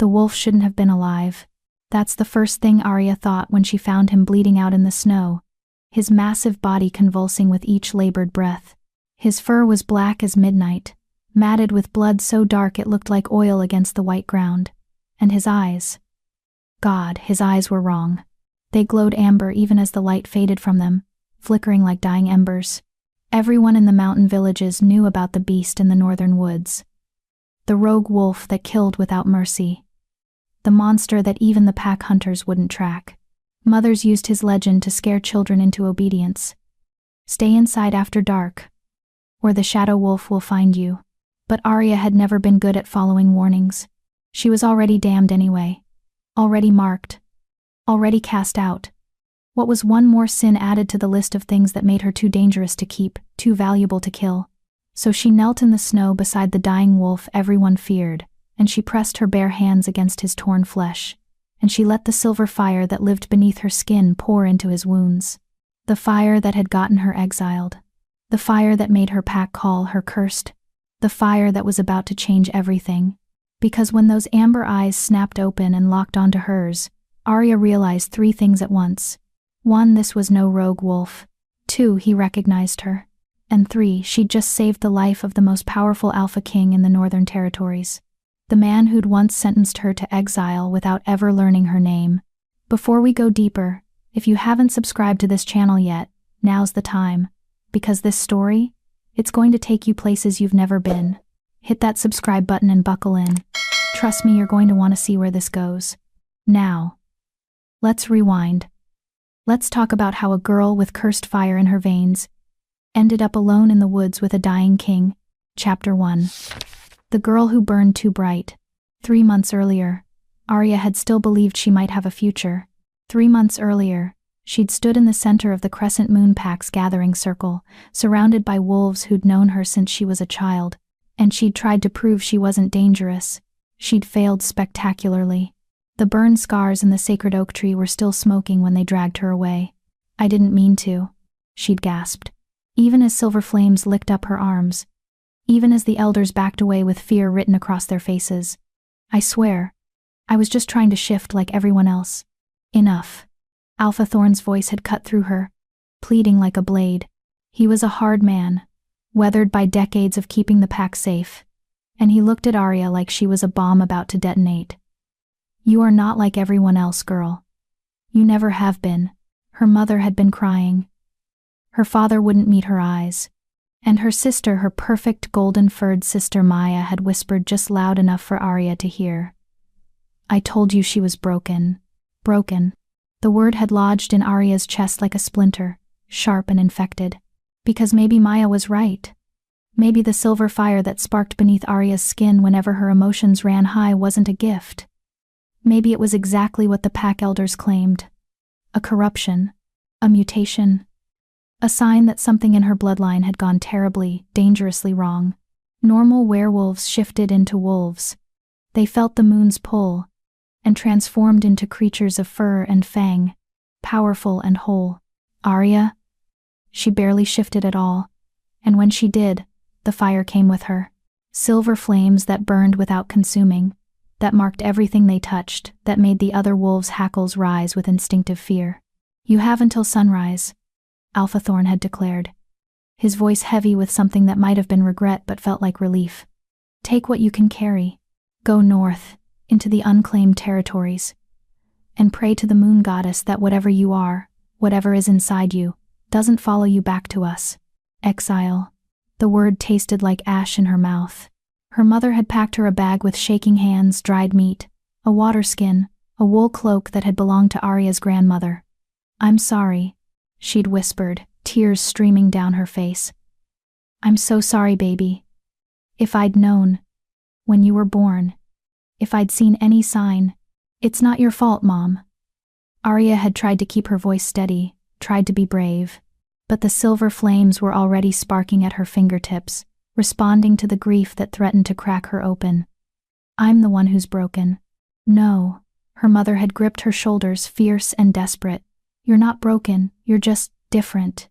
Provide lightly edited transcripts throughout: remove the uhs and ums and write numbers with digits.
The wolf shouldn't have been alive. That's the first thing Arya thought when she found him bleeding out in the snow, his massive body convulsing with each labored breath. His fur was black as midnight, matted with blood so dark it looked like oil against the white ground. And his eyes. God, his eyes were wrong. They glowed amber even as the light faded from them, flickering like dying embers. Everyone in the mountain villages knew about the beast in the northern woods. The rogue wolf that killed without mercy. The monster that even the pack hunters wouldn't track. Mothers used his legend to scare children into obedience. Stay inside after dark, or the shadow wolf will find you. But Arya had never been good at following warnings. She was already damned anyway. Already marked. Already cast out. What was one more sin added to the list of things that made her too dangerous to keep, too valuable to kill? So she knelt in the snow beside the dying wolf everyone feared, and she pressed her bare hands against his torn flesh, and she let the silver fire that lived beneath her skin pour into his wounds. The fire that had gotten her exiled. The fire that made her pack call her cursed. The fire that was about to change everything. Because when those amber eyes snapped open and locked onto hers, Arya realized 3 things at once. 1, this was no rogue wolf. 2, he recognized her. And 3, she'd just saved the life of the most powerful Alpha King in the Northern Territories. The man who'd once sentenced her to exile without ever learning her name. Before we go deeper, if you haven't subscribed to this channel yet, now's the time. Because this story, it's going to take you places you've never been. Hit that subscribe button and buckle in. Trust me, you're going to want to see where this goes. Now, let's rewind. Let's talk about how a girl with cursed fire in her veins ended up alone in the woods with a dying king. Chapter 1. The girl who burned too bright. 3 months earlier, Arya had still believed she might have a future. 3 months earlier, she'd stood in the center of the Crescent Moon Pack's gathering circle, surrounded by wolves who'd known her since she was a child, and she'd tried to prove she wasn't dangerous. She'd failed spectacularly. The burned scars in the sacred oak tree were still smoking when they dragged her away. I didn't mean to, she'd gasped. Even as silver flames licked up her arms. Even as the elders backed away with fear written across their faces. I swear, I was just trying to shift like everyone else. Enough. Alpha Thorn's voice had cut through her, pleading like a blade. He was a hard man, weathered by decades of keeping the pack safe, and he looked at Arya like she was a bomb about to detonate. You are not like everyone else, girl. You never have been. Her mother had been crying. Her father wouldn't meet her eyes. And her sister, her perfect golden-furred sister Maya, had whispered just loud enough for Arya to hear. I told you she was broken. Broken. The word had lodged in Arya's chest like a splinter, sharp and infected. Because maybe Maya was right. Maybe the silver fire that sparked beneath Arya's skin whenever her emotions ran high wasn't a gift. Maybe it was exactly what the pack elders claimed. A corruption. A mutation. A sign that something in her bloodline had gone terribly, dangerously wrong. Normal werewolves shifted into wolves. They felt the moon's pull, and transformed into creatures of fur and fang, powerful and whole. Arya? She barely shifted at all, and when she did, the fire came with her. Silver flames that burned without consuming, that marked everything they touched, that made the other wolves' hackles rise with instinctive fear. You have until sunrise, Alpha Thorn had declared, his voice heavy with something that might have been regret but felt like relief. Take what you can carry. Go north, into the unclaimed territories, and pray to the moon goddess that whatever you are, whatever is inside you, doesn't follow you back to us. Exile. The word tasted like ash in her mouth. Her mother had packed her a bag with shaking hands, dried meat, a water skin, a wool cloak that had belonged to Arya's grandmother. I'm sorry, she'd whispered, tears streaming down her face. I'm so sorry, baby. If I'd known, when you were born, if I'd seen any sign. It's not your fault, Mom. Arya had tried to keep her voice steady, tried to be brave, but the silver flames were already sparking at her fingertips, responding to the grief that threatened to crack her open. I'm the one who's broken. No, her mother had gripped her shoulders, fierce and desperate. You're not broken, you're just different.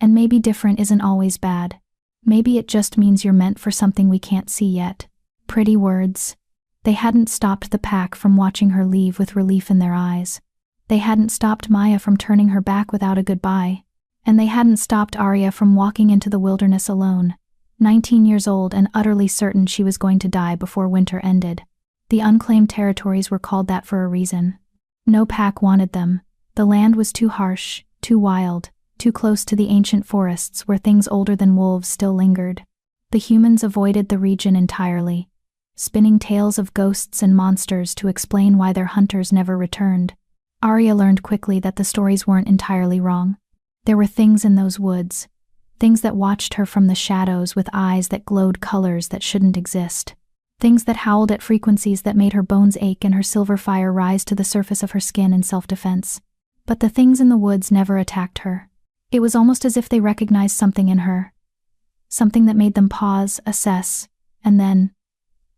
And maybe different isn't always bad. Maybe it just means you're meant for something we can't see yet. Pretty words. They hadn't stopped the pack from watching her leave with relief in their eyes. They hadn't stopped Maya from turning her back without a goodbye. And they hadn't stopped Arya from walking into the wilderness alone, 19 years old and utterly certain she was going to die before winter ended. The unclaimed territories were called that for a reason. No pack wanted them. The land was too harsh, too wild, too close to the ancient forests where things older than wolves still lingered. The humans avoided the region entirely, spinning tales of ghosts and monsters to explain why their hunters never returned. Arya learned quickly that the stories weren't entirely wrong. There were things in those woods, things that watched her from the shadows with eyes that glowed colors that shouldn't exist. Things that howled at frequencies that made her bones ache and her silver fire rise to the surface of her skin in self-defense. But the things in the woods never attacked her. It was almost as if they recognized something in her. Something that made them pause, assess, and then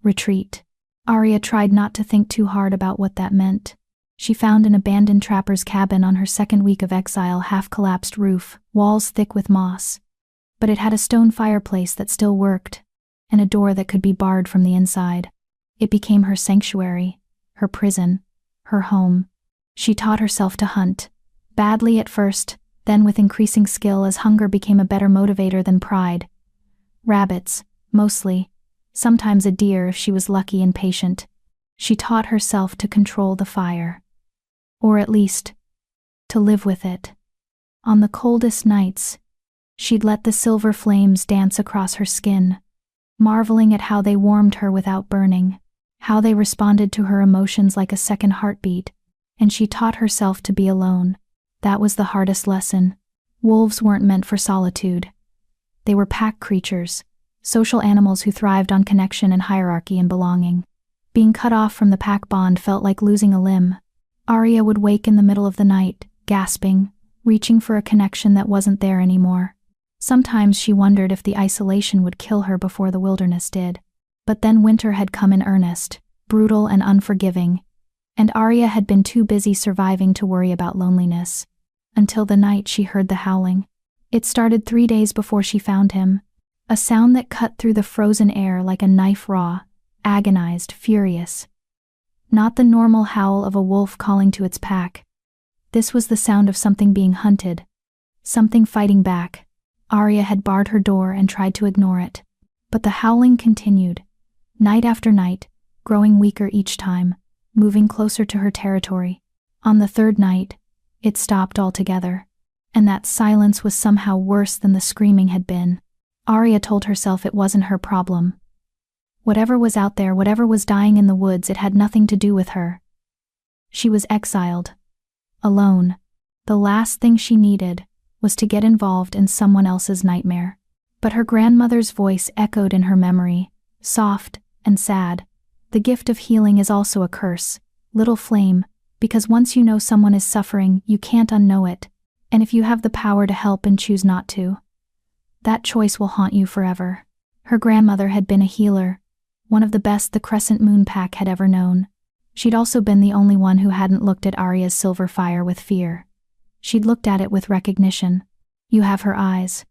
retreat. Arya tried not to think too hard about what that meant. She found an abandoned trapper's cabin on her second week of exile, half-collapsed roof, walls thick with moss. But it had a stone fireplace that still worked, and a door that could be barred from the inside. It became her sanctuary, her prison, her home. She taught herself to hunt, badly at first, then with increasing skill as hunger became a better motivator than pride. Rabbits, mostly, sometimes a deer if she was lucky and patient. She taught herself to control the fire. Or at least, to live with it. On the coldest nights, she'd let the silver flames dance across her skin, marveling at how they warmed her without burning, how they responded to her emotions like a second heartbeat, and she taught herself to be alone. That was the hardest lesson. Wolves weren't meant for solitude. They were pack creatures, social animals who thrived on connection and hierarchy and belonging. Being cut off from the pack bond felt like losing a limb. Arya would wake in the middle of the night, gasping, reaching for a connection that wasn't there anymore. Sometimes she wondered if the isolation would kill her before the wilderness did. But then winter had come in earnest, brutal and unforgiving, and Arya had been too busy surviving to worry about loneliness. Until the night she heard the howling. It started 3 days before she found him, a sound that cut through the frozen air like a knife raw, agonized, furious. Not the normal howl of a wolf calling to its pack. This was the sound of something being hunted, something fighting back. Arya had barred her door and tried to ignore it. But the howling continued, night after night, growing weaker each time, moving closer to her territory. On the third night, it stopped altogether. And that silence was somehow worse than the screaming had been. Arya told herself it wasn't her problem. Whatever was out there, whatever was dying in the woods, it had nothing to do with her. She was exiled. Alone. The last thing she needed was to get involved in someone else's nightmare. But her grandmother's voice echoed in her memory, soft and sad. The gift of healing is also a curse, little flame, because once you know someone is suffering, you can't unknow it. And if you have the power to help and choose not to, that choice will haunt you forever. Her grandmother had been a healer, one of the best the Crescent Moon Pack had ever known. She'd also been the only one who hadn't looked at Arya's silver fire with fear. She'd looked at it with recognition. You have her eyes,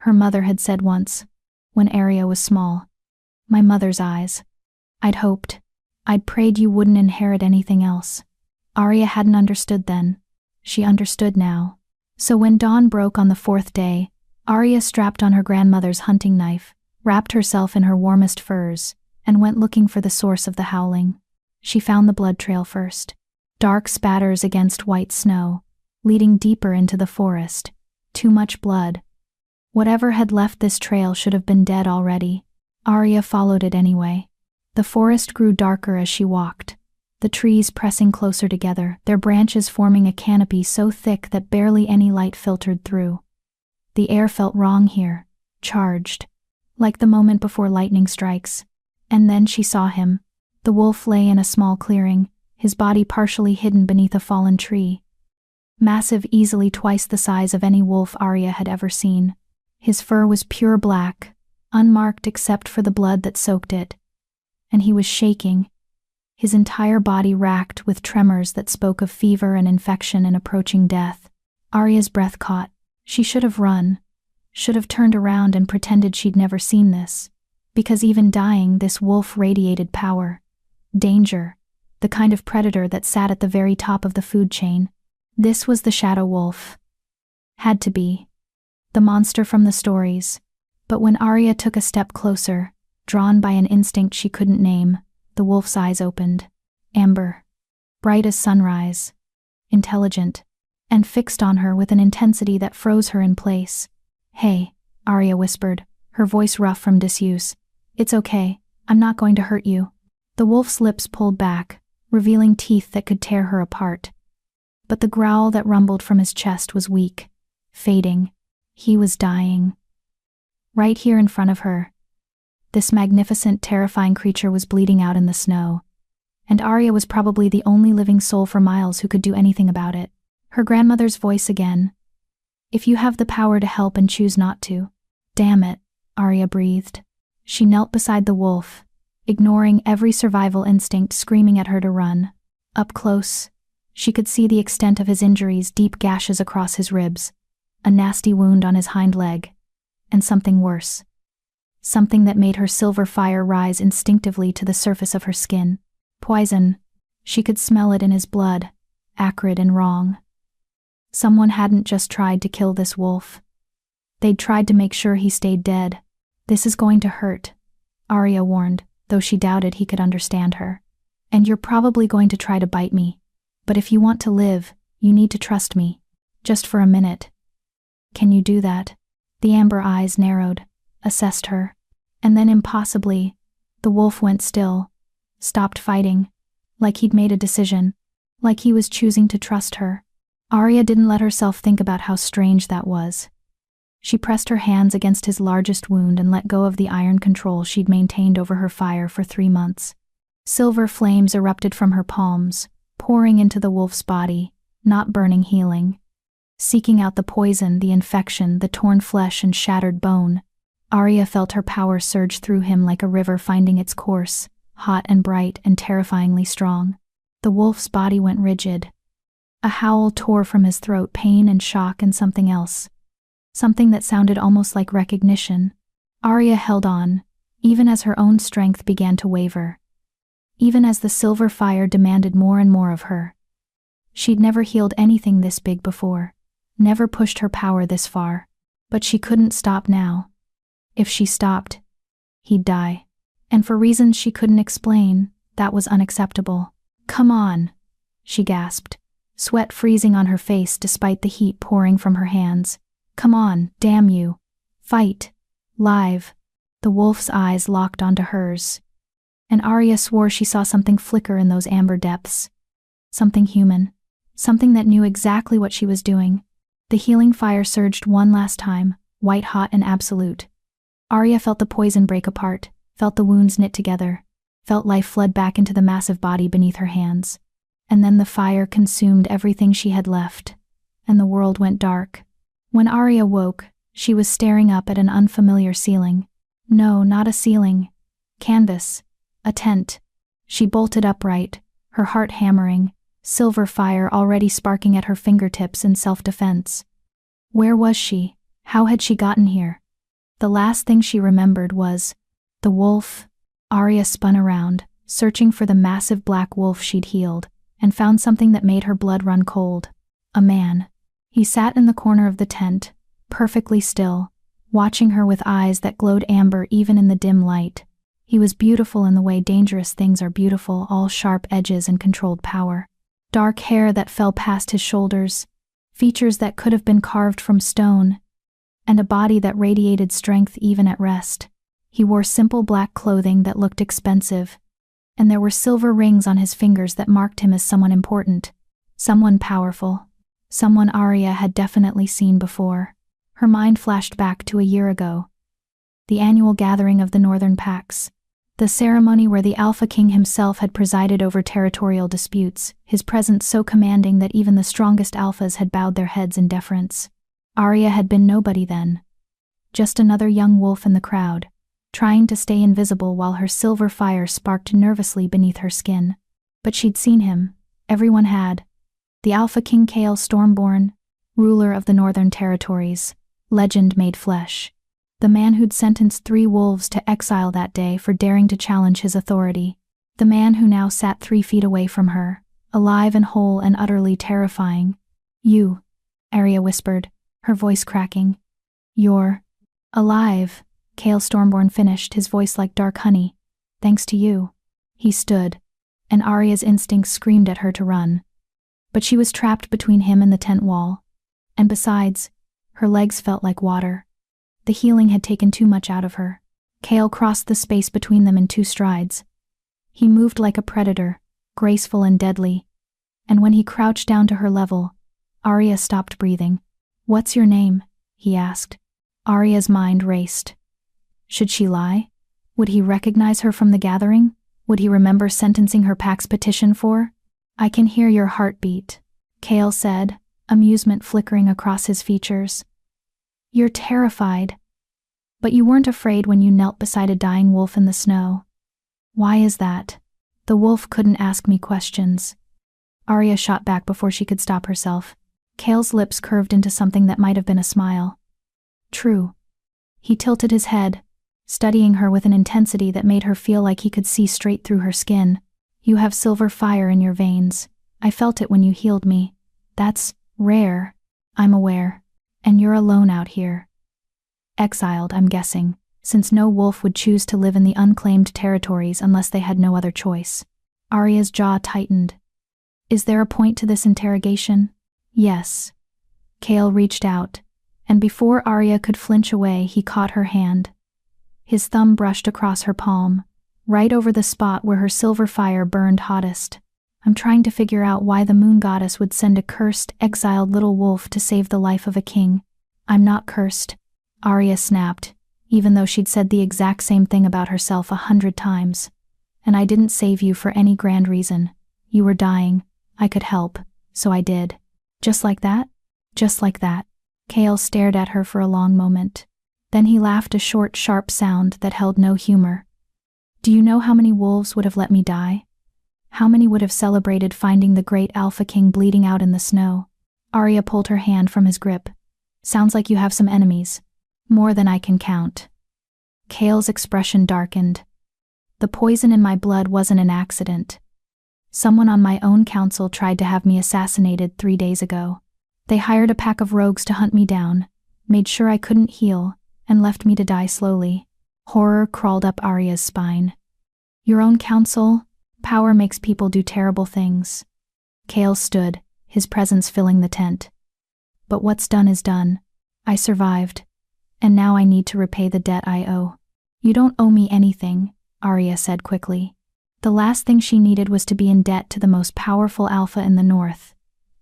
her mother had said once, when Arya was small. My mother's eyes. I'd hoped, I'd prayed you wouldn't inherit anything else. Arya hadn't understood then. She understood now. So when dawn broke on the fourth day, Arya strapped on her grandmother's hunting knife, wrapped herself in her warmest furs, and went looking for the source of the howling. She found the blood trail first. Dark spatters against white snow, leading deeper into the forest. Too much blood. Whatever had left this trail should have been dead already. Arya followed it anyway. The forest grew darker as she walked, the trees pressing closer together, their branches forming a canopy so thick that barely any light filtered through. The air felt wrong here, charged, like the moment before lightning strikes. And then she saw him. The wolf lay in a small clearing, his body partially hidden beneath a fallen tree. Massive, easily twice the size of any wolf Arya had ever seen. His fur was pure black, unmarked except for the blood that soaked it. And he was shaking, his entire body racked with tremors that spoke of fever and infection and approaching death. Arya's breath caught. She should have run, should have turned around and pretended she'd never seen this. Because even dying, this wolf radiated power. Danger. The kind of predator that sat at the very top of the food chain. This was the shadow wolf. Had to be. The monster from the stories. But when Arya took a step closer, drawn by an instinct she couldn't name, the wolf's eyes opened. Amber. Bright as sunrise. Intelligent. And fixed on her with an intensity that froze her in place. "Hey," Arya whispered, her voice rough from disuse. "It's okay, I'm not going to hurt you." The wolf's lips pulled back, revealing teeth that could tear her apart. But the growl that rumbled from his chest was weak, fading. He was dying. Right here in front of her. This magnificent, terrifying creature was bleeding out in the snow. And Arya was probably the only living soul for miles who could do anything about it. Her grandmother's voice again. "If you have the power to help and choose not to." "Damn it," Arya breathed. She knelt beside the wolf, ignoring every survival instinct screaming at her to run. Up close, she could see the extent of his injuries, deep gashes across his ribs, a nasty wound on his hind leg, and something worse. Something that made her silver fire rise instinctively to the surface of her skin. Poison. She could smell it in his blood, acrid and wrong. Someone hadn't just tried to kill this wolf. They'd tried to make sure he stayed dead. "This is going to hurt," Arya warned, though she doubted he could understand her. "And you're probably going to try to bite me. But if you want to live, you need to trust me. Just for a minute." "Can you do that?" The amber eyes narrowed, assessed her. And then impossibly, the wolf went still, stopped fighting, like he'd made a decision, like he was choosing to trust her. Arya didn't let herself think about how strange that was. She pressed her hands against his largest wound and let go of the iron control she'd maintained over her fire for 3 months. Silver flames erupted from her palms, pouring into the wolf's body, not burning, healing. Seeking out the poison, the infection, the torn flesh and shattered bone, Arya felt her power surge through him like a river finding its course, hot and bright and terrifyingly strong. The wolf's body went rigid. A howl tore from his throat, pain and shock and something else. Something that sounded almost like recognition. Arya held on, even as her own strength began to waver. Even as the silver fire demanded more and more of her. She'd never healed anything this big before, never pushed her power this far. But she couldn't stop now. If she stopped, he'd die. And for reasons she couldn't explain, that was unacceptable. "Come on," she gasped, sweat freezing on her face despite the heat pouring from her hands. "Come on, damn you. Fight. Live." The wolf's eyes locked onto hers. And Arya swore she saw something flicker in those amber depths. Something human. Something that knew exactly what she was doing. The healing fire surged one last time, white-hot and absolute. Arya felt the poison break apart, felt the wounds knit together, felt life flood back into the massive body beneath her hands. And then the fire consumed everything she had left, and the world went dark. When Arya woke, she was staring up at an unfamiliar ceiling. No, not a ceiling. Canvas. A tent. She bolted upright, her heart hammering, silver fire already sparking at her fingertips in self-defense. Where was she? How had she gotten here? The last thing she remembered was the wolf. Arya spun around, searching for the massive black wolf she'd healed, and found something that made her blood run cold. A man. He sat in the corner of the tent, perfectly still, watching her with eyes that glowed amber even in the dim light. He was beautiful in the way dangerous things are beautiful, all sharp edges and controlled power. Dark hair that fell past his shoulders, features that could have been carved from stone, and a body that radiated strength even at rest. He wore simple black clothing that looked expensive, and there were silver rings on his fingers that marked him as someone important, someone powerful, someone Arya had definitely seen before. Her mind flashed back to a year ago. The annual gathering of the Northern Packs. The ceremony where the Alphaking himself had presided over territorial disputes, his presence so commanding that even the strongest alphas had bowed their heads in deference. Arya had been nobody then. Just another young wolf in the crowd, trying to stay invisible while her silver fire sparked nervously beneath her skin. But she'd seen him. Everyone had. The Alphaking Kale Stormborn, ruler of the Northern Territories, legend made flesh. The man who'd sentenced 3 wolves to exile that day for daring to challenge his authority. The man who now sat 3 feet away from her, alive and whole and utterly terrifying. You, Arya whispered, her voice cracking. You're alive, Cale Stormborn finished, his voice like dark honey. Thanks to you. He stood, and Arya's instincts screamed at her to run. But she was trapped between him and the tent wall. And besides, her legs felt like water. The healing had taken too much out of her. Cale crossed the space between them in 2 strides. He moved like a predator, graceful and deadly. And when he crouched down to her level, Arya stopped breathing. What's your name? He asked. Arya's mind raced. Should she lie? Would he recognize her from the gathering? Would he remember sentencing her pax petition for? I can hear your heartbeat, Cale said, amusement flickering across his features. You're terrified. But you weren't afraid when you knelt beside a dying wolf in the snow. Why is that? The wolf couldn't ask me questions. Arya shot back before she could stop herself. Cale's lips curved into something that might have been a smile. True. He tilted his head, studying her with an intensity that made her feel like he could see straight through her skin. You have silver fire in your veins. I felt it when you healed me. That's rare. I'm aware. And you're alone out here. Exiled, I'm guessing, since no wolf would choose to live in the unclaimed territories unless they had no other choice. Arya's jaw tightened. Is there a point to this interrogation? Yes. Cale reached out, and before Arya could flinch away, he caught her hand. His thumb brushed across her palm, right over the spot where her silver fire burned hottest. I'm trying to figure out why the moon goddess would send a cursed, exiled little wolf to save the life of a king. I'm not cursed, Arya snapped, even though she'd said the exact same thing about herself 100 times. And I didn't save you for any grand reason. You were dying. I could help, so I did. Just like that? Just like that. Cale stared at her for a long moment. Then he laughed, a short, sharp sound that held no humor. Do you know how many wolves would have let me die? How many would have celebrated finding the great Alphaking bleeding out in the snow? Arya pulled her hand from his grip. Sounds like you have some enemies. More than I can count. Cale's expression darkened. The poison in my blood wasn't an accident. Someone on my own council tried to have me assassinated 3 days ago. They hired a pack of rogues to hunt me down, made sure I couldn't heal, and left me to die slowly. Horror crawled up Arya's spine. Your own council? Power makes people do terrible things. Cale stood, his presence filling the tent. But what's done is done. I survived. And now I need to repay the debt I owe. You don't owe me anything, Arya said quickly. The last thing she needed was to be in debt to the most powerful alpha in the north.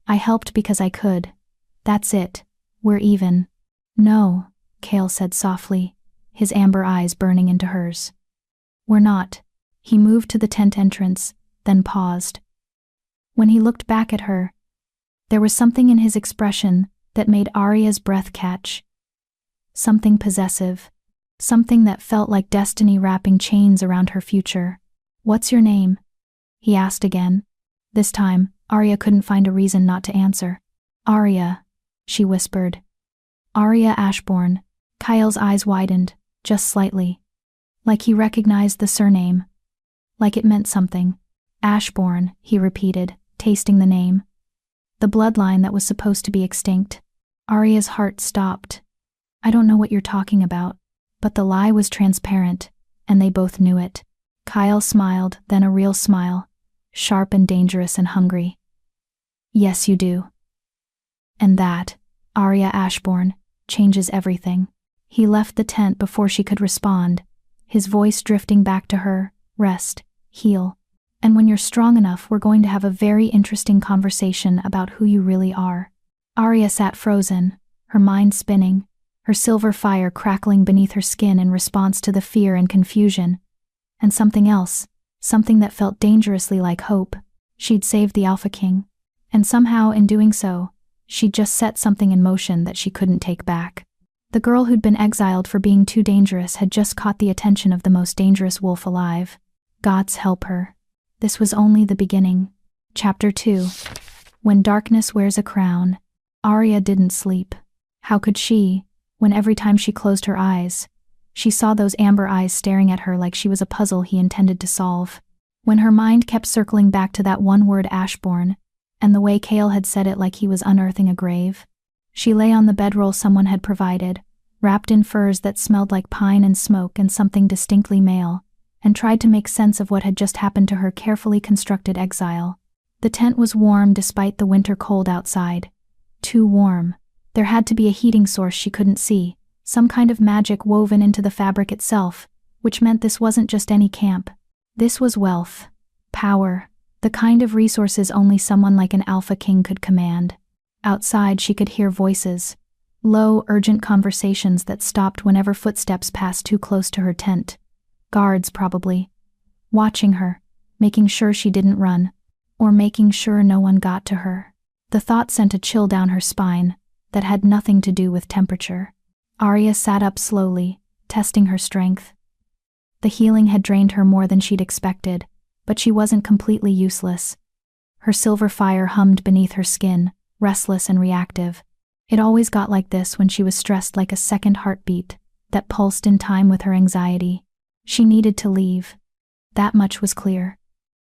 I helped because I could. That's it. We're even. No, Cale said softly, his amber eyes burning into hers. We're not. He moved to the tent entrance, then paused. When he looked back at her, there was something in his expression that made Arya's breath catch. Something possessive. Something that felt like destiny wrapping chains around her future. What's your name? He asked again. This time, Arya couldn't find a reason not to answer. Arya, she whispered. Arya Ashbourne. Kyle's eyes widened, just slightly. Like he recognized the surname. Like it meant something. Ashbourne, he repeated, tasting the name. The bloodline that was supposed to be extinct. Arya's heart stopped. I don't know what you're talking about. But the lie was transparent, and they both knew it. Kyle smiled, then a real smile, sharp and dangerous and hungry. Yes, you do. And that, Arya Ashbourne, changes everything. He left the tent before she could respond, his voice drifting back to her. Rest, heal. And when you're strong enough, we're going to have a very interesting conversation about who you really are. Arya sat frozen, her mind spinning, her silver fire crackling beneath her skin in response to the fear and confusion. And something else, something that felt dangerously like hope. She'd saved the Alphaking. And somehow, in doing so, she'd just set something in motion that she couldn't take back. The girl who'd been exiled for being too dangerous had just caught the attention of the most dangerous wolf alive. Gods help her. This was only the beginning. Chapter 2. When darkness wears a crown. Arya didn't sleep. How could she, when every time she closed her eyes, she saw those amber eyes staring at her like she was a puzzle he intended to solve? When her mind kept circling back to that one word Ashbourne, and the way Cale had said it like he was unearthing a grave, she lay on the bedroll someone had provided, wrapped in furs that smelled like pine and smoke and something distinctly male, and tried to make sense of what had just happened to her carefully constructed exile. The tent was warm despite the winter cold outside. Too warm. There had to be a heating source she couldn't see, some kind of magic woven into the fabric itself, which meant this wasn't just any camp. This was wealth, power, the kind of resources only someone like an Alphaking could command. Outside she could hear voices, low, urgent conversations that stopped whenever footsteps passed too close to her tent. Guards, probably. Watching her, making sure she didn't run, or making sure no one got to her. The thought sent a chill down her spine that had nothing to do with temperature. Arya sat up slowly, testing her strength. The healing had drained her more than she'd expected, but she wasn't completely useless. Her silver fire hummed beneath her skin, restless and reactive. It always got like this when she was stressed, like a second heartbeat that pulsed in time with her anxiety. She needed to leave. That much was clear.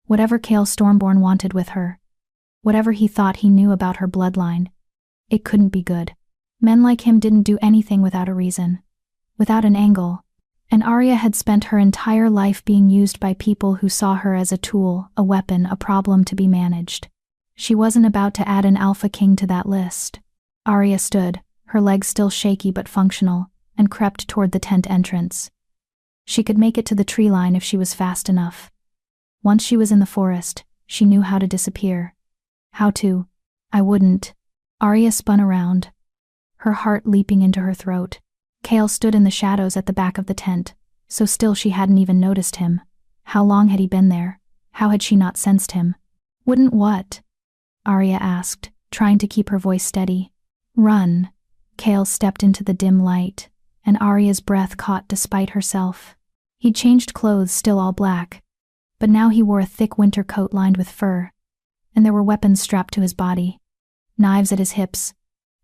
Whatever Cale Stormborn wanted with her, whatever he thought he knew about her bloodline, it couldn't be good. Men like him didn't do anything without a reason, without an angle, and Arya had spent her entire life being used by people who saw her as a tool, a weapon, a problem to be managed. She wasn't about to add an Alphaking to that list. Arya stood, her legs still shaky but functional, and crept toward the tent entrance. She could make it to the tree line if she was fast enough. Once she was in the forest, she knew how to disappear. How to? I wouldn't. Arya spun around, her heart leaping into her throat. Cale stood in the shadows at the back of the tent, so still she hadn't even noticed him. How long had he been there? How had she not sensed him? Wouldn't what? Arya asked, trying to keep her voice steady. Run. Cale stepped into the dim light, and Arya's breath caught despite herself. He'd changed clothes, still all black, but now he wore a thick winter coat lined with fur, and there were weapons strapped to his body. Knives at his hips,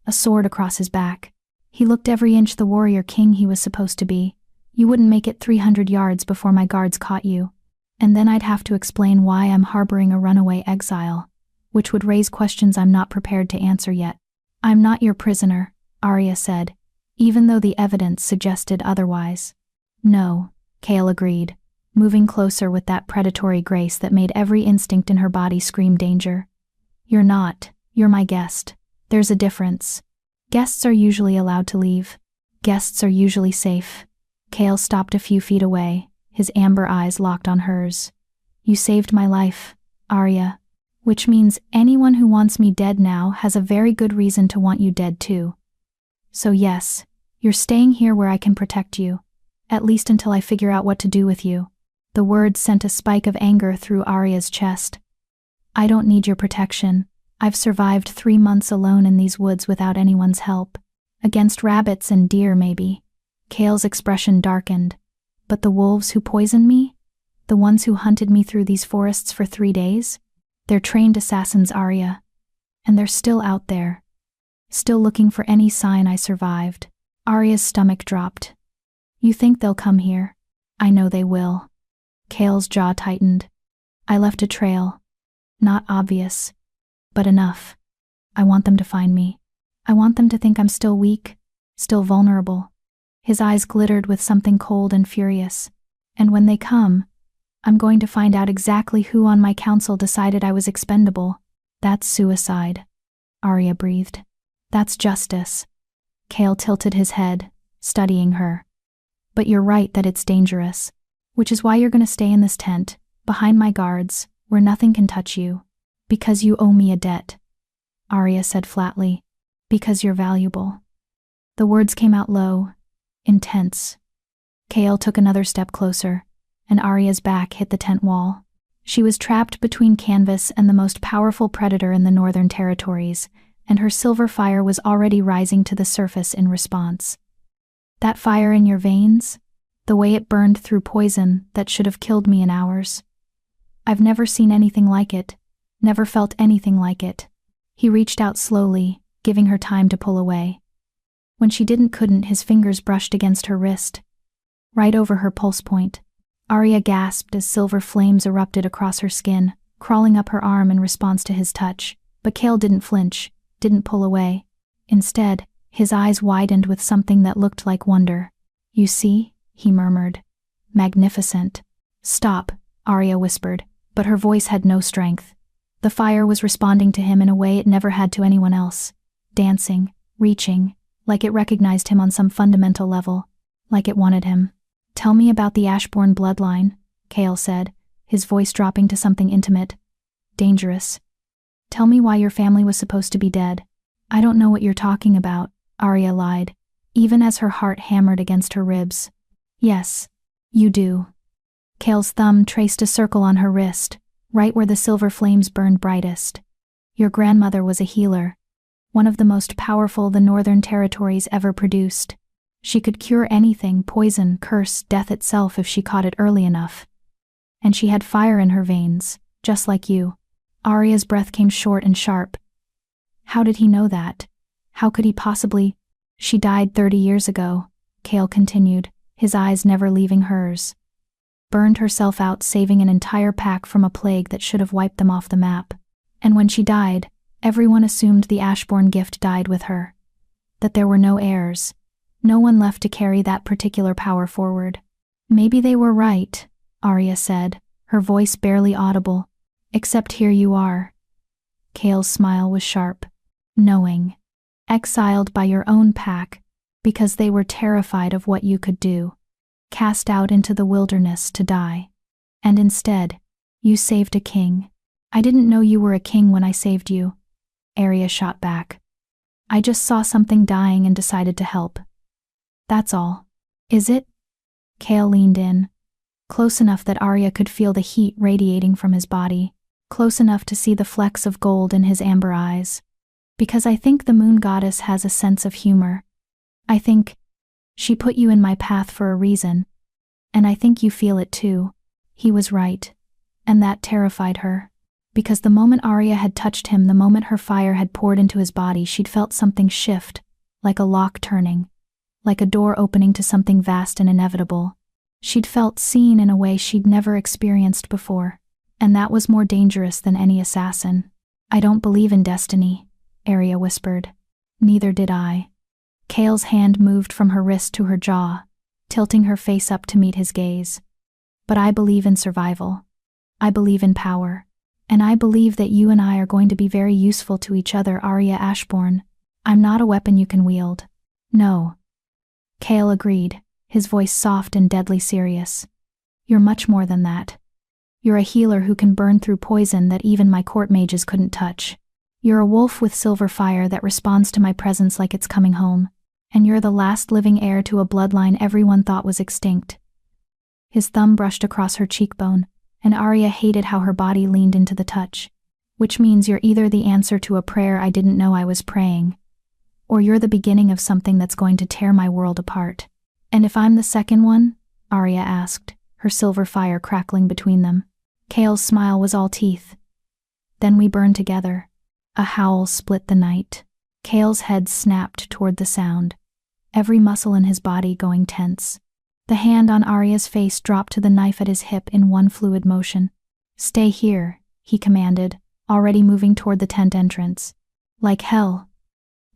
a sword across his back. He looked every inch the warrior king he was supposed to be. You wouldn't make it 300 yards before my guards caught you, and then I'd have to explain why I'm harboring a runaway exile, which would raise questions I'm not prepared to answer yet. I'm not your prisoner, Arya said, even though the evidence suggested otherwise. No, Cale agreed, moving closer with that predatory grace that made every instinct in her body scream danger. You're not. You're my guest. There's a difference. Guests are usually allowed to leave. Guests are usually safe. Cale stopped a few feet away, his amber eyes locked on hers. You saved my life, Arya. Which means anyone who wants me dead now has a very good reason to want you dead too. So yes, you're staying here where I can protect you, at least until I figure out what to do with you. The words sent a spike of anger through Arya's chest. I don't need your protection. I've survived 3 months alone in these woods without anyone's help. Against rabbits and deer, maybe. Cale's expression darkened. But the wolves who poisoned me? The ones who hunted me through these forests for 3 days? They're trained assassins, Arya. And they're still out there. Still looking for any sign I survived. Arya's stomach dropped. You think they'll come here? I know they will. Cale's jaw tightened. I left a trail. Not obvious, but enough. I want them to find me. I want them to think I'm still weak, still vulnerable. His eyes glittered with something cold and furious. And when they come, I'm going to find out exactly who on my council decided I was expendable. That's suicide, Arya breathed. That's justice. Cale tilted his head, studying her. But you're right that it's dangerous, which is why you're going to stay in this tent, behind my guards, where nothing can touch you. Because you owe me a debt, Arya said flatly. Because you're valuable. The words came out low, intense. Cale took another step closer, and Arya's back hit the tent wall. She was trapped between canvas and the most powerful predator in the Northern Territories, and her silver fire was already rising to the surface in response. That fire in your veins? The way it burned through poison that should have killed me in hours. I've never seen anything like it, never felt anything like it. He reached out slowly, giving her time to pull away. When she couldn't, his fingers brushed against her wrist, right over her pulse point. Arya gasped as silver flames erupted across her skin, crawling up her arm in response to his touch, but Cale didn't flinch, didn't pull away. Instead, his eyes widened with something that looked like wonder. "You see?" he murmured. "Magnificent." "Stop," Arya whispered, but her voice had no strength. The fire was responding to him in a way it never had to anyone else. Dancing, reaching, like it recognized him on some fundamental level. Like it wanted him. "Tell me about the Ashbourne bloodline," Cale said, his voice dropping to something intimate. Dangerous. "Tell me why your family was supposed to be dead." "I don't know what you're talking about," Arya lied, even as her heart hammered against her ribs. "Yes, you do." Cale's thumb traced a circle on her wrist, right where the silver flames burned brightest. "Your grandmother was a healer. One of the most powerful the Northern Territories ever produced. She could cure anything, poison, curse, death itself if she caught it early enough. And she had fire in her veins, just like you." Arya's breath came short and sharp. How did he know that? How could he possibly? "She died 30 years ago," Cale continued, his eyes never leaving hers. "Burned herself out saving an entire pack from a plague that should have wiped them off the map. And when she died, everyone assumed the Ashbourne gift died with her. That there were no heirs. No one left to carry that particular power forward." "Maybe they were right," Arya said, her voice barely audible. "Except here you are." Cale's smile was sharp. "Knowing. Exiled by your own pack, because they were terrified of what you could do. Cast out into the wilderness to die. And instead, you saved a king. I didn't know you were a king when I saved you." Arya shot back. "I just saw something dying and decided to help. That's all." "Is it?" Cale leaned in. Close enough that Arya could feel the heat radiating from his body. Close enough to see the flecks of gold in his amber eyes. "Because I think the moon goddess has a sense of humor. I think she put you in my path for a reason. And I think you feel it too." He was right. And that terrified her. Because the moment Arya had touched him, the moment her fire had poured into his body, she'd felt something shift, like a lock turning, like a door opening to something vast and inevitable. She'd felt seen in a way she'd never experienced before. And that was more dangerous than any assassin. "I don't believe in destiny," Arya whispered. "Neither did I." Cale's hand moved from her wrist to her jaw, tilting her face up to meet his gaze. "But I believe in survival. I believe in power. And I believe that you and I are going to be very useful to each other, Arya Ashbourne. I'm not a weapon you can wield." "No." Cale agreed, his voice soft and deadly serious. "You're much more than that. You're a healer who can burn through poison that even my court mages couldn't touch. You're a wolf with silver fire that responds to my presence like it's coming home. And you're the last living heir to a bloodline everyone thought was extinct." His thumb brushed across her cheekbone, and Arya hated how her body leaned into the touch. "Which means you're either the answer to a prayer I didn't know I was praying, or you're the beginning of something that's going to tear my world apart." "And if I'm the second one?" Arya asked, her silver fire crackling between them. Cale's smile was all teeth. "Then we burn together." A howl split the night. Cale's head snapped toward the sound, every muscle in his body going tense. The hand on Arya's face dropped to the knife at his hip in one fluid motion. "Stay here," he commanded, already moving toward the tent entrance. "Like hell."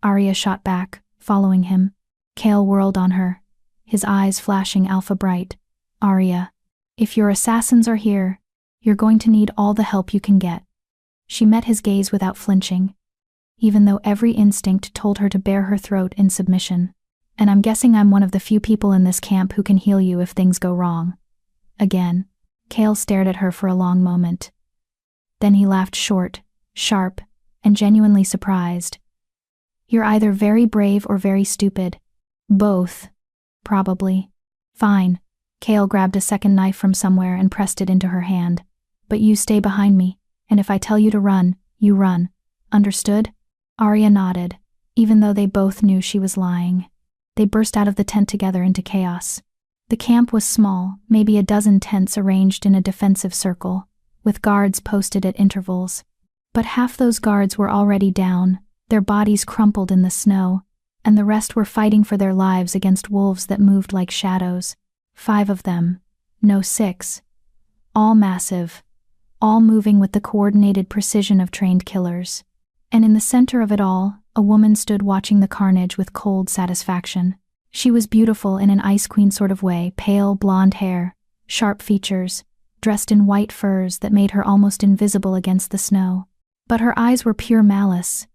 Arya shot back, following him. Cale whirled on her, his eyes flashing alpha bright. "Arya, if your assassins are here, you're going to need all the help you can get." She met his gaze without flinching, even though every instinct told her to bare her throat in submission. "And I'm guessing I'm one of the few people in this camp who can heal you if things go wrong." Again, Cale stared at her for a long moment. Then he laughed short, sharp, and genuinely surprised. "You're either very brave or very stupid. Both. Probably." "Fine." Cale grabbed a second knife from somewhere and pressed it into her hand. "But you stay behind me, and if I tell you to run, you run. Understood?" Arya nodded, even though they both knew she was lying. They burst out of the tent together into chaos. The camp was small, maybe a dozen tents arranged in a defensive circle, with guards posted at intervals. But half those guards were already down, their bodies crumpled in the snow, and the rest were fighting for their lives against wolves that moved like shadows. 5 of them, No 6. All massive, all moving with the coordinated precision of trained killers. And in the center of it all, a woman stood watching the carnage with cold satisfaction. She was beautiful in an ice queen sort of way, pale blonde hair, sharp features, dressed in white furs that made her almost invisible against the snow. But her eyes were pure malice.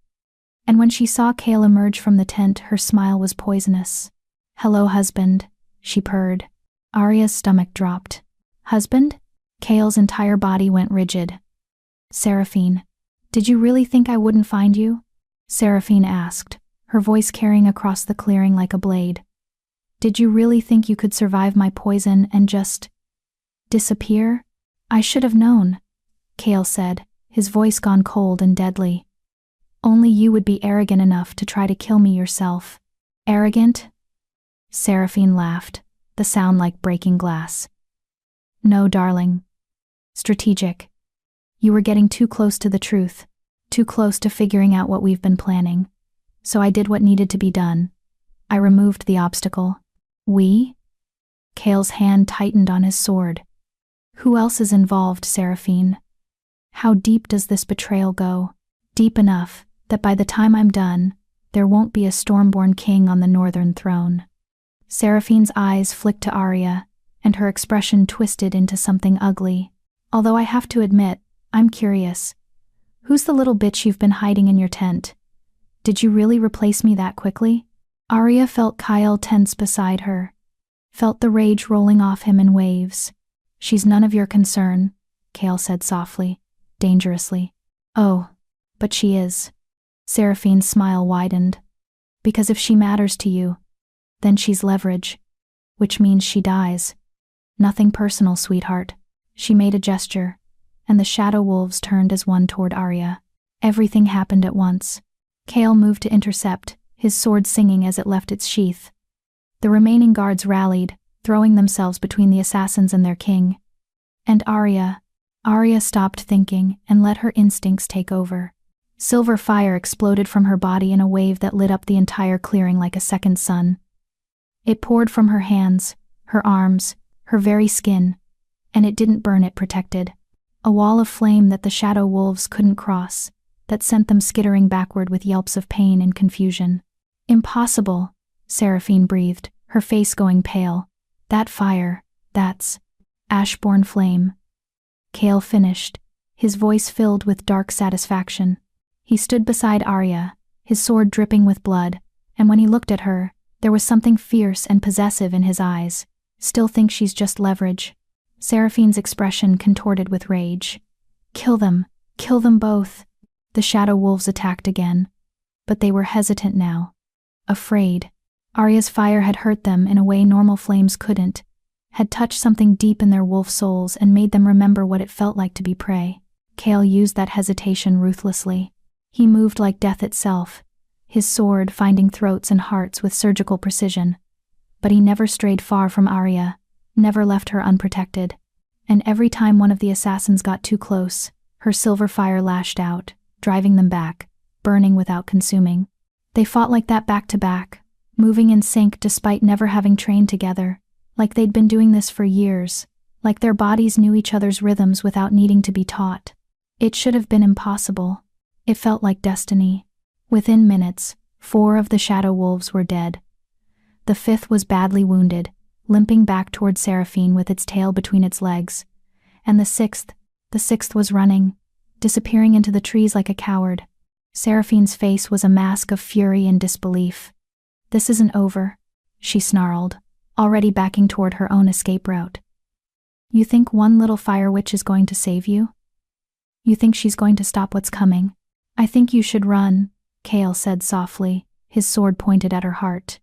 And when she saw Cale emerge from the tent, her smile was poisonous. "Hello, husband," she purred. Arya's stomach dropped. "Husband?" Cale's entire body went rigid. "Seraphine, did you really think I wouldn't find you?" Seraphine asked, her voice carrying across the clearing like a blade. "Did you really think you could survive my poison and just disappear?" "I should have known," Cale said, his voice gone cold and deadly. "Only you would be arrogant enough to try to kill me yourself." "Arrogant?" Seraphine laughed, the sound like breaking glass. "No, darling. Strategic. You were getting too close to the truth, too close to figuring out what we've been planning. So I did what needed to be done. I removed the obstacle." "We?" Cale's hand tightened on his sword. "Who else is involved, Seraphine? How deep does this betrayal go? Deep enough that by the time I'm done, there won't be a Stormborn king on the northern throne." Seraphine's eyes flicked to Arya, and her expression twisted into something ugly. "Although I have to admit, I'm curious. Who's the little bitch you've been hiding in your tent? Did you really replace me that quickly?" Arya felt Kyle tense beside her, felt the rage rolling off him in waves. "She's none of your concern," Cale said softly, dangerously. "Oh, but she is." Seraphine's smile widened. "Because if she matters to you, then she's leverage, which means she dies. Nothing personal, sweetheart." She made a gesture, and the shadow wolves turned as one toward Arya. Everything happened at once. Cale moved to intercept, his sword singing as it left its sheath. The remaining guards rallied, throwing themselves between the assassins and their king. And Arya stopped thinking and let her instincts take over. Silver fire exploded from her body in a wave that lit up the entire clearing like a second sun. It poured from her hands, her arms, her very skin, and it didn't burn, it protected. A wall of flame that the shadow wolves couldn't cross, that sent them skittering backward with yelps of pain and confusion. "Impossible," Seraphine breathed, her face going pale. "That fire, that's Ashborn flame." Cale finished, his voice filled with dark satisfaction. He stood beside Arya, his sword dripping with blood, and when he looked at her, there was something fierce and possessive in his eyes. "Still think she's just leverage?" Seraphine's expression contorted with rage. Kill them both." The shadow wolves attacked again, but they were hesitant now, afraid. Arya's fire had hurt them in a way normal flames couldn't, had touched something deep in their wolf souls and made them remember what it felt like to be prey. Cale used that hesitation ruthlessly. He moved like death itself, his sword finding throats and hearts with surgical precision. But he never strayed far from Arya, never left her unprotected. And every time one of the assassins got too close, her silver fire lashed out, driving them back, burning without consuming. They fought like that back to back, moving in sync despite never having trained together, like they'd been doing this for years, like their bodies knew each other's rhythms without needing to be taught. It should have been impossible. It felt like destiny. Within minutes, 4 of the shadow wolves were dead. The 5th was badly wounded, limping back toward Seraphine with its tail between its legs. And the sixth was running, disappearing into the trees like a coward. Seraphine's face was a mask of fury and disbelief. "This isn't over," she snarled, already backing toward her own escape route. "You think one little fire witch is going to save you? You think she's going to stop what's coming? I think you should run," Cale said softly, his sword pointed at her heart.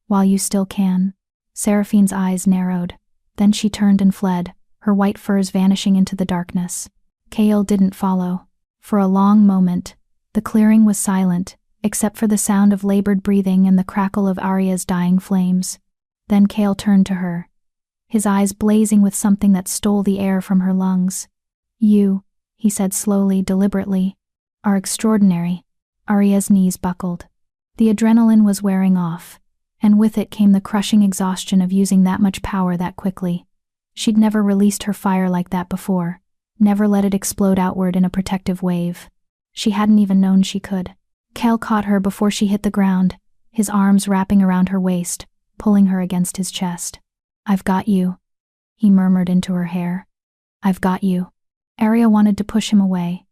"While you still can." Seraphine's eyes narrowed. Then she turned and fled, her white furs vanishing into the darkness. Cale didn't follow. For a long moment, the clearing was silent, except for the sound of labored breathing and the crackle of Arya's dying flames. Then Cale turned to her, his eyes blazing with something that stole the air from her lungs. "You," he said slowly, deliberately, "are extraordinary." Arya's knees buckled. The adrenaline was wearing off, and with it came the crushing exhaustion of using that much power that quickly. She'd never released her fire like that before, never let it explode outward in a protective wave. She hadn't even known she could. Cale caught her before she hit the ground, his arms wrapping around her waist, pulling her against his chest. "I've got you," he murmured into her hair. "I've got you." Arya wanted to push him away,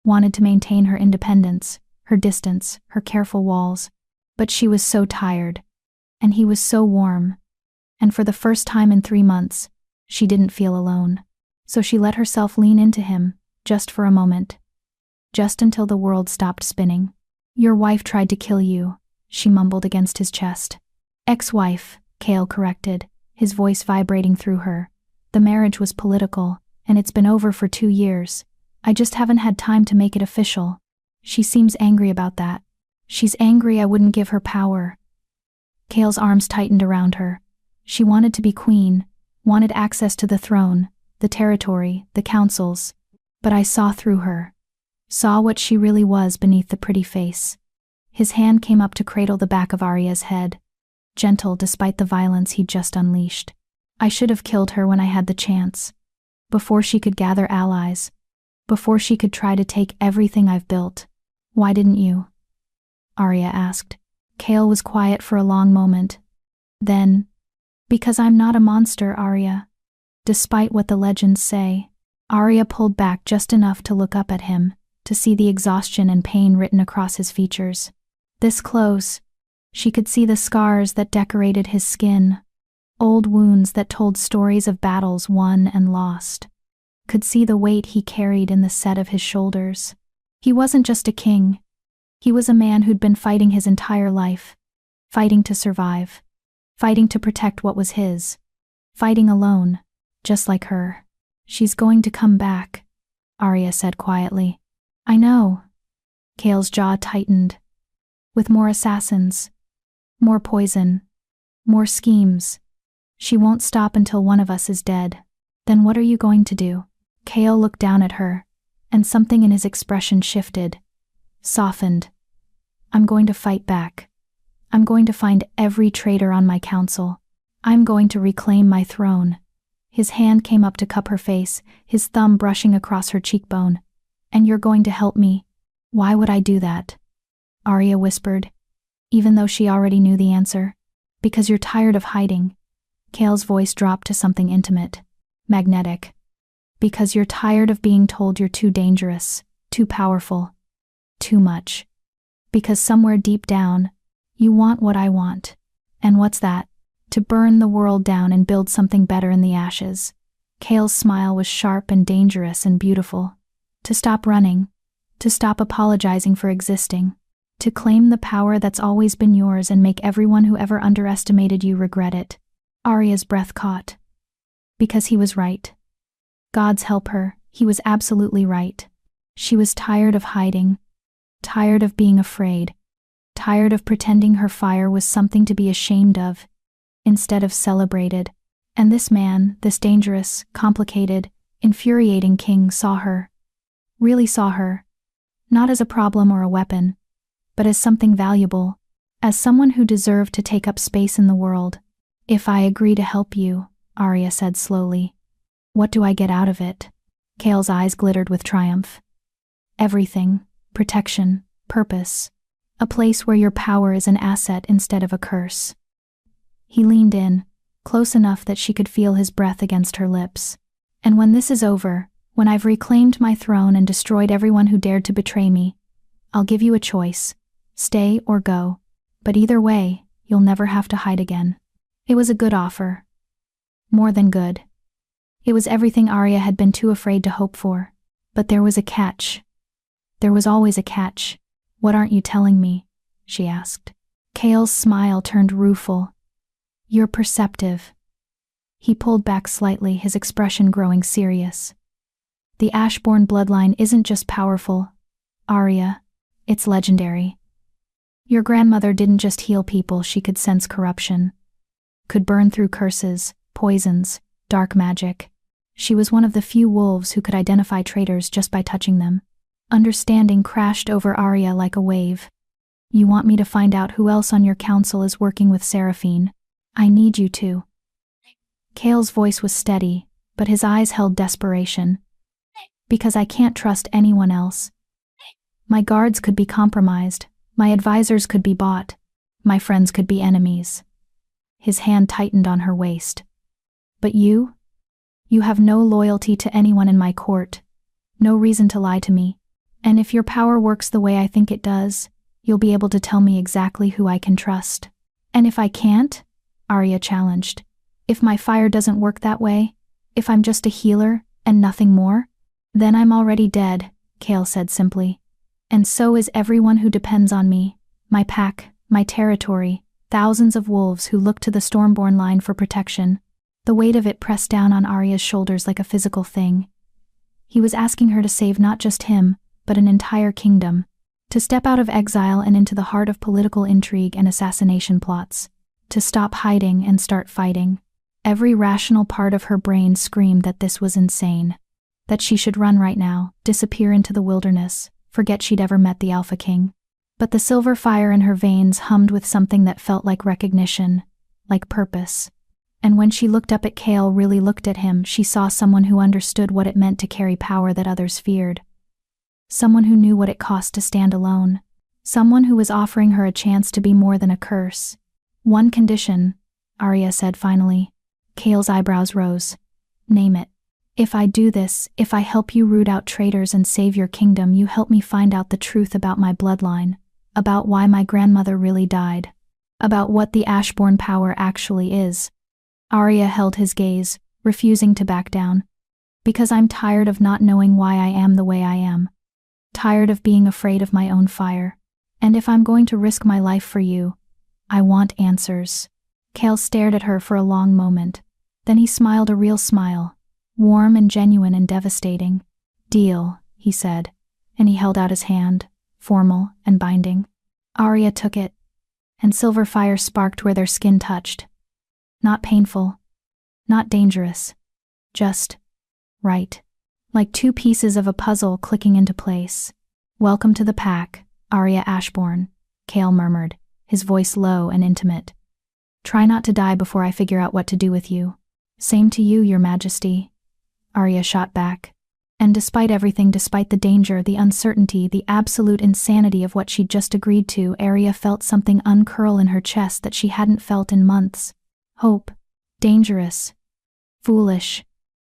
wanted to maintain her independence, her distance, her careful walls, but she was so tired, and he was so warm, and for the first time in 3 months, she didn't feel alone. So she let herself lean into him, just for a moment. Just until the world stopped spinning. "Your wife tried to kill you," she mumbled against his chest. "Ex-wife," Cale corrected, his voice vibrating through her. "The marriage was political, and it's been over for 2 years. I just haven't had time to make it official. She seems angry about that. She's angry I wouldn't give her power." Cale's arms tightened around her. She wanted to be queen, wanted access to the throne, the territory, the councils. But I saw through her. Saw what she really was beneath the pretty face. His hand came up to cradle the back of Arya's head, gentle despite the violence he'd just unleashed. "I should have killed her when I had the chance. Before she could gather allies. Before she could try to take everything I've built. Why didn't you?" Arya asked. Cale was quiet for a long moment. Then, "Because I'm not a monster, Arya. Despite what the legends say." Arya pulled back just enough to look up at him, to see the exhaustion and pain written across his features. This close, she could see the scars that decorated his skin, old wounds that told stories of battles won and lost. Could see the weight he carried in the set of his shoulders. He wasn't just a king. He was a man who'd been fighting his entire life. Fighting to survive. Fighting to protect what was his. Fighting alone, just like her. "She's going to come back," Arya said quietly. "I know." Cale's jaw tightened. "With more assassins. More poison. More schemes. She won't stop until one of us is dead. Then what are you going to do?" Cale looked down at her, and something in his expression shifted, softened. "I'm going to fight back. I'm going to find every traitor on my council. I'm going to reclaim my throne." His hand came up to cup her face, his thumb brushing across her cheekbone. "And you're going to help me." "Why would I do that?" Arya whispered, even though she already knew the answer. "Because you're tired of hiding." Cale's voice dropped to something intimate, magnetic. "Because you're tired of being told you're too dangerous, too powerful, too much. Because somewhere deep down, you want what I want. And what's that? To burn the world down and build something better in the ashes." Cale's smile was sharp and dangerous and beautiful. "To stop running. To stop apologizing for existing. To claim the power that's always been yours and make everyone who ever underestimated you regret it." Arya's breath caught. Because he was right. Gods help her, he was absolutely right. She was tired of hiding. Tired of being afraid. Tired of pretending her fire was something to be ashamed of, instead of celebrated. And this man, this dangerous, complicated, infuriating king saw her. Really saw her. Not as a problem or a weapon, but as something valuable, as someone who deserved to take up space in the world. "If I agree to help you," Arya said slowly, "what do I get out of it?" Cale's eyes glittered with triumph. "Everything. Protection, purpose. A place where your power is an asset instead of a curse." He leaned in, close enough that she could feel his breath against her lips. "And when this is over, when I've reclaimed my throne and destroyed everyone who dared to betray me, I'll give you a choice. Stay or go. But either way, you'll never have to hide again." It was a good offer. More than good. It was everything Arya had been too afraid to hope for. But there was a catch. There was always a catch. "What aren't you telling me?" she asked. Cale's smile turned rueful. "You're perceptive." He pulled back slightly, his expression growing serious. "The Ashbourne bloodline isn't just powerful, Arya. It's legendary. Your grandmother didn't just heal people, she could sense corruption. Could burn through curses, poisons, dark magic. She was one of the few wolves who could identify traitors just by touching them." Understanding crashed over Arya like a wave. "You want me to find out who else on your council is working with Seraphine? I need you to." Kale's voice was steady, but his eyes held desperation. Because I can't trust anyone else. My guards could be compromised, my advisors could be bought, my friends could be enemies. His hand tightened on her waist. But you? You have no loyalty to anyone in my court, no reason to lie to me, and if your power works the way I think it does, you'll be able to tell me exactly who I can trust. And if I can't? Arya challenged. If my fire doesn't work that way, if I'm just a healer and nothing more, then I'm already dead, Kale said simply. And so is everyone who depends on me, my pack, my territory, thousands of wolves who look to the Stormborn line for protection. The weight of it pressed down on Arya's shoulders like a physical thing. He was asking her to save not just him, but an entire kingdom, to step out of exile and into the heart of political intrigue and assassination plots, to stop hiding and start fighting. Every rational part of her brain screamed that this was insane, that she should run right now, disappear into the wilderness, forget she'd ever met the Alphaking. But the silver fire in her veins hummed with something that felt like recognition, like purpose. And when she looked up at Kale, really looked at him, she saw someone who understood what it meant to carry power that others feared. Someone who knew what it cost to stand alone. Someone who was offering her a chance to be more than a curse. One condition, Arya said finally. Kale's eyebrows rose. Name it. If I do this, if I help you root out traitors and save your kingdom, you help me find out the truth about my bloodline, about why my grandmother really died, about what the Ashborn power actually is. Arya held his gaze, refusing to back down. Because I'm tired of not knowing why I am the way I am. Tired of being afraid of my own fire. And if I'm going to risk my life for you, I want answers. Kale stared at her for a long moment. Then he smiled a real smile, warm and genuine and devastating. Deal, he said, and he held out his hand, formal and binding. Arya took it, and silver fire sparked where their skin touched. Not painful, not dangerous, just right. Like two pieces of a puzzle clicking into place. Welcome to the pack, Arya Ashborn, Kale murmured, his voice low and intimate. Try not to die before I figure out what to do with you. Same to you, Your Majesty. Arya shot back. And despite everything, despite the danger, the uncertainty, the absolute insanity of what she'd just agreed to, Arya felt something uncurl in her chest that she hadn't felt in months. Hope. Dangerous. Foolish.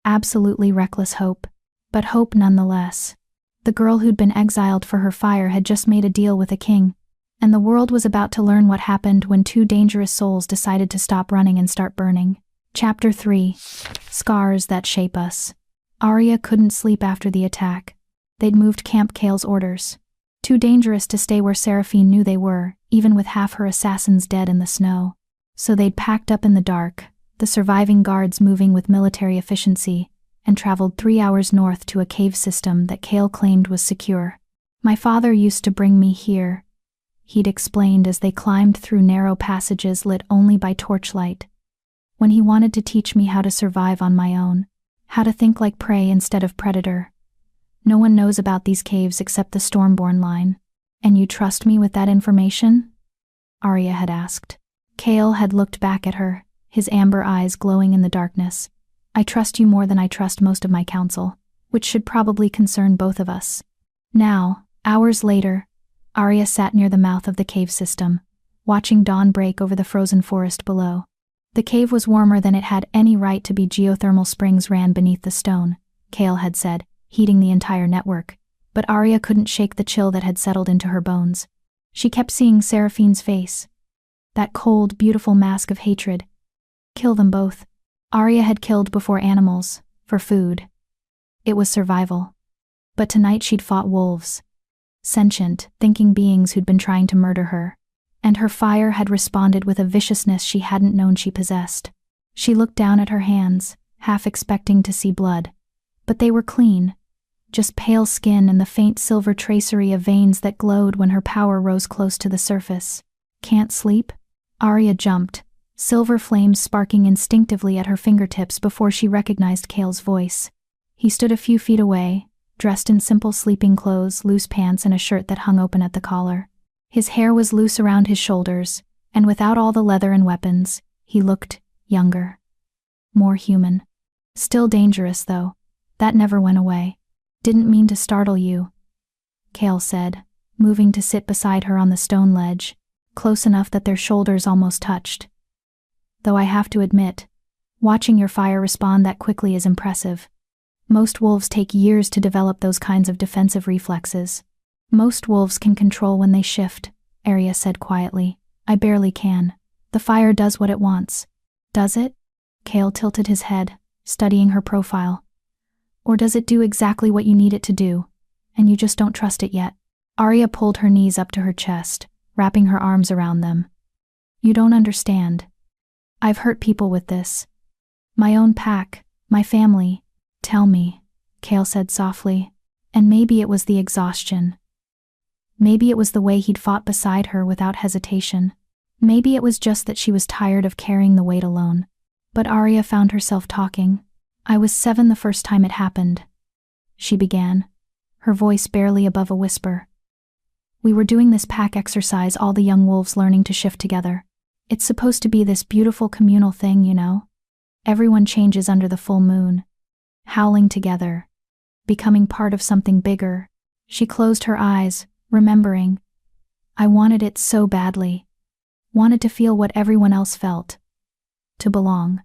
Absolutely reckless hope. But hope nonetheless. The girl who'd been exiled for her fire had just made a deal with a king, and the world was about to learn what happened when two dangerous souls decided to stop running and start burning. Chapter 3. Scars that shape us. Arya couldn't sleep after the attack. They'd moved Camp Kale's orders. Too dangerous to stay where Seraphine knew they were, even with half her assassins dead in the snow. So they'd packed up in the dark, the surviving guards moving with military efficiency, and traveled 3 hours north to a cave system that Kale claimed was secure. My father used to bring me here, he'd explained as they climbed through narrow passages lit only by torchlight. When he wanted to teach me how to survive on my own, how to think like prey instead of predator. No one knows about these caves except the Stormborn line. And you trust me with that information? Arya had asked. Kale had looked back at her, his amber eyes glowing in the darkness. I trust you more than I trust most of my council, which should probably concern both of us. Now, hours later, Arya sat near the mouth of the cave system, watching dawn break over the frozen forest below. The cave was warmer than it had any right to be. Geothermal springs ran beneath the stone, Kale had said, heating the entire network. But Arya couldn't shake the chill that had settled into her bones. She kept seeing Seraphine's face. That cold, beautiful mask of hatred. Kill them both. Arya had killed before animals, for food. It was survival. But tonight she'd fought wolves. Sentient, thinking beings who'd been trying to murder her. And her fire had responded with a viciousness she hadn't known she possessed. She looked down at her hands, half expecting to see blood. But they were clean. Just pale skin and the faint silver tracery of veins that glowed when her power rose close to the surface. Can't sleep? Arya jumped, silver flames sparking instinctively at her fingertips before she recognized Kale's voice. He stood a few feet away, dressed in simple sleeping clothes, loose pants and a shirt that hung open at the collar. His hair was loose around his shoulders, and without all the leather and weapons, he looked younger. more human. Still dangerous, though. That never went away. Didn't mean to startle you, Kale said, moving to sit beside her on the stone ledge, close enough that their shoulders almost touched. Though I have to admit, watching your fire respond that quickly is impressive. Most wolves take years to develop those kinds of defensive reflexes. Most wolves can control when they shift, Arya said quietly. I barely can. The fire does what it wants. Does it? Kale tilted his head, studying her profile. Or does it do exactly what you need it to do, and you just don't trust it yet? Arya pulled her knees up to her chest, wrapping her arms around them. You don't understand. I've hurt people with this. My own pack, my family. Tell me, Kale said softly, and maybe it was the exhaustion. Maybe it was the way he'd fought beside her without hesitation. Maybe it was just that she was tired of carrying the weight alone. But Arya found herself talking. I was 7 the first time it happened, she began, her voice barely above a whisper. We were doing this pack exercise, all the young wolves learning to shift together. It's supposed to be this beautiful communal thing, you know? Everyone changes under the full moon, howling together, becoming part of something bigger. She closed her eyes, remembering. I wanted it so badly. Wanted to feel what everyone else felt. To belong.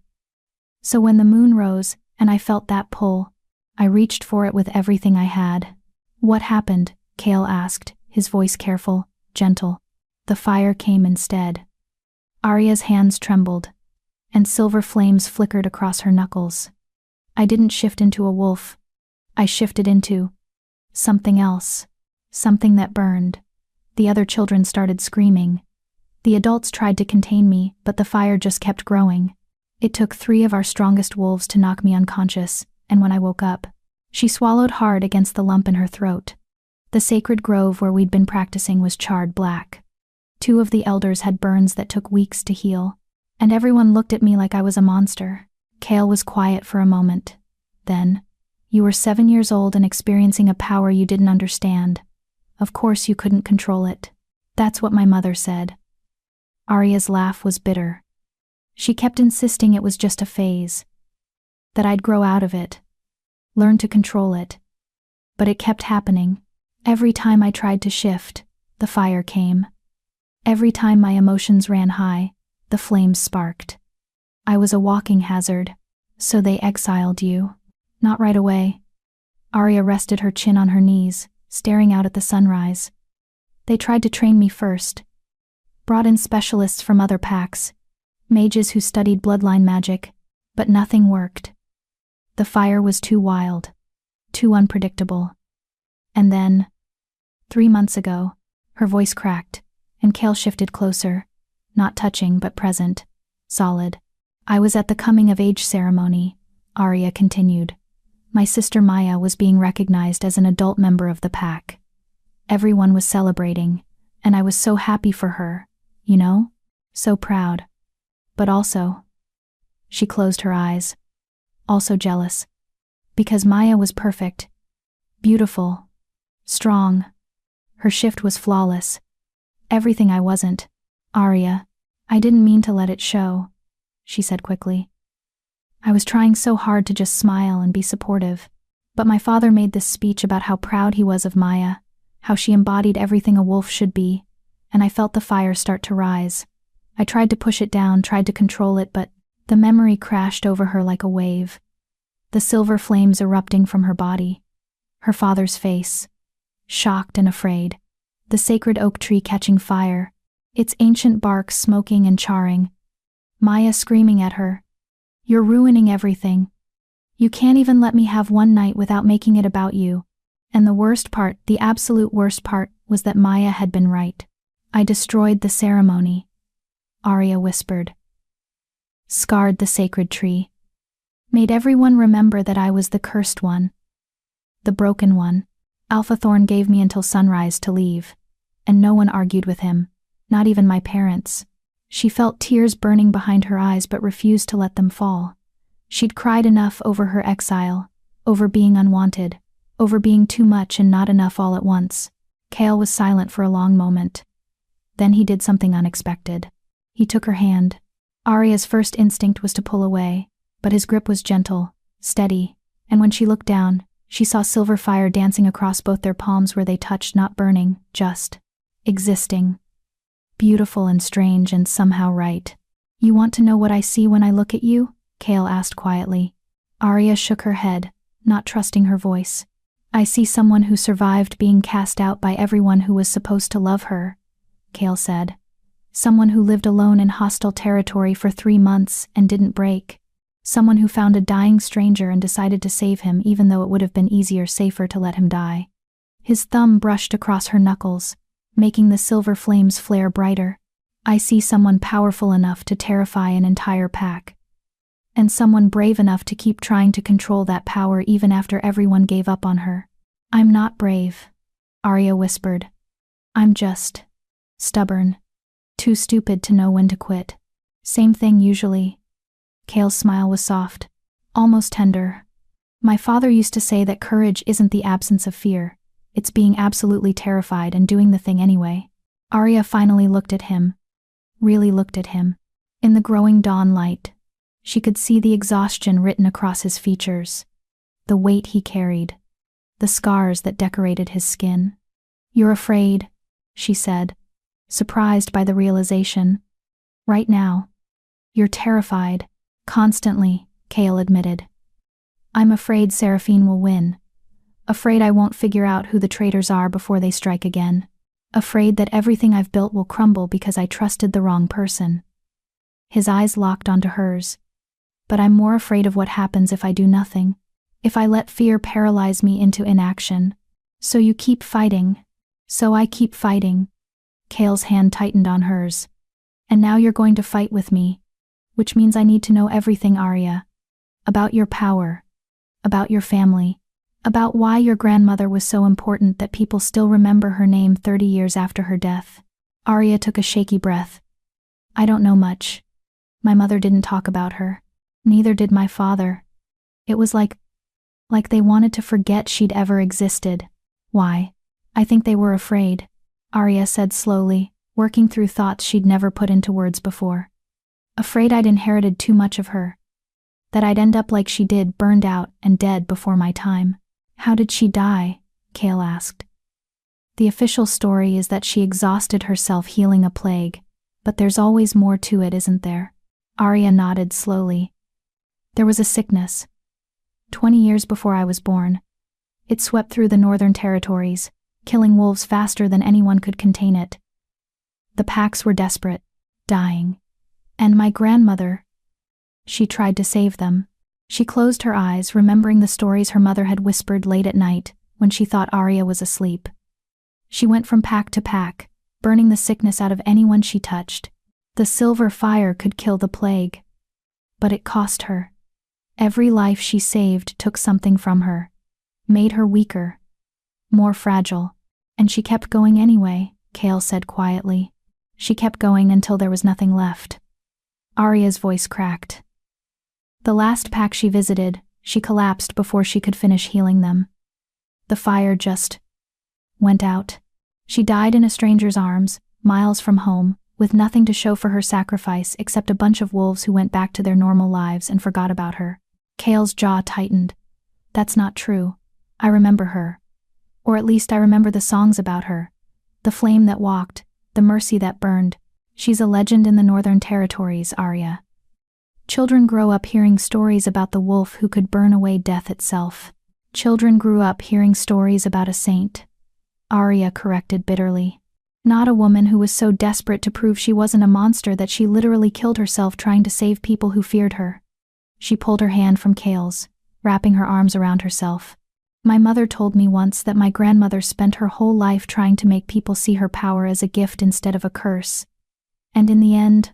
So when the moon rose, and I felt that pull, I reached for it with everything I had. What happened? Kale asked, his voice careful, gentle. The fire came instead. Arya's hands trembled, and silver flames flickered across her knuckles. I didn't shift into a wolf. I shifted into something else. Something that burned. The other children started screaming. The adults tried to contain me, but the fire just kept growing. It took 3 of our strongest wolves to knock me unconscious, and when I woke up, she swallowed hard against the lump in her throat. The sacred grove where we'd been practicing was charred black. 2 of the elders had burns that took weeks to heal, and everyone looked at me like I was a monster. Kale was quiet for a moment. Then, you were 7 years old and experiencing a power you didn't understand. Of course you couldn't control it. That's what my mother said. Arya's laugh was bitter. She kept insisting it was just a phase. That I'd grow out of it. Learn to control it. But it kept happening. Every time I tried to shift, the fire came. Every time my emotions ran high, the flames sparked. I was a walking hazard. So they exiled you. Not right away. Arya rested her chin on her knees, staring out at the sunrise. They tried to train me first. Brought in specialists from other packs, mages who studied bloodline magic, but nothing worked. The fire was too wild, too unpredictable. And then, 3 months ago, her voice cracked, and Kale shifted closer, not touching but present, solid. I was at the coming-of-age ceremony, Arya continued. My sister Maya was being recognized as an adult member of the pack. Everyone was celebrating, and I was so happy for her, you know? So proud. But also, she closed her eyes, also jealous. Because Maya was perfect, beautiful, strong. Her shift was flawless. Everything I wasn't. Arya, I didn't mean to let it show, she said quickly. I was trying so hard to just smile and be supportive. But my father made this speech about how proud he was of Maya, how she embodied everything a wolf should be, and I felt the fire start to rise. I tried to push it down, tried to control it, but the memory crashed over her like a wave. The silver flames erupting from her body. Her father's face, shocked and afraid. The sacred oak tree catching fire, its ancient bark smoking and charring. Maya screaming at her, "You're ruining everything. You can't even let me have one night without making it about you." And the worst part, the absolute worst part, was that Maya had been right. I destroyed the ceremony, Arya whispered. Scarred the sacred tree. Made everyone remember that I was the cursed one. The broken one. Alphathorn gave me until sunrise to leave, and no one argued with him, not even my parents. She felt tears burning behind her eyes but refused to let them fall. She'd cried enough over her exile, over being unwanted, over being too much and not enough all at once. Kale was silent for a long moment. Then he did something unexpected. He took her hand. Arya's first instinct was to pull away, but his grip was gentle, steady, and when she looked down, she saw silver fire dancing across both their palms where they touched, not burning, just existing. Beautiful and strange and somehow right. "You want to know what I see when I look at you?" Cale asked quietly. Arya shook her head, not trusting her voice. "I see someone who survived being cast out by everyone who was supposed to love her," Cale said. "Someone who lived alone in hostile territory for 3 months and didn't break. Someone who found a dying stranger and decided to save him even though it would have been easier, safer to let him die." His thumb brushed across her knuckles, making the silver flames flare brighter. "I see someone powerful enough to terrify an entire pack. And someone brave enough to keep trying to control that power even after everyone gave up on her." "I'm not brave," Arya whispered. "I'm just stubborn. Too stupid to know when to quit. Same thing usually." Cale's smile was soft, almost tender. "My father used to say that courage isn't the absence of fear. It's being absolutely terrified and doing the thing anyway." Arya finally looked at him. Really looked at him. In the growing dawn light, she could see the exhaustion written across his features, the weight he carried, the scars that decorated his skin. "You're afraid," she said, surprised by the realization. "Right now. You're terrified. Constantly," Cale admitted. "I'm afraid Seraphine will win. Afraid I won't figure out who the traitors are before they strike again. Afraid that everything I've built will crumble because I trusted the wrong person." His eyes locked onto hers. "But I'm more afraid of what happens if I do nothing. If I let fear paralyze me into inaction. So you keep fighting." "So I keep fighting." Cale's hand tightened on hers. "And now you're going to fight with me. Which means I need to know everything, Arya. About your power. About your family. About why your grandmother was so important that people still remember her name 30 years after her death." Arya took a shaky breath. "I don't know much. My mother didn't talk about her. Neither did my father. It was like they wanted to forget she'd ever existed." "Why?" "I think they were afraid," Arya said slowly, working through thoughts she'd never put into words before. "Afraid I'd inherited too much of her. That I'd end up like she did, burned out and dead before my time." "How did she die?" Cale asked. "The official story is that she exhausted herself healing a plague, but there's always more to it, isn't there?" Arya nodded slowly. "There was a sickness. 20 years before I was born. It swept through the northern territories, killing wolves faster than anyone could contain it. The packs were desperate, dying. And my grandmother, she tried to save them." She closed her eyes, remembering the stories her mother had whispered late at night when she thought Arya was asleep. She went from pack to pack, burning the sickness out of anyone she touched. The silver fire could kill the plague. But it cost her. Every life she saved took something from her, made her weaker, more fragile. And she kept going anyway, Cale said quietly. She kept going until there was nothing left. Arya's voice cracked. The last pack she visited, she collapsed before she could finish healing them. The fire just went out. She died in a stranger's arms, miles from home, with nothing to show for her sacrifice except a bunch of wolves who went back to their normal lives and forgot about her. Cale's jaw tightened. "That's not true. I remember her. Or at least I remember the songs about her. The flame that walked, the mercy that burned. She's a legend in the Northern Territories, Arya. Children grow up hearing stories about the wolf who could burn away death itself. Children grew up hearing stories about a saint," Arya corrected bitterly. "Not a woman who was so desperate to prove she wasn't a monster that she literally killed herself trying to save people who feared her." She pulled her hand from Cale's, wrapping her arms around herself. "My mother told me once that my grandmother spent her whole life trying to make people see her power as a gift instead of a curse. And in the end,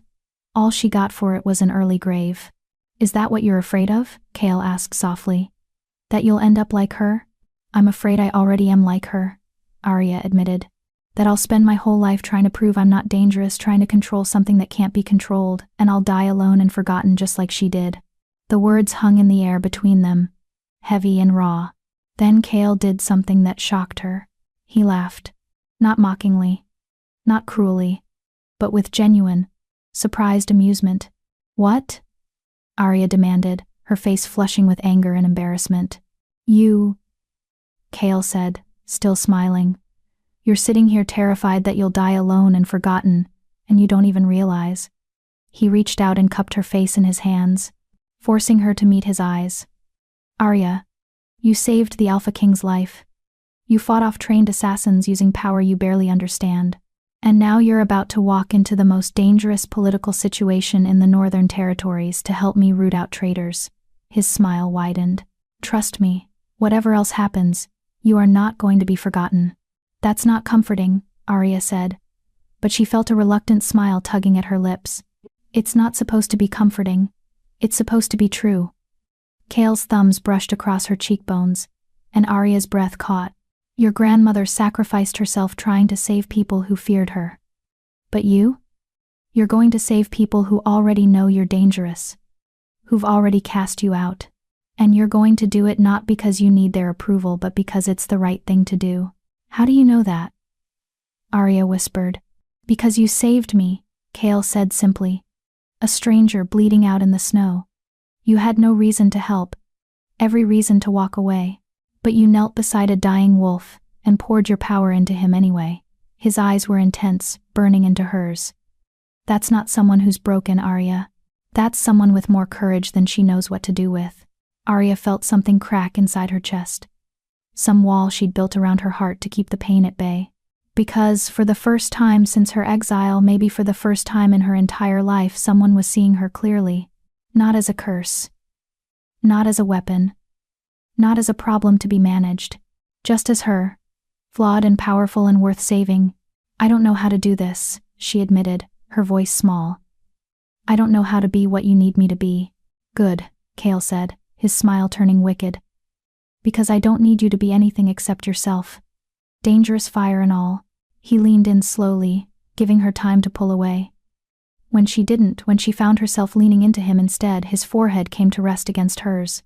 all she got for it was an early grave." "Is that what you're afraid of?" Cale asked softly. "That you'll end up like her?" "I'm afraid I already am like her," Arya admitted. "That I'll spend my whole life trying to prove I'm not dangerous, trying to control something that can't be controlled, and I'll die alone and forgotten just like she did." The words hung in the air between them, heavy and raw. Then Cale did something that shocked her. He laughed. Not mockingly, not cruelly, but with genuine, surprised amusement. "What?" Arya demanded, her face flushing with anger and embarrassment. You, Kale said, still smiling. You're sitting here terrified that you'll die alone and forgotten, and you don't even realize. He reached out and cupped her face in his hands, forcing her to meet his eyes. Arya, you saved the Alpha King's life. You fought off trained assassins using power you barely understand. And now you're about to walk into the most dangerous political situation in the Northern Territories to help me root out traitors. His smile widened. Trust me, whatever else happens, you are not going to be forgotten. That's not comforting, Arya said, but she felt a reluctant smile tugging at her lips. It's not supposed to be comforting. It's supposed to be true. Kale's thumbs brushed across her cheekbones, and Arya's breath caught. Your grandmother sacrificed herself trying to save people who feared her. But you? You're going to save people who already know you're dangerous, who've already cast you out. And you're going to do it not because you need their approval but because it's the right thing to do. How do you know that? Arya whispered. Because you saved me, Kale said simply. A stranger bleeding out in the snow. You had no reason to help, every reason to walk away. But you knelt beside a dying wolf and poured your power into him anyway. His eyes were intense, burning into hers. That's not someone who's broken, Arya. That's someone with more courage than she knows what to do with. Arya felt something crack inside her chest. Some wall she'd built around her heart to keep the pain at bay. Because, for the first time since her exile, maybe for the first time in her entire life, someone was seeing her clearly. Not as a curse. Not as a weapon. Not as a problem to be managed. Just as her. Flawed and powerful and worth saving. I don't know how to do this, she admitted, her voice small. I don't know how to be what you need me to be. Good, Kale said, his smile turning wicked. Because I don't need you to be anything except yourself. Dangerous fire and all. He leaned in slowly, giving her time to pull away. When she didn't, when she found herself leaning into him instead, his forehead came to rest against hers.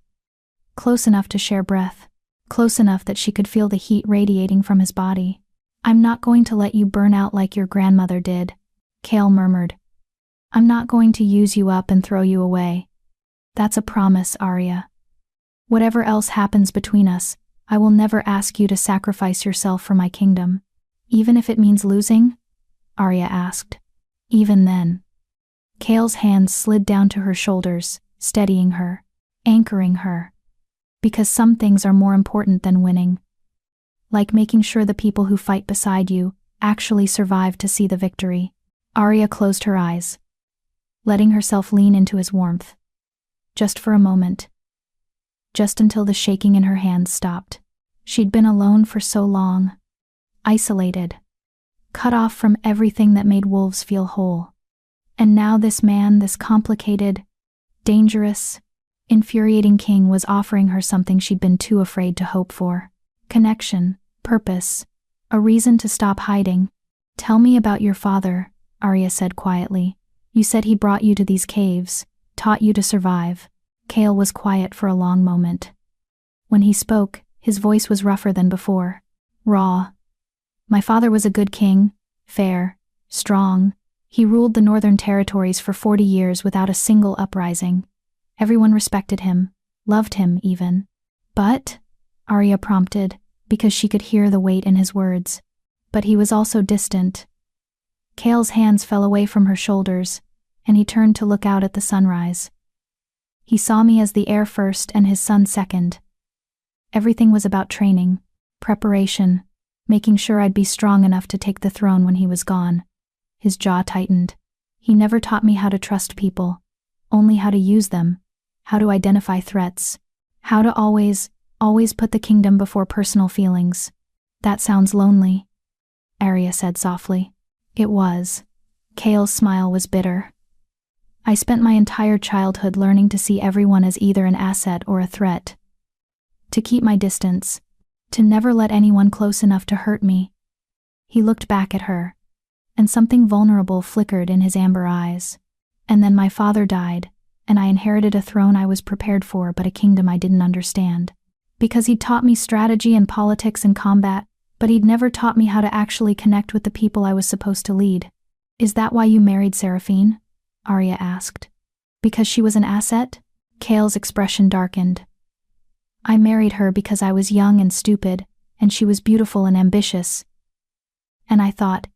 Close enough to share breath. Close enough that she could feel the heat radiating from his body. I'm not going to let you burn out like your grandmother did, Kale murmured. I'm not going to use you up and throw you away. That's a promise, Arya. Whatever else happens between us, I will never ask you to sacrifice yourself for my kingdom. Even if it means losing? Arya asked. Even then. Kale's hands slid down to her shoulders, steadying her, anchoring her. Because some things are more important than winning. Like making sure the people who fight beside you actually survive to see the victory. Arya closed her eyes, letting herself lean into his warmth. Just for a moment. Just until the shaking in her hands stopped. She'd been alone for so long. Isolated. Cut off from everything that made wolves feel whole. And now this man, this complicated, dangerous, infuriating king was offering her something she'd been too afraid to hope for. Connection, purpose, a reason to stop hiding. Tell me about your father, Arya said quietly. You said he brought you to these caves, taught you to survive. Kale was quiet for a long moment. When he spoke, his voice was rougher than before. Raw. My father was a good king, fair, strong. He ruled the Northern Territories for 40 years without a single uprising. Everyone respected him, loved him even. But, Arya prompted, because she could hear the weight in his words. But he was also distant. Kale's hands fell away from her shoulders, and he turned to look out at the sunrise. He saw me as the heir first and his son second. Everything was about training, preparation, making sure I'd be strong enough to take the throne when he was gone. His jaw tightened. He never taught me how to trust people, only how to use them, how to identify threats, how to always put the kingdom before personal feelings. That sounds lonely, Arya said softly. It was. Kale's smile was bitter. I spent my entire childhood learning to see everyone as either an asset or a threat. To keep my distance. To never let anyone close enough to hurt me. He looked back at her, and something vulnerable flickered in his amber eyes. And then my father died, and I inherited a throne I was prepared for but a kingdom I didn't understand. Because he'd taught me strategy and politics and combat, but he'd never taught me how to actually connect with the people I was supposed to lead. Is that why you married Seraphine? Arya asked. Because she was an asset? Kale's expression darkened. I married her because I was young and stupid, and she was beautiful and ambitious. And I thought.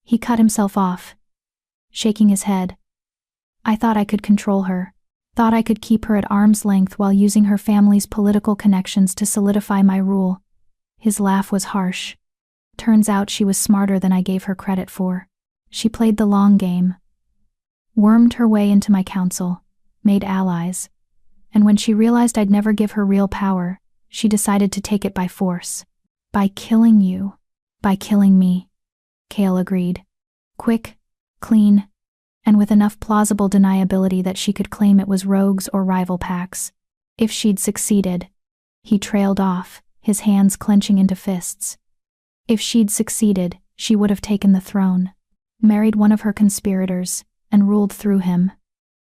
He cut himself off, shaking his head. I thought I could control her. Thought I could keep her at arm's length while using her family's political connections to solidify my rule. His laugh was harsh. Turns out she was smarter than I gave her credit for. She played the long game. Wormed her way into my council, made allies. And when she realized I'd never give her real power, she decided to take it by force. By killing you. By killing me. Kale agreed. Quick, clean, and with enough plausible deniability that she could claim it was rogues or rival packs. If she'd succeeded. He trailed off, his hands clenching into fists. If she'd succeeded, she would have taken the throne, married one of her conspirators, and ruled through him.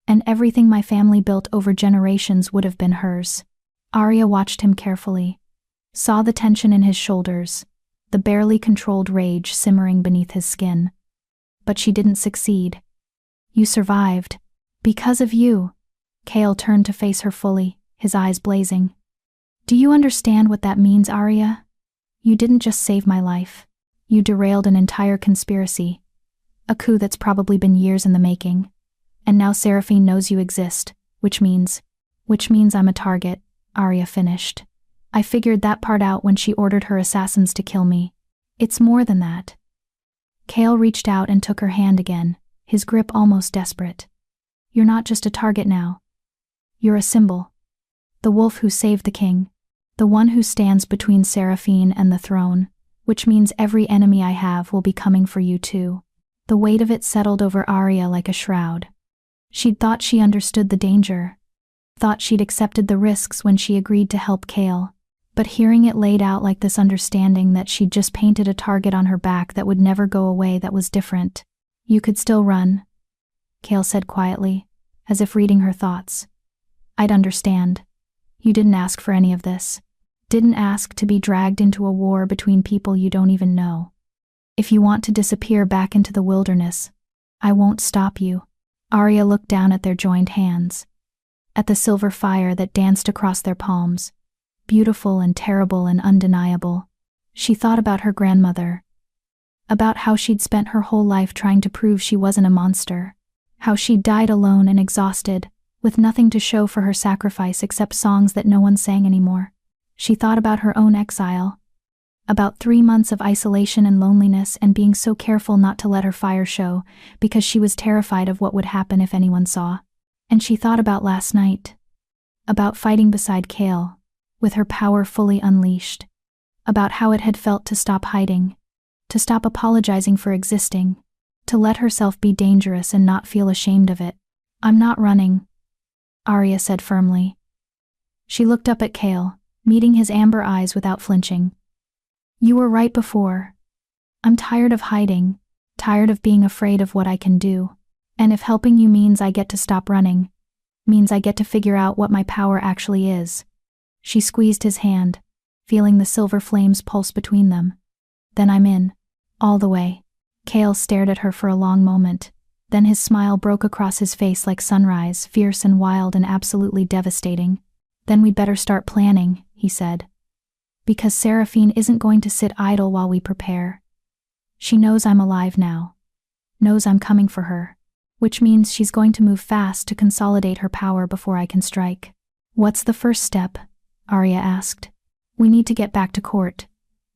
And everything my family built over generations would have been hers. Arya watched him carefully, saw the tension in his shoulders, the barely controlled rage simmering beneath his skin. But she didn't succeed. You survived. Because of you. Kale turned to face her fully, his eyes blazing. Do you understand what that means, Arya? You didn't just save my life. You derailed an entire conspiracy. A coup that's probably been years in the making. And now Seraphine knows you exist, which means I'm a target, Arya finished. I figured that part out when she ordered her assassins to kill me. It's more than that. Kale reached out and took her hand again, his grip almost desperate. You're not just a target now. You're a symbol. The wolf who saved the king. The one who stands between Seraphine and the throne, which means every enemy I have will be coming for you too. The weight of it settled over Arya like a shroud. She'd thought she understood the danger. Thought she'd accepted the risks when she agreed to help Kale. But hearing it laid out like this understanding that she'd just painted a target on her back that would never go away, that was different. You could still run, Kale said quietly, as if reading her thoughts. I'd understand. You didn't ask for any of this. Didn't ask to be dragged into a war between people you don't even know. If you want to disappear back into the wilderness, I won't stop you. Arya looked down at their joined hands, at the silver fire that danced across their palms. Beautiful and terrible and undeniable. She thought about her grandmother. About how she'd spent her whole life trying to prove she wasn't a monster. How she'd died alone and exhausted, with nothing to show for her sacrifice except songs that no one sang anymore. She thought about her own exile. About 3 months of isolation and loneliness and being so careful not to let her fire show, because she was terrified of what would happen if anyone saw. And she thought about last night. About fighting beside Kale, with her power fully unleashed. About how it had felt to stop hiding, to stop apologizing for existing, to let herself be dangerous and not feel ashamed of it. I'm not running, Arya said firmly. She looked up at Kale, meeting his amber eyes without flinching. You were right before. I'm tired of hiding, tired of being afraid of what I can do. And if helping you means I get to stop running, means I get to figure out what my power actually is. She squeezed his hand, feeling the silver flames pulse between them. Then I'm in. All the way. Kale stared at her for a long moment. Then his smile broke across his face like sunrise, fierce and wild and absolutely devastating. Then we'd better start planning, he said. Because Seraphine isn't going to sit idle while we prepare. She knows I'm alive now. Knows I'm coming for her. Which means she's going to move fast to consolidate her power before I can strike. What's the first step? Arya asked. We need to get back to court,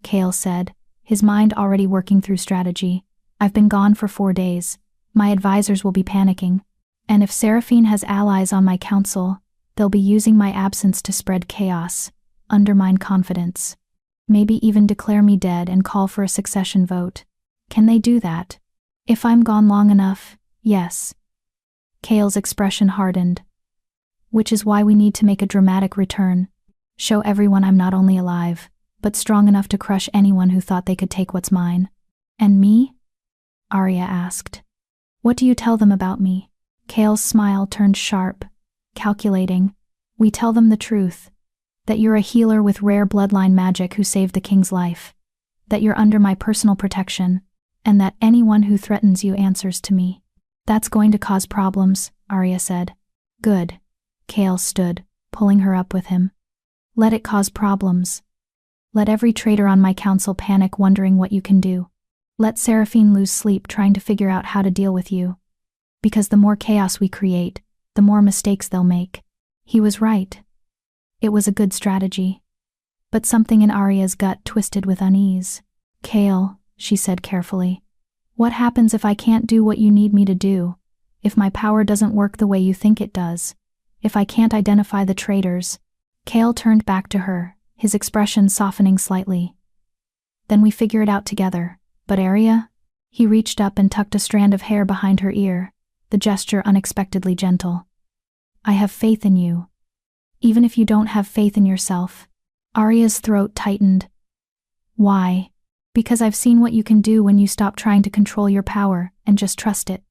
Kale said, his mind already working through strategy. I've been gone for 4 days. My advisors will be panicking. And if Seraphine has allies on my council, they'll be using my absence to spread chaos, undermine confidence. Maybe even declare me dead and call for a succession vote. Can they do that? If I'm gone long enough, yes. Kale's expression hardened. Which is why we need to make a dramatic return. Show everyone I'm not only alive, but strong enough to crush anyone who thought they could take what's mine. And me? Arya asked. What do you tell them about me? Kale's smile turned sharp, calculating. We tell them the truth. That you're a healer with rare bloodline magic who saved the king's life. That you're under my personal protection. And that anyone who threatens you answers to me. That's going to cause problems, Arya said. Good. Kale stood, pulling her up with him. Let it cause problems. Let every traitor on my council panic wondering what you can do. Let Seraphine lose sleep trying to figure out how to deal with you. Because the more chaos we create, the more mistakes they'll make. He was right. It was a good strategy. But something in Arya's gut twisted with unease. Kale, she said carefully. What happens if I can't do what you need me to do? If my power doesn't work the way you think it does? If I can't identify the traitors? Kale turned back to her, his expression softening slightly. Then we figure it out together. But Arya? He reached up and tucked a strand of hair behind her ear, the gesture unexpectedly gentle. I have faith in you. Even if you don't have faith in yourself. Arya's throat tightened. Why? Because I've seen what you can do when you stop trying to control your power and just trust it.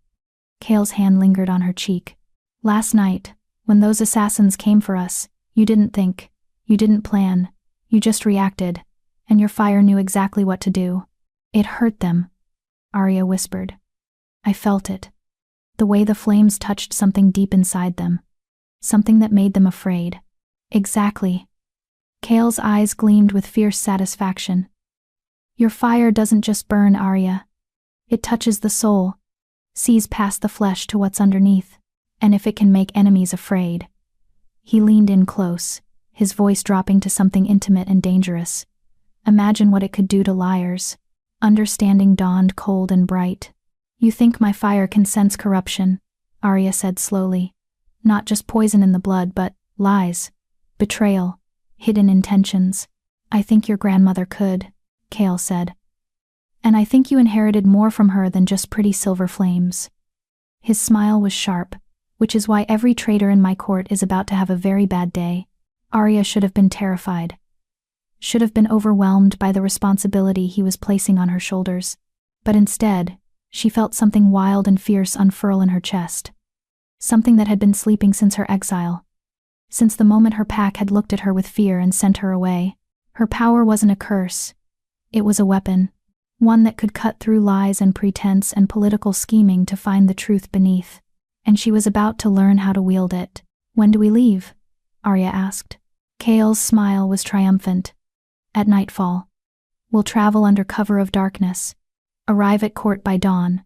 Kale's hand lingered on her cheek. Last night, when those assassins came for us, you didn't think, you didn't plan, you just reacted, and your fire knew exactly what to do. It hurt them, Arya whispered. I felt it. The way the flames touched something deep inside them. Something that made them afraid. Exactly. Kale's eyes gleamed with fierce satisfaction. Your fire doesn't just burn, Arya. It touches the soul, sees past the flesh to what's underneath, and if it can make enemies afraid. He leaned in close, his voice dropping to something intimate and dangerous. Imagine what it could do to liars. Understanding dawned cold and bright. You think my fire can sense corruption, Arya said slowly. Not just poison in the blood, but lies, betrayal, hidden intentions. I think your grandmother could, Kale said. And I think you inherited more from her than just pretty silver flames. His smile was sharp, which is why every traitor in my court is about to have a very bad day. Arya should have been terrified. Should have been overwhelmed by the responsibility he was placing on her shoulders. But instead, she felt something wild and fierce unfurl in her chest. Something that had been sleeping since her exile. Since the moment her pack had looked at her with fear and sent her away. Her power wasn't a curse. It was a weapon. One that could cut through lies and pretense and political scheming to find the truth beneath. And she was about to learn how to wield it. When do we leave? Arya asked. Kale's smile was triumphant. At nightfall. We'll travel under cover of darkness. Arrive at court by dawn.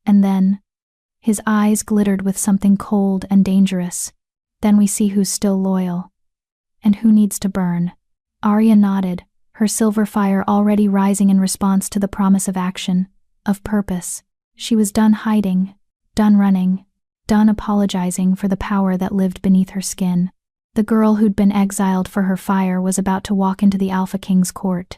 And then, his eyes glittered with something cold and dangerous. Then we see who's still loyal. And who needs to burn. Arya nodded, her silver fire already rising in response to the promise of action, of purpose. She was done hiding, done running, done apologizing for the power that lived beneath her skin. The girl who'd been exiled for her fire was about to walk into the Alphaking's court.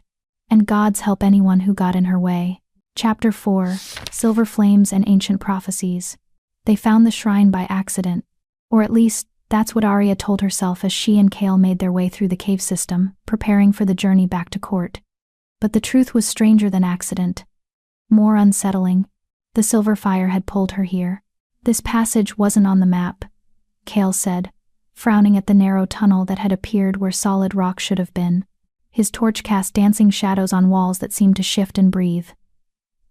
And gods help anyone who got in her way. Chapter 4, Silver Flames and Ancient Prophecies. They found the shrine by accident. Or at least, that's what Arya told herself as she and Kale made their way through the cave system, preparing for the journey back to court. But the truth was stranger than accident. More unsettling. The silver fire had pulled her here. This passage wasn't on the map, Kale said, frowning at the narrow tunnel that had appeared where solid rock should have been. His torch cast dancing shadows on walls that seemed to shift and breathe.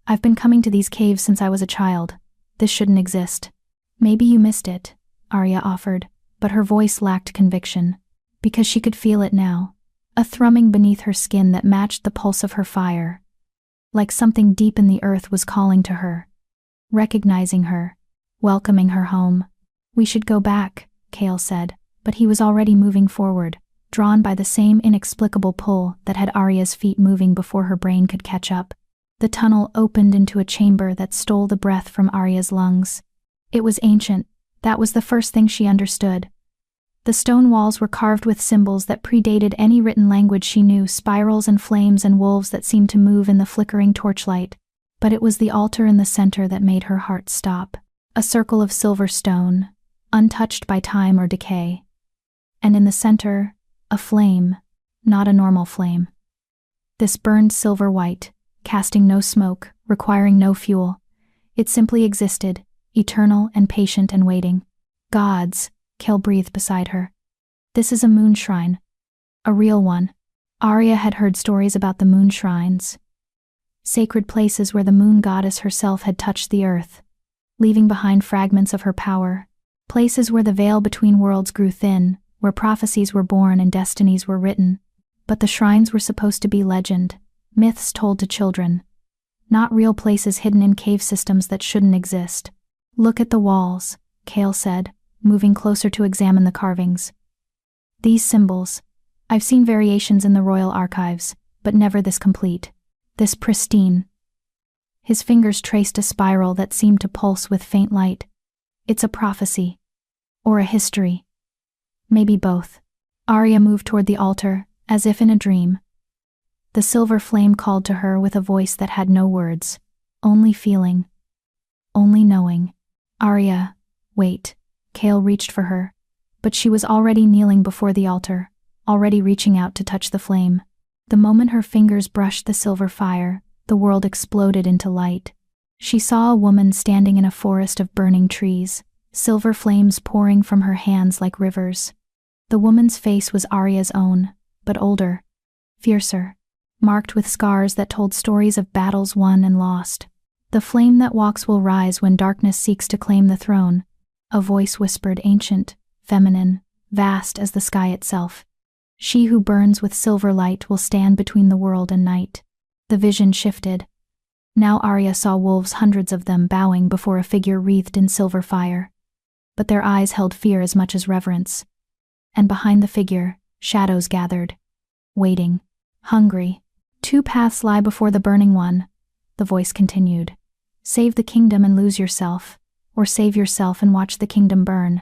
I've been coming to these caves since I was a child. This shouldn't exist. Maybe you missed it, Arya offered, but her voice lacked conviction. Because she could feel it now. A thrumming beneath her skin that matched the pulse of her fire. Like something deep in the earth was calling to her. Recognizing her. Welcoming her home. We should go back, Kale said, but he was already moving forward, drawn by the same inexplicable pull that had Arya's feet moving before her brain could catch up. The tunnel opened into a chamber that stole the breath from Arya's lungs. It was ancient. That was the first thing she understood. The stone walls were carved with symbols that predated any written language she knew, spirals and flames and wolves that seemed to move in the flickering torchlight. But it was the altar in the center that made her heart stop. A circle of silver stone, untouched by time or decay. And in the center, a flame, not a normal flame. This burned silver white, casting no smoke, requiring no fuel. It simply existed, eternal and patient and waiting. Gods, Kale breathed beside her. This is a moon shrine. A real one. Arya had heard stories about the moon shrines. Sacred places where the moon goddess herself had touched the earth, leaving behind fragments of her power, Places where the veil between worlds grew thin, where prophecies were born and destinies were written. But the shrines were supposed to be legend, myths told to children. Not real places hidden in cave systems that shouldn't exist. Look at the walls, Kale said, moving closer to examine the carvings. These symbols. I've seen variations in the royal archives, but never this complete. This pristine. His fingers traced a spiral that seemed to pulse with faint light. It's a prophecy. Or a history. Maybe both. Arya moved toward the altar, as if in a dream. The silver flame called to her with a voice that had no words. Only feeling. Only knowing. Arya, wait. Kale reached for her. But she was already kneeling before the altar, already reaching out to touch the flame. The moment her fingers brushed the silver fire, the world exploded into light. She saw a woman standing in a forest of burning trees, silver flames pouring from her hands like rivers. The woman's face was Arya's own, but older, fiercer, marked with scars that told stories of battles won and lost. The flame that walks will rise when darkness seeks to claim the throne. A voice whispered, ancient, feminine, vast as the sky itself. She who burns with silver light will stand between the world and night. The vision shifted. Now Arya saw wolves, hundreds of them, bowing before a figure wreathed in silver fire. But their eyes held fear as much as reverence. And behind the figure, shadows gathered. Waiting. Hungry. 2 paths lie before the burning one. The voice continued. Save the kingdom and lose yourself, or save yourself and watch the kingdom burn.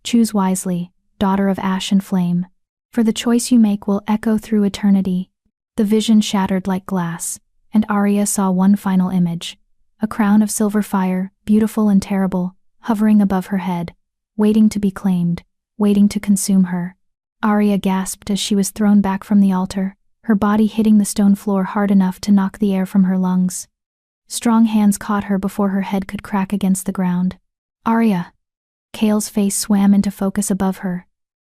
Choose wisely, daughter of ash and flame, for the choice you make will echo through eternity. The vision shattered like glass, and Arya saw one final image. A crown of silver fire, beautiful and terrible, hovering above her head, waiting to be claimed, waiting to consume her. Arya gasped as she was thrown back from the altar, her body hitting the stone floor hard enough to knock the air from her lungs. Strong hands caught her before her head could crack against the ground. Arya! Kale's face swam into focus above her,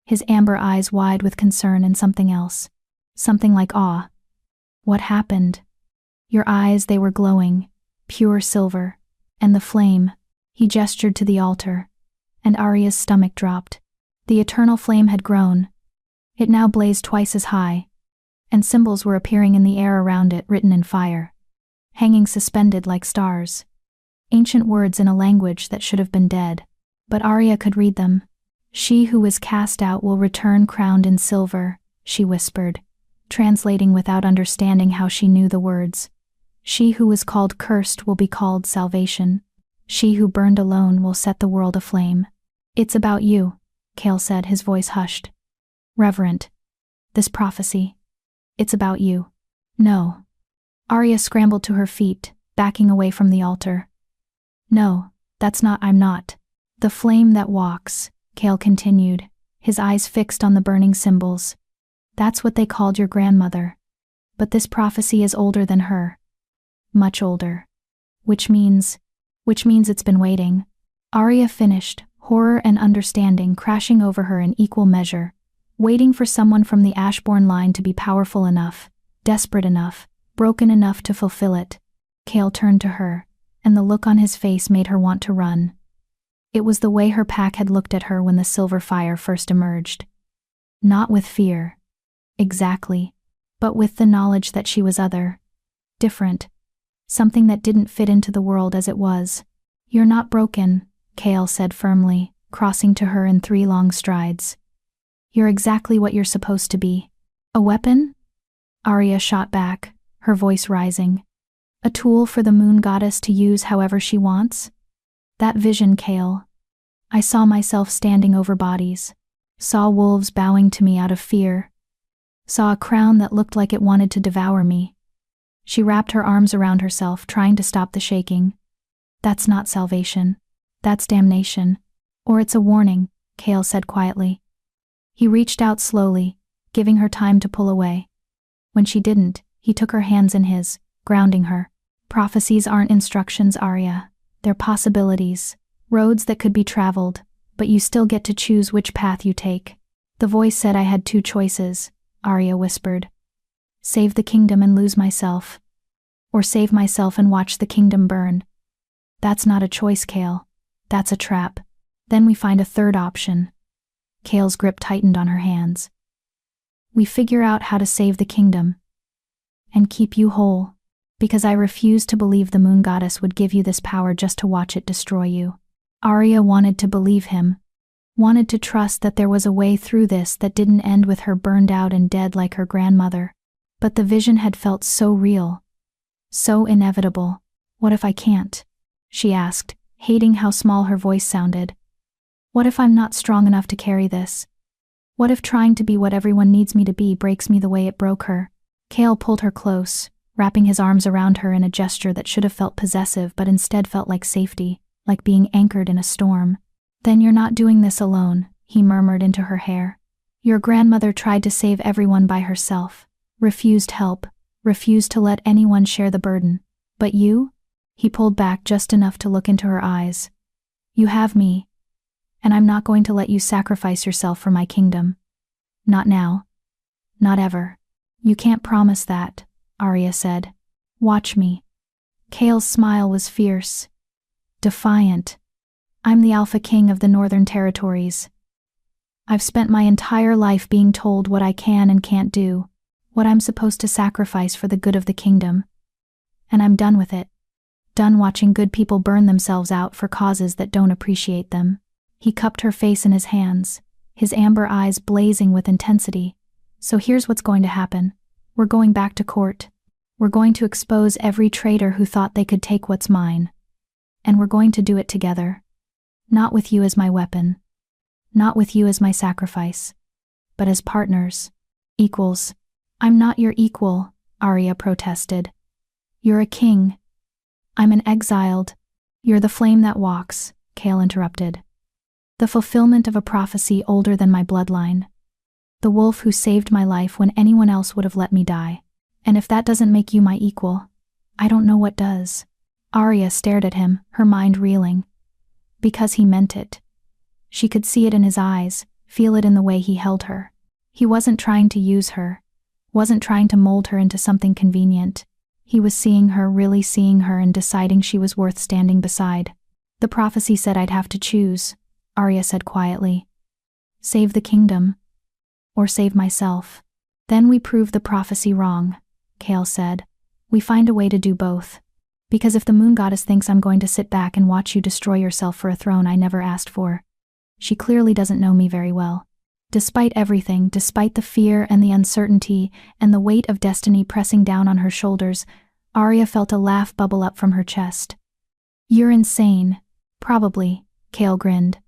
his amber eyes wide with concern and something else. Something like awe. What happened? Your eyes, they were glowing, pure silver. And the flame. He gestured to the altar, and Arya's stomach dropped. The eternal flame had grown. It now blazed twice as high, and symbols were appearing in the air around it, written in fire, hanging suspended like stars. Ancient words in a language that should have been dead. But Arya could read them. She who was cast out will return crowned in silver, she whispered, translating without understanding how she knew the words. She who was called cursed will be called salvation. She who burned alone will set the world aflame. It's about you, Kale said, his voice hushed. Reverent. This prophecy. It's about you. No. Arya scrambled to her feet, backing away from the altar. No, I'm not. The flame that walks, Kale continued, his eyes fixed on the burning symbols. That's what they called your grandmother. But this prophecy is older than her. Much older. Which means it's been waiting. Arya finished, horror and understanding crashing over her in equal measure, waiting for someone from the Ashbourne line to be powerful enough, desperate enough, broken enough to fulfill it. Kale turned to her, and the look on his face made her want to run. It was the way her pack had looked at her when the silver fire first emerged. Not with fear. Exactly. But with the knowledge that she was other. Different. Something that didn't fit into the world as it was. You're not broken, Kale said firmly, crossing to her in 3 long strides. You're exactly what you're supposed to be. A weapon? Arya shot back, her voice rising. A tool for the moon goddess to use however she wants? That vision, Kale. I saw myself standing over bodies. Saw wolves bowing to me out of fear. Saw a crown that looked like it wanted to devour me. She wrapped her arms around herself, trying to stop the shaking. That's not salvation. That's damnation. Or it's a warning, Kale said quietly. He reached out slowly, giving her time to pull away. When she didn't, he took her hands in his, grounding her. Prophecies aren't instructions, Arya. They're possibilities, roads that could be traveled, but you still get to choose which path you take. The voice said I had 2 choices, Arya whispered. Save the kingdom and lose myself. Or save myself and watch the kingdom burn. That's not a choice, Kale. That's a trap. Then we find a third option. Kale's grip tightened on her hands. We figure out how to save the kingdom. And keep you whole. Because I refuse to believe the moon goddess would give you this power just to watch it destroy you. Arya wanted to believe him. Wanted to trust that there was a way through this that didn't end with her burned out and dead like her grandmother. But the vision had felt so real. So inevitable. What if I can't? She asked, hating how small her voice sounded. What if I'm not strong enough to carry this? What if trying to be what everyone needs me to be breaks me the way it broke her? Kale pulled her close, wrapping his arms around her in a gesture that should have felt possessive but instead felt like safety, like being anchored in a storm. Then you're not doing this alone, he murmured into her hair. Your grandmother tried to save everyone by herself, refused help, refused to let anyone share the burden. But you? He pulled back just enough to look into her eyes. You have me. And I'm not going to let you sacrifice yourself for my kingdom. Not now. Not ever. You can't promise that, Arya said. Watch me. Kale's smile was fierce. Defiant. I'm the Alpha King of the Northern Territories. I've spent my entire life being told what I can and can't do, what I'm supposed to sacrifice for the good of the kingdom. And I'm done with it. Done watching good people burn themselves out for causes that don't appreciate them. He cupped her face in his hands, his amber eyes blazing with intensity. So here's what's going to happen. We're going back to court. We're going to expose every traitor who thought they could take what's mine. And we're going to do it together. Not with you as my weapon. Not with you as my sacrifice. But as partners. Equals. I'm not your equal, Arya protested. You're a king. I'm an exiled. You're the flame that walks, Kale interrupted. The fulfillment of a prophecy older than my bloodline. The wolf who saved my life when anyone else would have let me die. And if that doesn't make you my equal, I don't know what does. Arya stared at him, her mind reeling. Because he meant it. She could see it in his eyes, feel it in the way he held her. He wasn't trying to use her. Wasn't trying to mold her into something convenient. He was seeing her, really seeing her, and deciding she was worth standing beside. The prophecy said I'd have to choose, Arya said quietly. Save the kingdom. Or save myself. Then we prove the prophecy wrong, Kale said. We find a way to do both. Because if the moon goddess thinks I'm going to sit back and watch you destroy yourself for a throne I never asked for, she clearly doesn't know me very well. Despite everything, despite the fear and the uncertainty and the weight of destiny pressing down on her shoulders, Arya felt a laugh bubble up from her chest. You're insane. Probably, Kale grinned.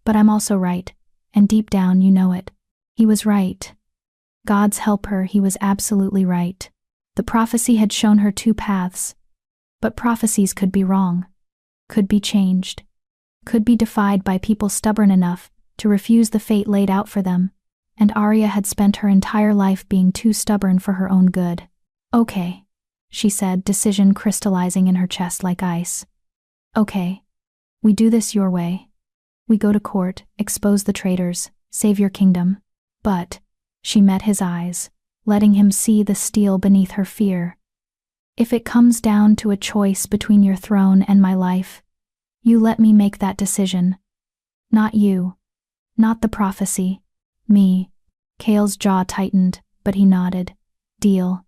But I'm also right, and deep down you know it. He was right. Gods help her, he was absolutely right. The prophecy had shown her two paths. But prophecies could be wrong. Could be changed. Could be defied by people stubborn enough to refuse the fate laid out for them. And Arya had spent her entire life being too stubborn for her own good. Okay, she said, decision crystallizing in her chest like ice. Okay. We do this your way. We go to court, expose the traitors, save your kingdom. But, she met his eyes, letting him see the steel beneath her fear. If it comes down to a choice between your throne and my life, you let me make that decision. Not you. Not the prophecy. Me. Kale's jaw tightened, but he nodded. Deal.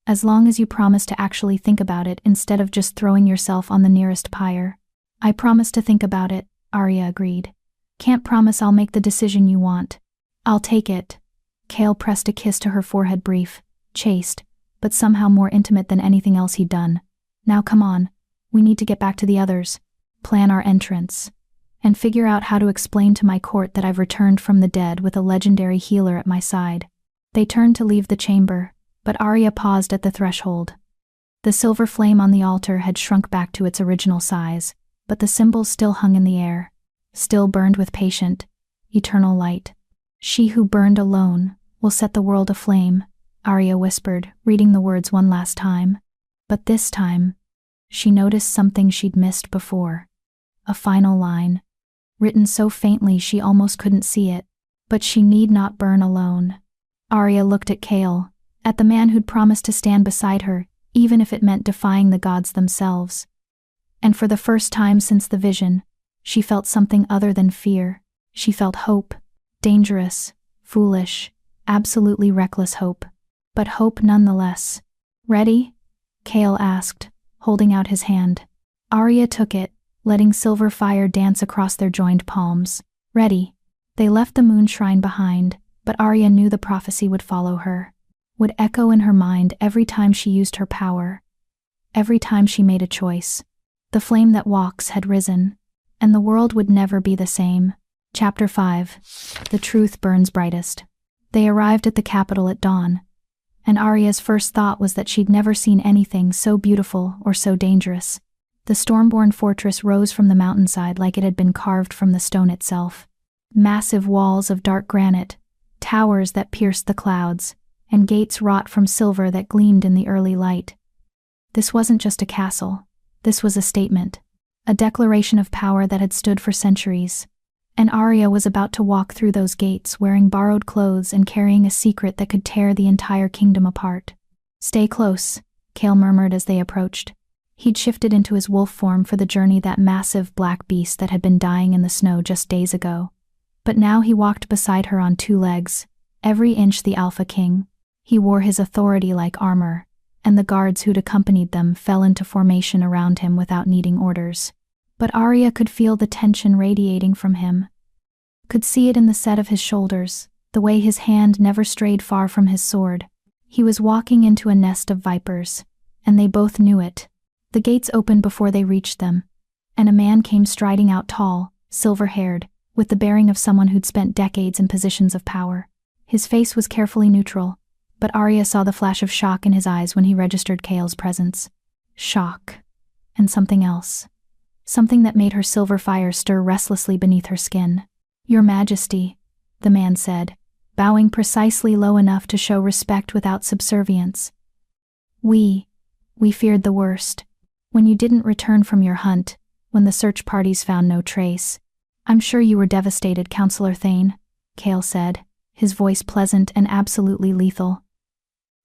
As long as you promise to actually think about it instead of just throwing yourself on the nearest pyre. I promise to think about it, Arya agreed. Can't promise I'll make the decision you want. I'll take it. Kale pressed a kiss to her forehead, brief, chaste, but somehow more intimate than anything else he'd done. Now come on. We need to get back to the others. Plan our entrance. And figure out how to explain to my court that I've returned from the dead with a legendary healer at my side. They turned to leave the chamber, but Arya paused at the threshold. The silver flame on the altar had shrunk back to its original size, but the symbol still hung in the air, still burned with patient, eternal light. She who burned alone will set the world aflame, Arya whispered, reading the words one last time. But this time, she noticed something she'd missed before. A final line, written so faintly she almost couldn't see it. But she need not burn alone. Arya looked at Kale, at the man who'd promised to stand beside her, even if it meant defying the gods themselves. And for the first time since the vision, She felt something other than fear. She felt hope. Dangerous, foolish, absolutely reckless hope. But hope nonetheless. "Ready?" Kale asked, holding out his hand. Arya took it, letting silver fire dance across their joined palms. "Ready." They left the moon shrine behind, but Arya knew the prophecy would follow her, would echo in her mind every time she used her power, every time she made a choice. The flame that walks had risen, and the world would never be the same. Chapter 5. The Truth Burns Brightest. They arrived at the capital at dawn, and Arya's first thought was that she'd never seen anything so beautiful or so dangerous. The stormborn fortress rose from the mountainside like it had been carved from the stone itself. Massive walls of dark granite, towers that pierced the clouds, and gates wrought from silver that gleamed in the early light. This wasn't just a castle. This was a statement, a declaration of power that had stood for centuries. And Arya was about to walk through those gates wearing borrowed clothes and carrying a secret that could tear the entire kingdom apart. "Stay close," Kale murmured as they approached. He'd shifted into his wolf form for the journey, that massive black beast that had been dying in the snow just days ago. But now he walked beside her on two legs, every inch the Alpha King. He wore his authority-like armor, and the guards who'd accompanied them fell into formation around him without needing orders. But Arya could feel the tension radiating from him. Could see it in the set of his shoulders, the way his hand never strayed far from his sword. He was walking into a nest of vipers, and they both knew it. The gates opened before they reached them, and a man came striding out, tall, silver-haired, with the bearing of someone who'd spent decades in positions of power. His face was carefully neutral, but Arya saw the flash of shock in his eyes when he registered Kale's presence. Shock. And something else. Something that made her silver fire stir restlessly beneath her skin. "Your Majesty," the man said, bowing precisely low enough to show respect without subservience. We feared the worst. When you didn't return from your hunt, when the search parties found no trace. "I'm sure you were devastated, Counselor Thane," Kale said, his voice pleasant and absolutely lethal.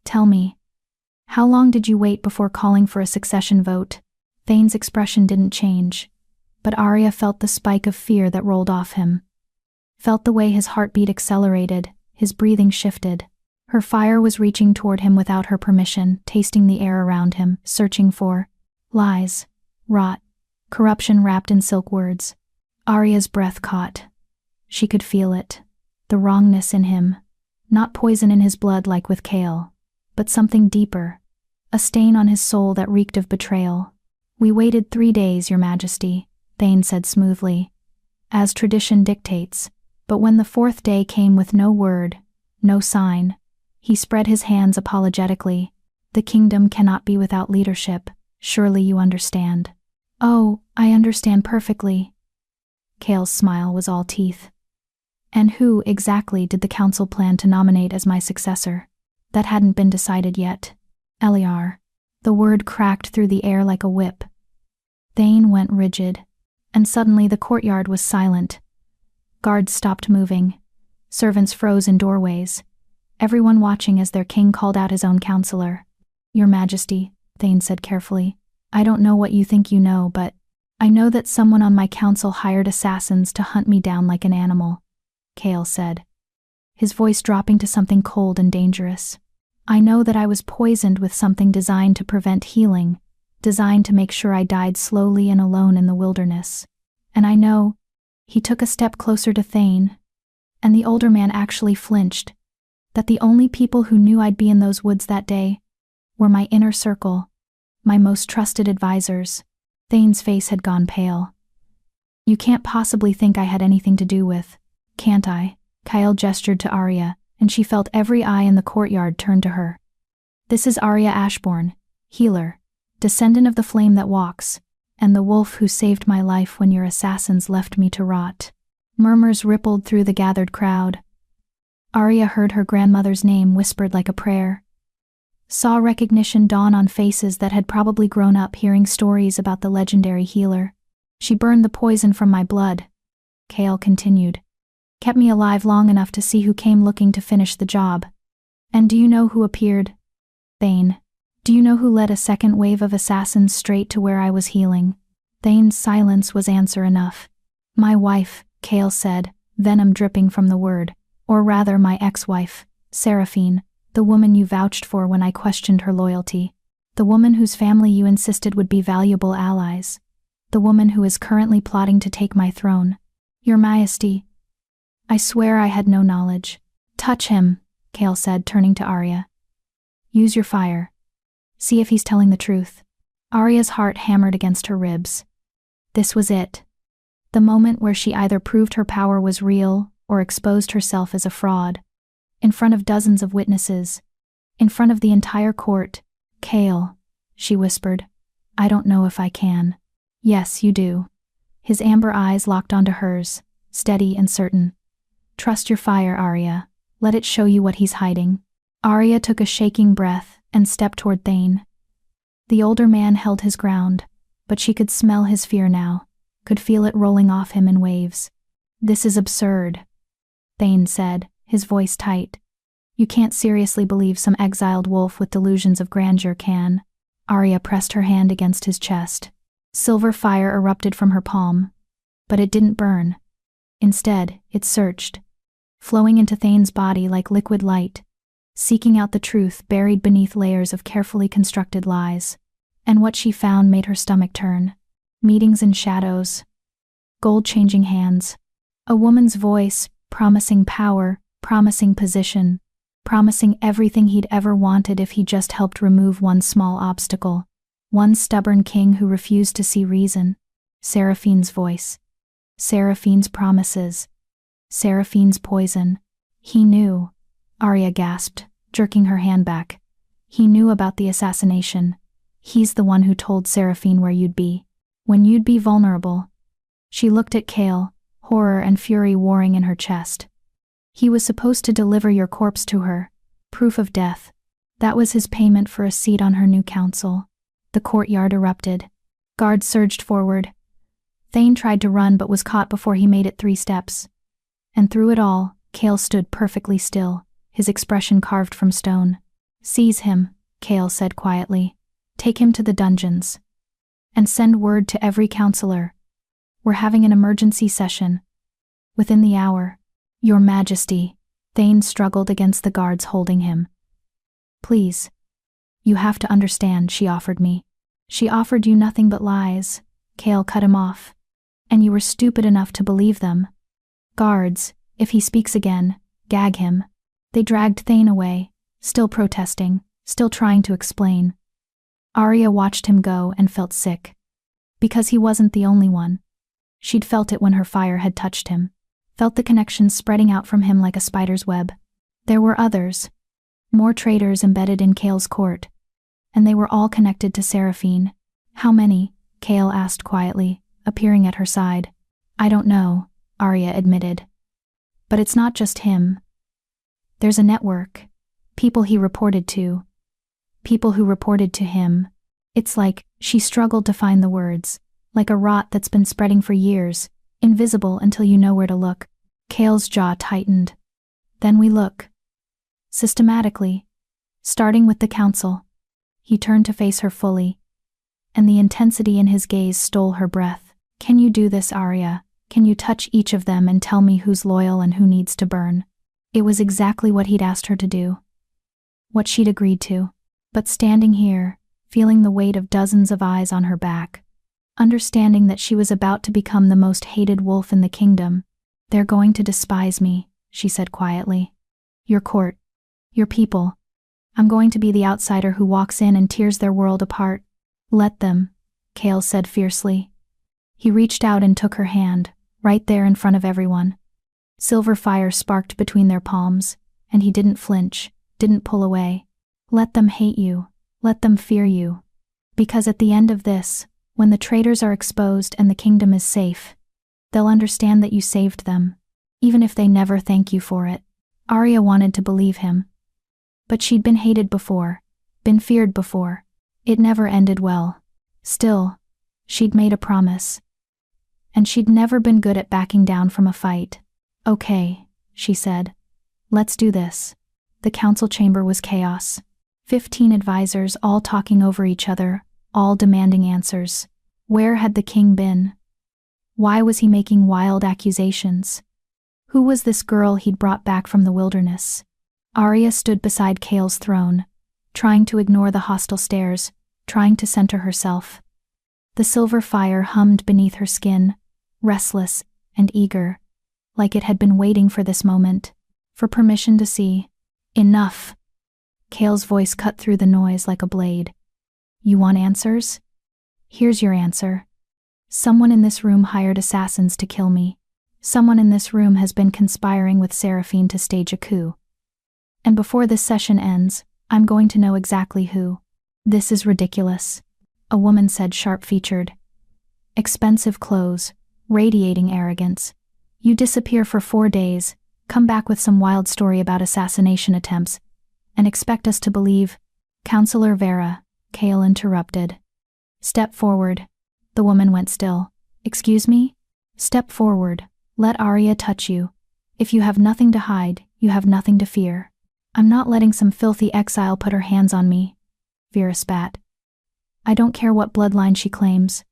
"Tell me, how long did you wait before calling for a succession vote?" Thane's expression didn't change, but Arya felt the spike of fear that rolled off him. Felt the way his heartbeat accelerated, his breathing shifted. Her fire was reaching toward him without her permission, tasting the air around him, searching for lies, rot, corruption wrapped in silk words. Arya's breath caught. She could feel it. The wrongness in him. Not poison in his blood like with Kale, but something deeper. A stain on his soul that reeked of betrayal. "We waited 3 days, Your Majesty," Thane said smoothly, "as tradition dictates, but when the 4th day came with no word, no sign." He spread his hands apologetically. "The kingdom cannot be without leadership. Surely you understand." "Oh, I understand perfectly." Kale's smile was all teeth. "And who exactly did the council plan to nominate as my successor?" "That hadn't been decided yet." "Eliar." The word cracked through the air like a whip. Thane went rigid, and suddenly the courtyard was silent. Guards stopped moving. Servants froze in doorways, everyone watching as their king called out his own counselor. "Your Majesty," Thane said carefully, "I don't know what you think you know, but I know that someone on my council hired assassins to hunt me down like an animal," Kale said, his voice dropping to something cold and dangerous. "I know that I was poisoned with something designed to prevent healing, designed to make sure I died slowly and alone in the wilderness. And I know," he took a step closer to Thane, and the older man actually flinched, "that the only people who knew I'd be in those woods that day were my inner circle, my most trusted advisors." Thane's face had gone pale. "You can't possibly think I had anything to do with, can't I?" Kyle gestured to Arya, and she felt every eye in the courtyard turn to her. "This is Arya Ashbourne, healer, descendant of the flame that walks, and the wolf who saved my life when your assassins left me to rot." Murmurs rippled through the gathered crowd. Arya heard her grandmother's name whispered like a prayer. Saw recognition dawn on faces that had probably grown up hearing stories about the legendary healer. "She burned the poison from my blood," Kale continued. "Kept me alive long enough to see who came looking to finish the job. And do you know who appeared? Thane. Do you know who led a second wave of assassins straight to where I was healing?" Thane's silence was answer enough. My wife, Kale said, venom dripping from the word. Or rather my ex-wife, Seraphine, the woman you vouched for when I questioned her loyalty. The woman whose family you insisted would be valuable allies. The woman who is currently plotting to take my throne. Your Majesty. I swear I had no knowledge. Touch him, Kale said, turning to Arya. Use your fire. See if he's telling the truth. Arya's heart hammered against her ribs. This was it. The moment where she either proved her power was real or exposed herself as a fraud. In front of dozens of witnesses. In front of the entire court. Kale, she whispered. I don't know if I can. Yes, you do. His amber eyes locked onto hers, steady and certain. Trust your fire, Arya. Let it show you what he's hiding. Arya took a shaking breath and stepped toward Thane. The older man held his ground, but she could smell his fear now, could feel it rolling off him in waves. This is absurd, Thane said, his voice tight. You can't seriously believe some exiled wolf with delusions of grandeur can. Arya pressed her hand against his chest. Silver fire erupted from her palm, but it didn't burn. Instead, it surged, flowing into Thane's body like liquid light, seeking out the truth buried beneath layers of carefully constructed lies. And what she found made her stomach turn. Meetings in shadows, gold-changing hands, a woman's voice, promising power, promising position, promising everything he'd ever wanted if he just helped remove one small obstacle. One stubborn king who refused to see reason. Seraphine's voice. Seraphine's promises. Seraphine's poison. He knew. Arya gasped, jerking her hand back. He knew about the assassination. He's the one who told Seraphine where you'd be. When you'd be vulnerable. She looked at Kale, horror and fury warring in her chest. He was supposed to deliver your corpse to her. Proof of death. That was his payment for a seat on her new council. The courtyard erupted. Guards surged forward. Thane tried to run but was caught before he made it 3 steps. And through it all, Kale stood perfectly still, his expression carved from stone. Seize him, Kale said quietly. Take him to the dungeons. And send word to every counselor. We're having an emergency session. Within the hour. Your Majesty. Thane struggled against the guards holding him. Please. You have to understand, she offered me. She offered you nothing but lies. Kale cut him off. And you were stupid enough to believe them. Guards, if he speaks again, gag him. They dragged Thane away, still protesting, still trying to explain. Arya watched him go and felt sick. Because he wasn't the only one. She'd felt it when her fire had touched him. Felt the connection spreading out from him like a spider's web. There were others. More traitors embedded in Kale's court. And they were all connected to Seraphine. How many? Kale asked quietly, appearing at her side. I don't know, Arya admitted. But it's not just him. There's a network. People he reported to. People who reported to him. It's like, she struggled to find the words, like a rot that's been spreading for years, invisible until you know where to look. Kale's jaw tightened. Then we look. Systematically. Starting with the council. He turned to face her fully. And the intensity in his gaze stole her breath. Can you do this, Arya? Can you touch each of them and tell me who's loyal and who needs to burn? It was exactly what he'd asked her to do. What she'd agreed to. But standing here, feeling the weight of dozens of eyes on her back, understanding that she was about to become the most hated wolf in the kingdom. They're going to despise me, she said quietly. Your court. Your people. I'm going to be the outsider who walks in and tears their world apart. Let them, Kale said fiercely. He reached out and took her hand, right there in front of everyone. Silver fire sparked between their palms, and he didn't flinch, didn't pull away. Let them hate you. Let them fear you. Because at the end of this, when the traitors are exposed and the kingdom is safe, they'll understand that you saved them, even if they never thank you for it. Arya wanted to believe him. But she'd been hated before, been feared before. It never ended well. Still, she'd made a promise. And she'd never been good at backing down from a fight. Okay, she said. Let's do this. The council chamber was chaos. 15 advisors all talking over each other, all demanding answers. Where had the king been? Why was he making wild accusations? Who was this girl he'd brought back from the wilderness? Arya stood beside Kale's throne, trying to ignore the hostile stares, trying to center herself. The silver fire hummed beneath her skin, restless and eager, like it had been waiting for this moment, for permission to see. Enough! Kale's voice cut through the noise like a blade. You want answers? Here's your answer. Someone in this room hired assassins to kill me. Someone in this room has been conspiring with Seraphine to stage a coup. And before this session ends, I'm going to know exactly who. This is ridiculous, a woman said, sharp-featured. Expensive clothes, radiating arrogance. You disappear for 4 days, come back with some wild story about assassination attempts, and expect us to believe. Counselor Vera, Kale interrupted. Step forward. The woman went still. Excuse me? Step forward. Let Arya touch you. If you have nothing to hide, you have nothing to fear. I'm not letting some filthy exile put her hands on me. Vera spat. I don't care what bloodline she claims.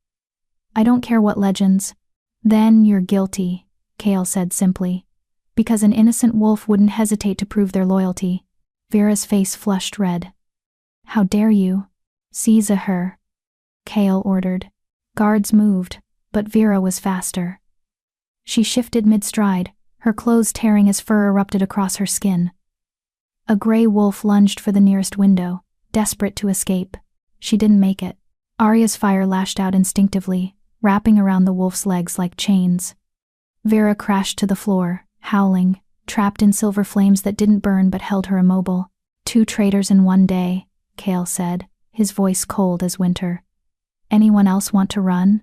I don't care what legends. Then you're guilty, Kale said simply. Because an innocent wolf wouldn't hesitate to prove their loyalty. Vera's face flushed red. How dare you? Seize her, Kale ordered. Guards moved, but Vera was faster. She shifted mid-stride, her clothes tearing as fur erupted across her skin. A gray wolf lunged for the nearest window, desperate to escape. She didn't make it. Arya's fire lashed out instinctively, wrapping around the wolf's legs like chains. Vera crashed to the floor, howling, trapped in silver flames that didn't burn but held her immobile. 2 traitors in 1 day, Kale said, his voice cold as winter. Anyone else want to run?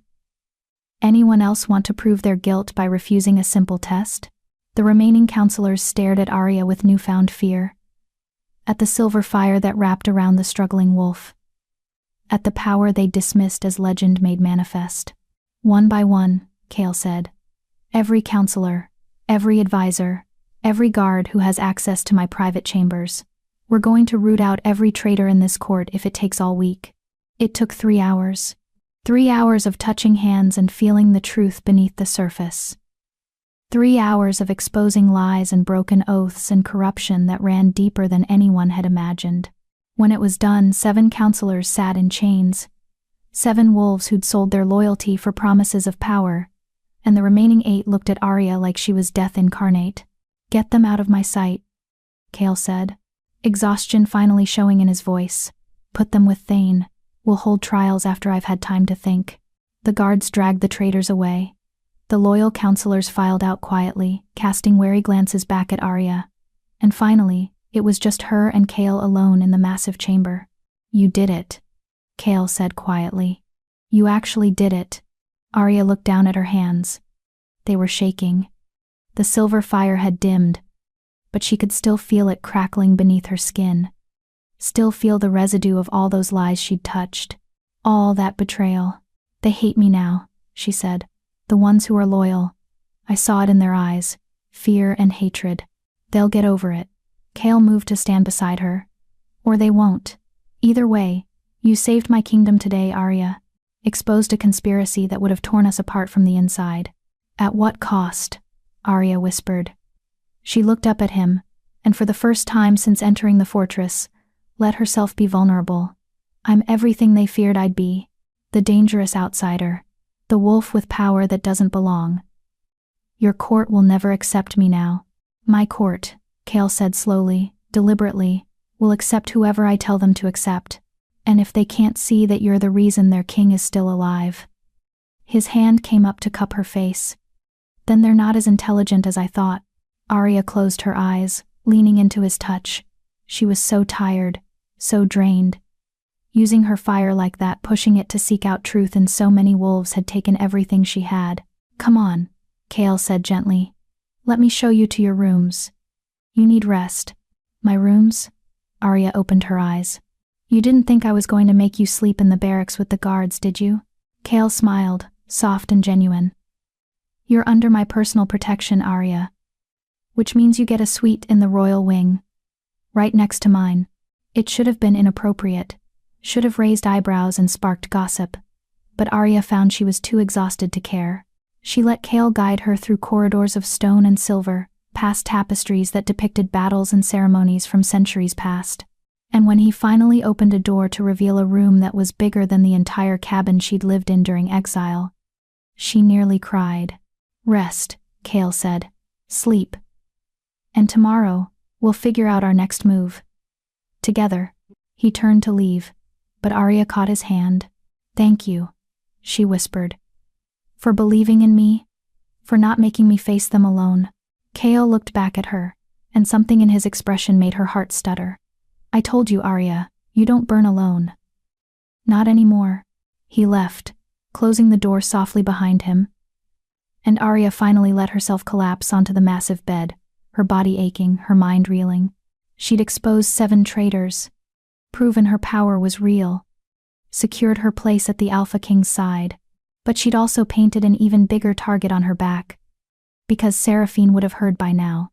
Anyone else want to prove their guilt by refusing a simple test? The remaining counselors stared at Arya with newfound fear. At the silver fire that wrapped around the struggling wolf. At the power they dismissed as legend made manifest. One by one, Kale said. Every counselor, every advisor, every guard who has access to my private chambers. We're going to root out every traitor in this court if it takes all week. It took 3 hours. 3 hours of touching hands and feeling the truth beneath the surface. 3 hours of exposing lies and broken oaths and corruption that ran deeper than anyone had imagined. When it was done, 7 counselors sat in chains. 7 wolves who'd sold their loyalty for promises of power, and the remaining 8 looked at Arya like she was death incarnate. Get them out of my sight, Kale said, exhaustion finally showing in his voice. Put them with Thane. We'll hold trials after I've had time to think. The guards dragged the traitors away. The loyal counselors filed out quietly, casting wary glances back at Arya. And finally, it was just her and Kale alone in the massive chamber. You did it, Kale said quietly. You actually did it. Arya looked down at her hands. They were shaking. The silver fire had dimmed, but she could still feel it crackling beneath her skin. Still feel the residue of all those lies she'd touched. All that betrayal. They hate me now, she said. The ones who are loyal. I saw it in their eyes. Fear and hatred. They'll get over it. Kale moved to stand beside her. Or they won't. Either way, you saved my kingdom today, Arya. Exposed a conspiracy that would have torn us apart from the inside. At what cost? Arya whispered. She looked up at him, and for the first time since entering the fortress, let herself be vulnerable. I'm everything they feared I'd be. The dangerous outsider. The wolf with power that doesn't belong. Your court will never accept me now. My court, Kale said slowly, deliberately, will accept whoever I tell them to accept. And if they can't see that you're the reason their king is still alive. His hand came up to cup her face. Then they're not as intelligent as I thought. Arya closed her eyes, leaning into his touch. She was so tired, so drained. Using her fire like that, pushing it to seek out truth in so many wolves had taken everything she had. Come on, Kale said gently. Let me show you to your rooms. You need rest. My rooms? Arya opened her eyes. You didn't think I was going to make you sleep in the barracks with the guards, did you? Kale smiled, soft and genuine. You're under my personal protection, Arya. Which means you get a suite in the royal wing. Right next to mine. It should have been inappropriate. Should have raised eyebrows and sparked gossip. But Arya found she was too exhausted to care. She let Kale guide her through corridors of stone and silver, past tapestries that depicted battles and ceremonies from centuries past. And when he finally opened a door to reveal a room that was bigger than the entire cabin she'd lived in during exile, she nearly cried. "Rest," Kale said. "Sleep. And tomorrow, we'll figure out our next move. Together." He turned to leave, but Arya caught his hand. "Thank you," she whispered. "For believing in me, for not making me face them alone." Kale looked back at her, and something in his expression made her heart stutter. "I told you, Arya, you don't burn alone." "Not anymore." He left, closing the door softly behind him, and Arya finally let herself collapse onto the massive bed, her body aching, her mind reeling. She'd exposed 7 traitors, proven her power was real, secured her place at the Alphaking's side, but she'd also painted an even bigger target on her back, because Seraphine would have heard by now,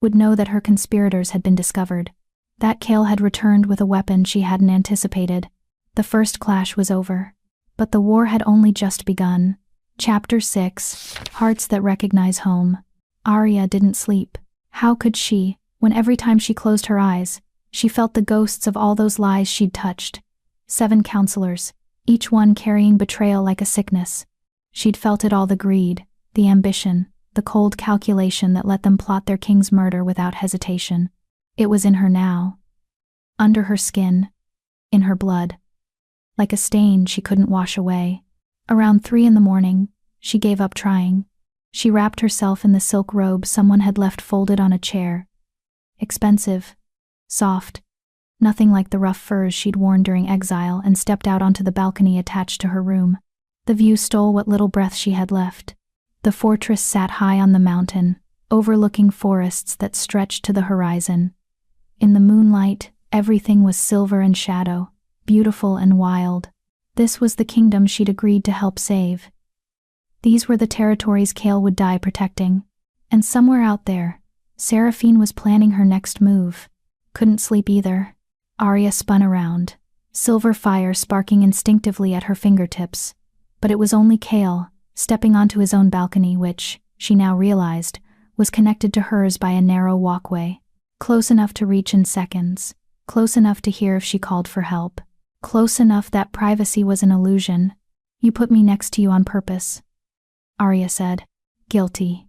would know that her conspirators had been discovered, that Kale had returned with a weapon she hadn't anticipated. The first clash was over, but the war had only just begun. Chapter 6, Hearts That Recognize Home. Arya didn't sleep. How could she, when every time she closed her eyes, she felt the ghosts of all those lies she'd touched? 7 counselors, each one carrying betrayal like a sickness. She'd felt it all, the greed, the ambition, the cold calculation that let them plot their king's murder without hesitation. It was in her now. Under her skin. In her blood. Like a stain she couldn't wash away. Around 3 in the morning, she gave up trying. She wrapped herself in the silk robe someone had left folded on a chair. Expensive. Soft. Nothing like the rough furs she'd worn during exile, and stepped out onto the balcony attached to her room. The view stole what little breath she had left. The fortress sat high on the mountain, overlooking forests that stretched to the horizon. In the moonlight, everything was silver and shadow, beautiful and wild. This was the kingdom she'd agreed to help save. These were the territories Kale would die protecting. And somewhere out there, Seraphine was planning her next move. Couldn't sleep either. Arya spun around, silver fire sparking instinctively at her fingertips. But it was only Kale, stepping onto his own balcony, which, she now realized, was connected to hers by a narrow walkway. Close enough to reach in seconds. Close enough to hear if she called for help. Close enough that privacy was an illusion. "You put me next to you on purpose," Arya said. Guilty.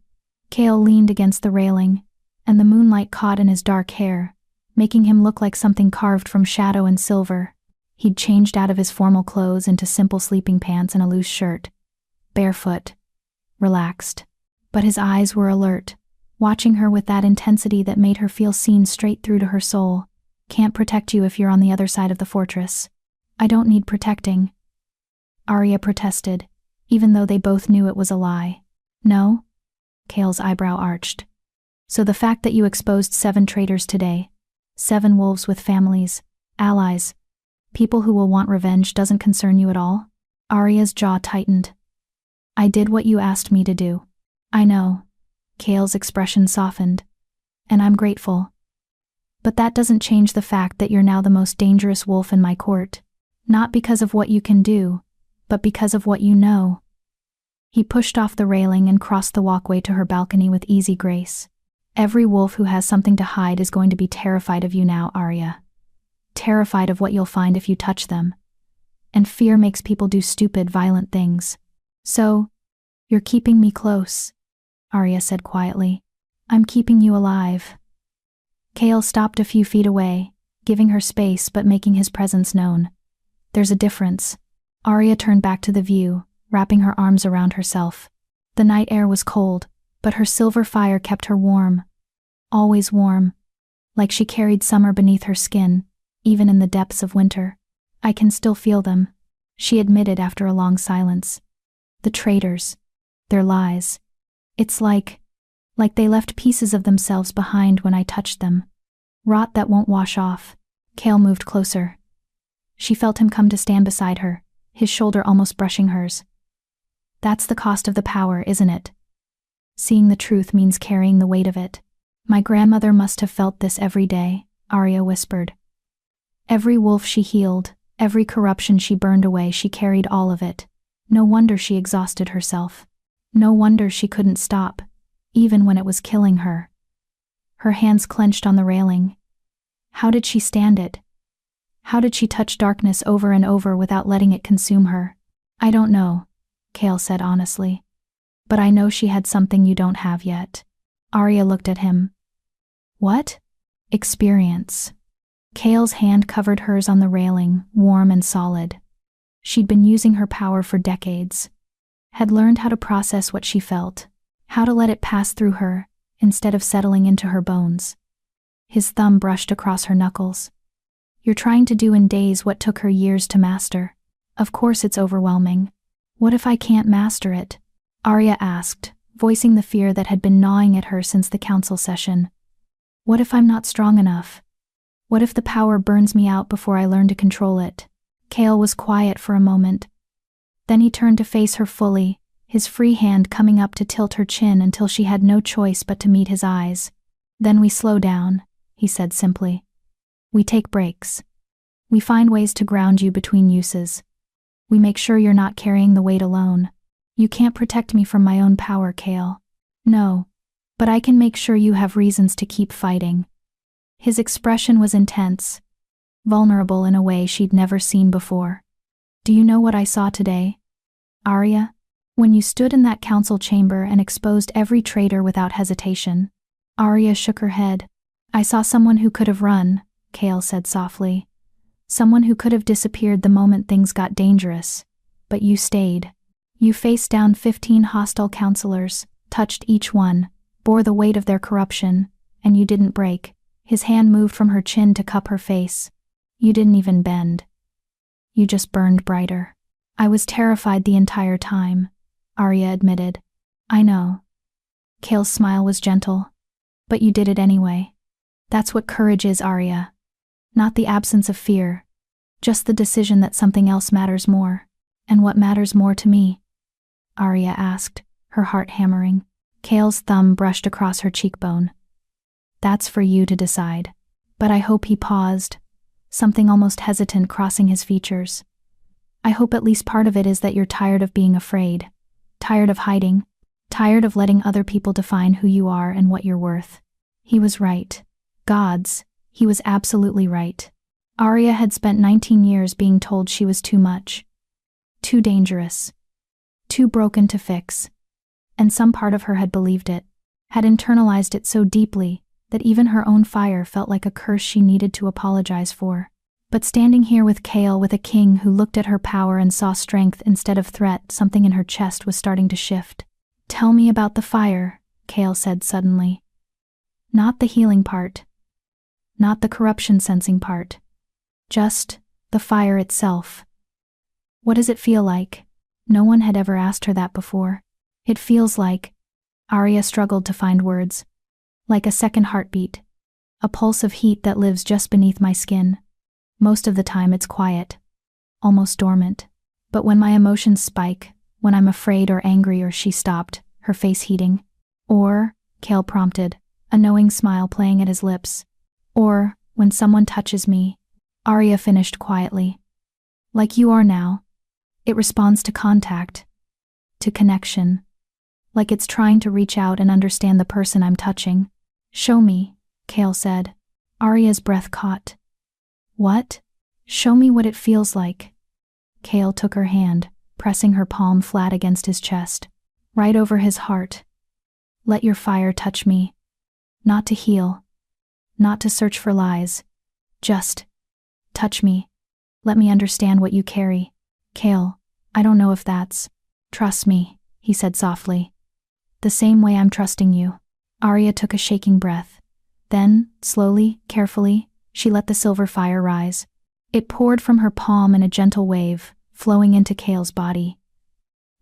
Kale leaned against the railing, and the moonlight caught in his dark hair, making him look like something carved from shadow and silver. He'd changed out of his formal clothes into simple sleeping pants and a loose shirt. Barefoot. Relaxed. But his eyes were alert, watching her with that intensity that made her feel seen straight through to her soul. "Can't protect you if you're on the other side of the fortress." "I don't need protecting," Arya protested, even though they both knew it was a lie. "No?" Kale's eyebrow arched. "So the fact that you exposed 7 traitors today, 7 wolves with families, allies, people who will want revenge, doesn't concern you at all?" Arya's jaw tightened. "I did what you asked me to do." "I know." Kale's expression softened. "And I'm grateful. But that doesn't change the fact that you're now the most dangerous wolf in my court. Not because of what you can do, but because of what you know." He pushed off the railing and crossed the walkway to her balcony with easy grace. "Every wolf who has something to hide is going to be terrified of you now, Arya. Terrified of what you'll find if you touch them. And fear makes people do stupid, violent things. So, you're keeping me close," Arya said quietly. "I'm keeping you alive." Kale stopped a few feet away, giving her space but making his presence known. "There's a difference." Arya turned back to the view, wrapping her arms around herself. The night air was cold, but her silver fire kept her warm. Always warm. Like she carried summer beneath her skin, even in the depths of winter. "I can still feel them," she admitted after a long silence. "The traitors. Their lies. It's like they left pieces of themselves behind when I touched them. Rot that won't wash off." Kale moved closer. She felt him come to stand beside her, his shoulder almost brushing hers. "That's the cost of the power, isn't it? Seeing the truth means carrying the weight of it." "My grandmother must have felt this every day," Arya whispered. "Every wolf she healed, every corruption she burned away, she carried all of it. No wonder she exhausted herself. No wonder she couldn't stop, even when it was killing her. Her hands clenched on the railing. How did she stand it? How did she touch darkness over and over without letting it consume her? I don't know, Cale said honestly. But I know she had something you don't have yet. Arya looked at him. What? Experience. Cale's hand covered hers on the railing, warm and solid. She'd been using her power for decades. Had learned how to process what she felt, how to let it pass through her, instead of settling into her bones. His thumb brushed across her knuckles. You're trying to do in days what took her years to master. Of course it's overwhelming. What if I can't master it? Arya asked, voicing the fear that had been gnawing at her since the council session. What if I'm not strong enough? What if the power burns me out before I learn to control it? Cale was quiet for a moment. Then he turned to face her fully, his free hand coming up to tilt her chin until she had no choice but to meet his eyes. Then we slow down, he said simply. We take breaks. We find ways to ground you between uses. We make sure you're not carrying the weight alone. You can't protect me from my own power, Cale. No, but I can make sure you have reasons to keep fighting. His expression was intense, vulnerable in a way she'd never seen before. Do you know what I saw today, Arya? When you stood in that council chamber and exposed every traitor without hesitation. Arya shook her head. I saw someone who could have run, Cale said softly. Someone who could have disappeared the moment things got dangerous. But you stayed. You faced down 15 hostile counselors, touched each one, bore the weight of their corruption, and you didn't break. His hand moved from her chin to cup her face. You didn't even bend. You just burned brighter. I was terrified the entire time, Arya admitted. I know. Cale's smile was gentle. But you did it anyway. That's what courage is, Arya. Not the absence of fear. Just the decision that something else matters more. And what matters more to me? Arya asked, her heart hammering. Cale's thumb brushed across her cheekbone. That's for you to decide. But I hope he paused, something almost hesitant crossing his features. I hope at least part of it is that you're tired of being afraid, tired of hiding, tired of letting other people define who you are and what you're worth. He was right. Gods, he was absolutely right. Arya had spent 19 years being told she was too much, too dangerous, too broken to fix. And some part of her had believed it, had internalized it so deeply that even her own fire felt like a curse she needed to apologize for. But standing here with Cale, with a king who looked at her power and saw strength instead of threat, something in her chest was starting to shift. Tell me about the fire, Cale said suddenly. Not the healing part. Not the corruption sensing part. Just the fire itself. What does it feel like? No one had ever asked her that before. It feels like, Arya struggled to find words, like a second heartbeat, a pulse of heat that lives just beneath my skin. Most of the time it's quiet, almost dormant. But when my emotions spike, when I'm afraid or angry or she stopped, her face heating. Or, Cale prompted, a knowing smile playing at his lips. Or, when someone touches me, Arya finished quietly. Like you are now. It responds to contact, to connection. Like it's trying to reach out and understand the person I'm touching. Show me, Cale said. Arya's breath caught. What? Show me what it feels like. Cale took her hand, pressing her palm flat against his chest, right over his heart. Let your fire touch me. Not to heal. Not to search for lies. Just touch me. Let me understand what you carry. Cale, I don't know if that's. Trust me, he said softly. The same way I'm trusting you. Arya took a shaking breath. Then, slowly, carefully, she let the silver fire rise. It poured from her palm in a gentle wave, flowing into Cale's body.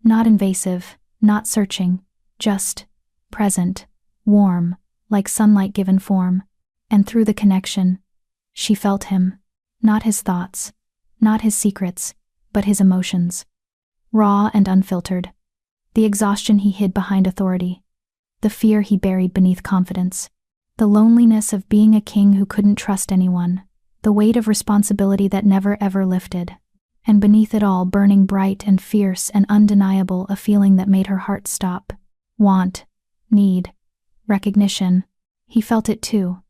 Not invasive, not searching, just present, warm, like sunlight given form. And through the connection, she felt him. Not his thoughts, not his secrets, but his emotions. Raw and unfiltered. The exhaustion he hid behind authority. The fear he buried beneath confidence. The loneliness of being a king who couldn't trust anyone. The weight of responsibility that never ever lifted. And beneath it all, burning bright and fierce and undeniable, a feeling that made her heart stop. Want, need, recognition. He felt it too.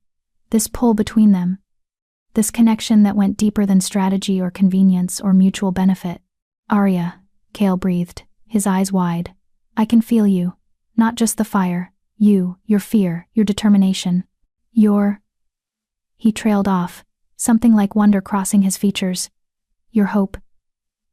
This pull between them. This connection that went deeper than strategy or convenience or mutual benefit. "Arya," Cale breathed, his eyes wide. "I can feel you. Not just the fire. You, your fear, your determination. Your—" He trailed off, something like wonder crossing his features. "Your hope.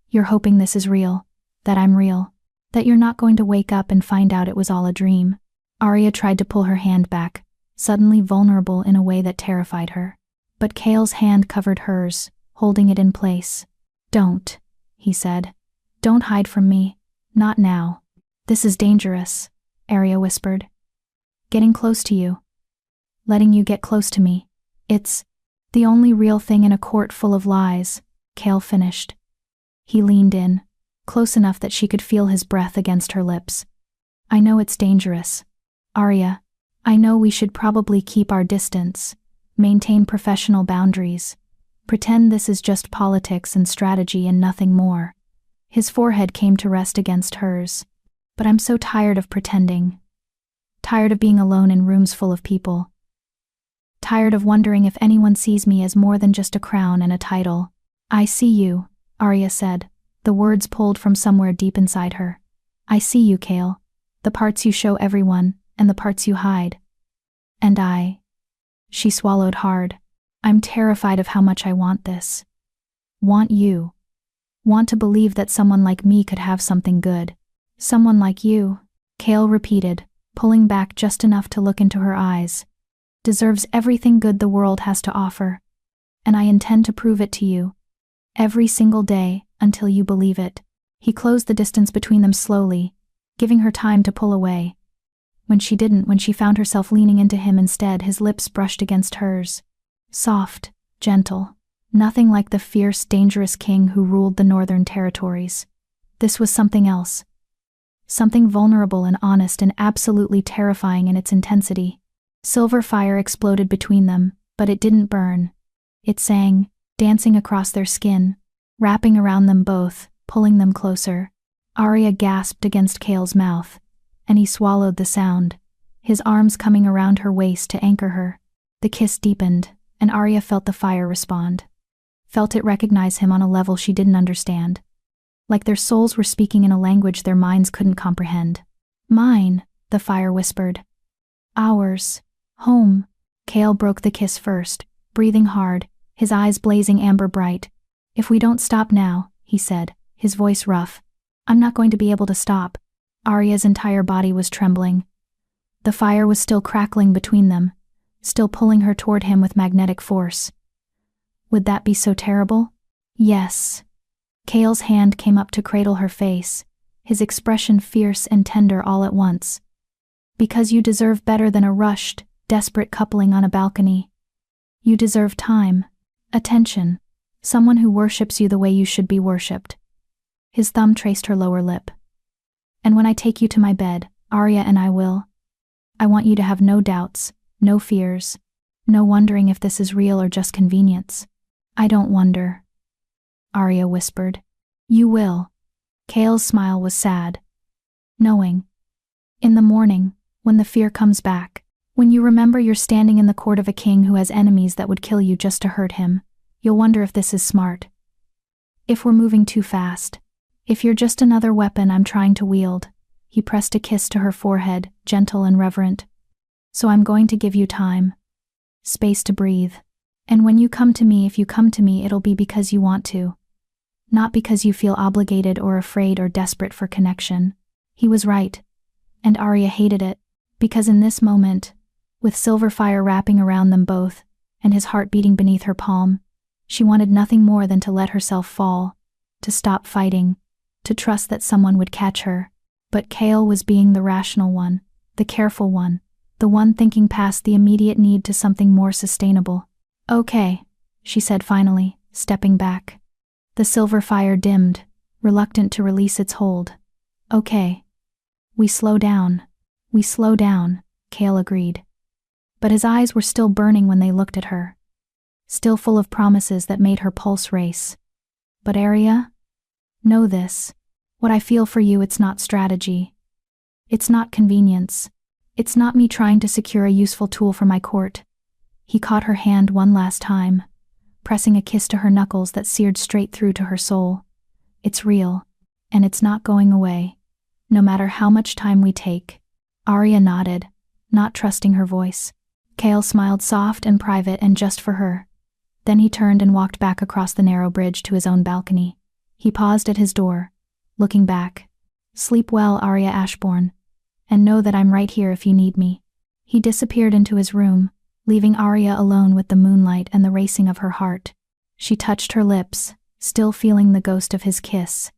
You're hoping this is real, that I'm real, that you're not going to wake up and find out it was all a dream." Arya tried to pull her hand back, suddenly vulnerable in a way that terrified her. But Cale's hand covered hers, holding it in place. "Don't," he said. "Don't hide from me. Not now. This is dangerous," Arya whispered. "Getting close to you. Letting you get close to me. It's the only real thing in a court full of lies," Cale finished. He leaned in, close enough that she could feel his breath against her lips. "I know it's dangerous. Arya, I know we should probably keep our distance, maintain professional boundaries, pretend this is just politics and strategy and nothing more." His forehead came to rest against hers. "But I'm so tired of pretending. Tired of being alone in rooms full of people. Tired of wondering if anyone sees me as more than just a crown and a title." "I see you," Arya said, the words pulled from somewhere deep inside her. "I see you, Cale. The parts you show everyone, and the parts you hide. And I—" She swallowed hard. "I'm terrified of how much I want this. Want you. Want to believe that someone like me could have something good. Someone like you," Cale repeated, pulling back just enough to look into her eyes. "Deserves everything good the world has to offer. And I intend to prove it to you. Every single day, until you believe it." He closed the distance between them slowly, giving her time to pull away. When she found herself leaning into him instead, his lips brushed against hers. Soft, gentle, nothing like the fierce, dangerous king who ruled the northern territories. This was something else. Something vulnerable and honest and absolutely terrifying in its intensity. Silver fire exploded between them, but it didn't burn. It sang, dancing across their skin, wrapping around them both, pulling them closer. Arya gasped against Cale's mouth, and he swallowed the sound, his arms coming around her waist to anchor her. The kiss deepened, and Arya felt the fire respond. Felt it recognize him on a level she didn't understand. Like their souls were speaking in a language their minds couldn't comprehend. "Mine," the fire whispered. "Ours. Home." Cale broke the kiss first, breathing hard, his eyes blazing amber bright. "If we don't stop now," he said, his voice rough, "I'm not going to be able to stop." Arya's entire body was trembling. The fire was still crackling between them, still pulling her toward him with magnetic force. Would that be so terrible? Yes. Cale's hand came up to cradle her face, his expression fierce and tender all at once. "Because you deserve better than a rushed, desperate coupling on a balcony. You deserve time, attention, someone who worships you the way you should be worshipped." His thumb traced her lower lip. "And when I take you to my bed, Arya, and I want you to have no doubts, no fears, no wondering if this is real or just convenience." "I don't wonder," Arya whispered. "You will." Cale's smile was sad. "Knowing. In the morning, when the fear comes back, when you remember you're standing in the court of a king who has enemies that would kill you just to hurt him, you'll wonder if this is smart. If we're moving too fast. If you're just another weapon I'm trying to wield." He pressed a kiss to her forehead, gentle and reverent. "So I'm going to give you time. Space to breathe. And when you come to me, if you come to me, it'll be because you want to. Not because you feel obligated or afraid or desperate for connection." He was right. And Arya hated it, because in this moment, with silver fire wrapping around them both, and his heart beating beneath her palm, she wanted nothing more than to let herself fall, to stop fighting, to trust that someone would catch her. But Cale was being the rational one, the careful one, the one thinking past the immediate need to something more sustainable. "Okay," she said finally, stepping back. The silver fire dimmed, reluctant to release its hold. "Okay. We slow down, Cale agreed. But his eyes were still burning when they looked at her, still full of promises that made her pulse race. "But Arya?" Know this. What I feel for you, it's not strategy. It's not convenience. It's not me trying to secure a useful tool for my court. He caught her hand one last time, pressing a kiss to her knuckles that seared straight through to her soul. It's real, and it's not going away, no matter how much time we take. Arya nodded, not trusting her voice. Kale smiled soft and private and just for her. Then he turned and walked back across the narrow bridge to his own balcony. He paused at his door, looking back. Sleep well, Arya Ashbourne, and know that I'm right here if you need me. He disappeared into his room, leaving Arya alone with the moonlight and the racing of her heart. She touched her lips, still feeling the ghost of his kiss,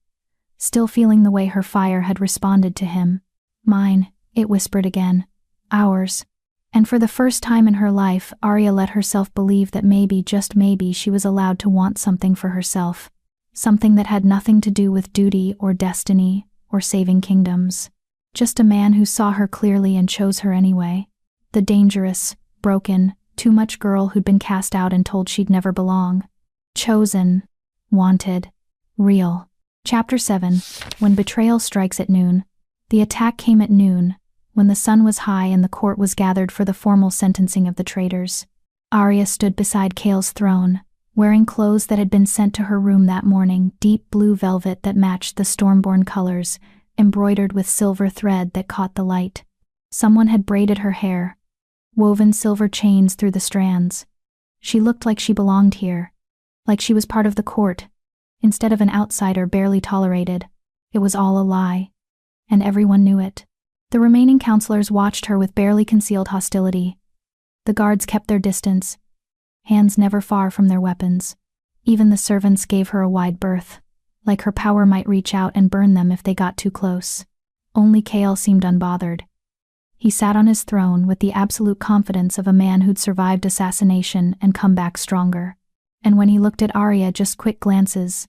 still feeling the way her fire had responded to him. Mine, it whispered again. Ours. And for the first time in her life, Arya let herself believe that maybe, just maybe, she was allowed to want something for herself. Something that had nothing to do with duty or destiny or saving kingdoms. Just a man who saw her clearly and chose her anyway. The dangerous, broken, too much girl who'd been cast out and told she'd never belong. Chosen. Wanted. Real. Chapter 7. When betrayal strikes at noon. The attack came at noon, when the sun was high and the court was gathered for the formal sentencing of the traitors. Arya stood beside Kale's throne, wearing clothes that had been sent to her room that morning, deep blue velvet that matched the stormborn colors, embroidered with silver thread that caught the light. Someone had braided her hair, woven silver chains through the strands. She looked like she belonged here, like she was part of the court, instead of an outsider barely tolerated. It was all a lie, and everyone knew it. The remaining counselors watched her with barely concealed hostility. The guards kept their distance, hands never far from their weapons. Even the servants gave her a wide berth, like her power might reach out and burn them if they got too close. Only Kale seemed unbothered. He sat on his throne with the absolute confidence of a man who'd survived assassination and come back stronger. And when he looked at Arya, just quick glances.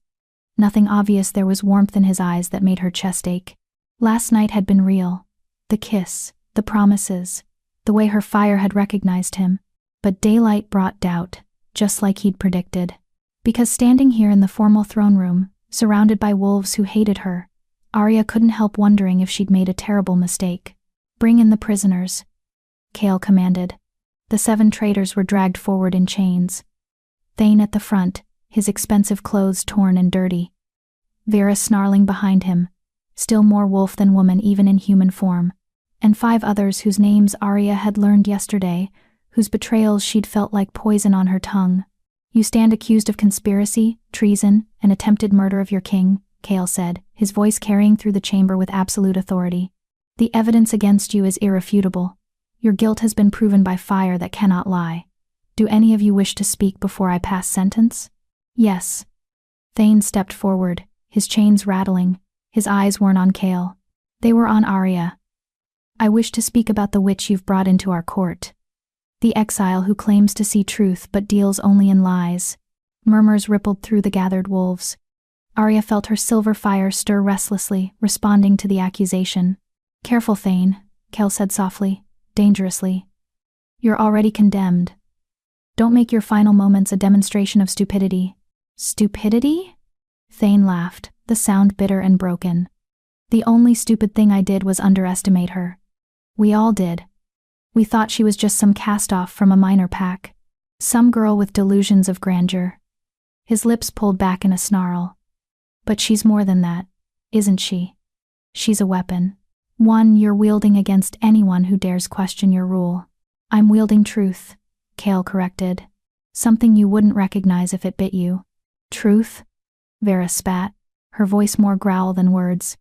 Nothing obvious, there was warmth in his eyes that made her chest ache. Last night had been real. The kiss, the promises, the way her fire had recognized him. But daylight brought doubt, just like he'd predicted. Because standing here in the formal throne room, surrounded by wolves who hated her, Arya couldn't help wondering if she'd made a terrible mistake. Bring in the prisoners, Kale commanded. The 7 traitors were dragged forward in chains. Thane at the front, his expensive clothes torn and dirty. Vera snarling behind him, still more wolf than woman even in human form. And 5 others whose names Arya had learned yesterday, whose betrayals she'd felt like poison on her tongue. You stand accused of conspiracy, treason, and attempted murder of your king, Kale said, his voice carrying through the chamber with absolute authority. The evidence against you is irrefutable. Your guilt has been proven by fire that cannot lie. Do any of you wish to speak before I pass sentence? Yes. Thane stepped forward, his chains rattling. His eyes weren't on Kale. They were on Arya. I wish to speak about the witch you've brought into our court. The exile who claims to see truth but deals only in lies. Murmurs rippled through the gathered wolves. Arya felt her silver fire stir restlessly, responding to the accusation. Careful, Thane, Kale said softly, dangerously. You're already condemned. Don't make your final moments a demonstration of stupidity. Stupidity? Thane laughed, the sound bitter and broken. The only stupid thing I did was underestimate her. We all did. We thought she was just some cast-off from a minor pack. Some girl with delusions of grandeur. His lips pulled back in a snarl. But she's more than that, isn't she? She's a weapon. One you're wielding against anyone who dares question your rule. I'm wielding truth, Kale corrected. Something you wouldn't recognize if it bit you. Truth? Vera spat, her voice more growl than words.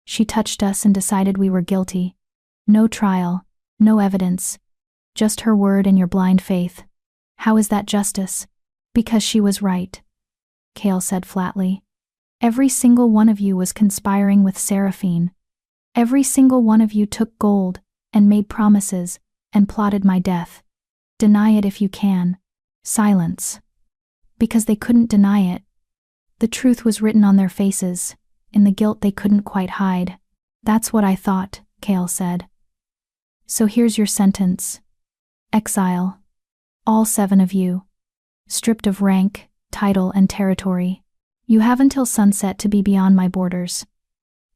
She touched us and decided we were guilty. No trial, no evidence. Just her word and your blind faith. How is that justice? Because she was right, Kale said flatly. Every single one of you was conspiring with Seraphine. Every single one of you took gold, and made promises, and plotted my death. Deny it if you can. Silence. Because they couldn't deny it. The truth was written on their faces, in the guilt they couldn't quite hide. That's what I thought, Kale said. So here's your sentence. Exile. All 7 of you. Stripped of rank, title, and territory. You have until sunset to be beyond my borders.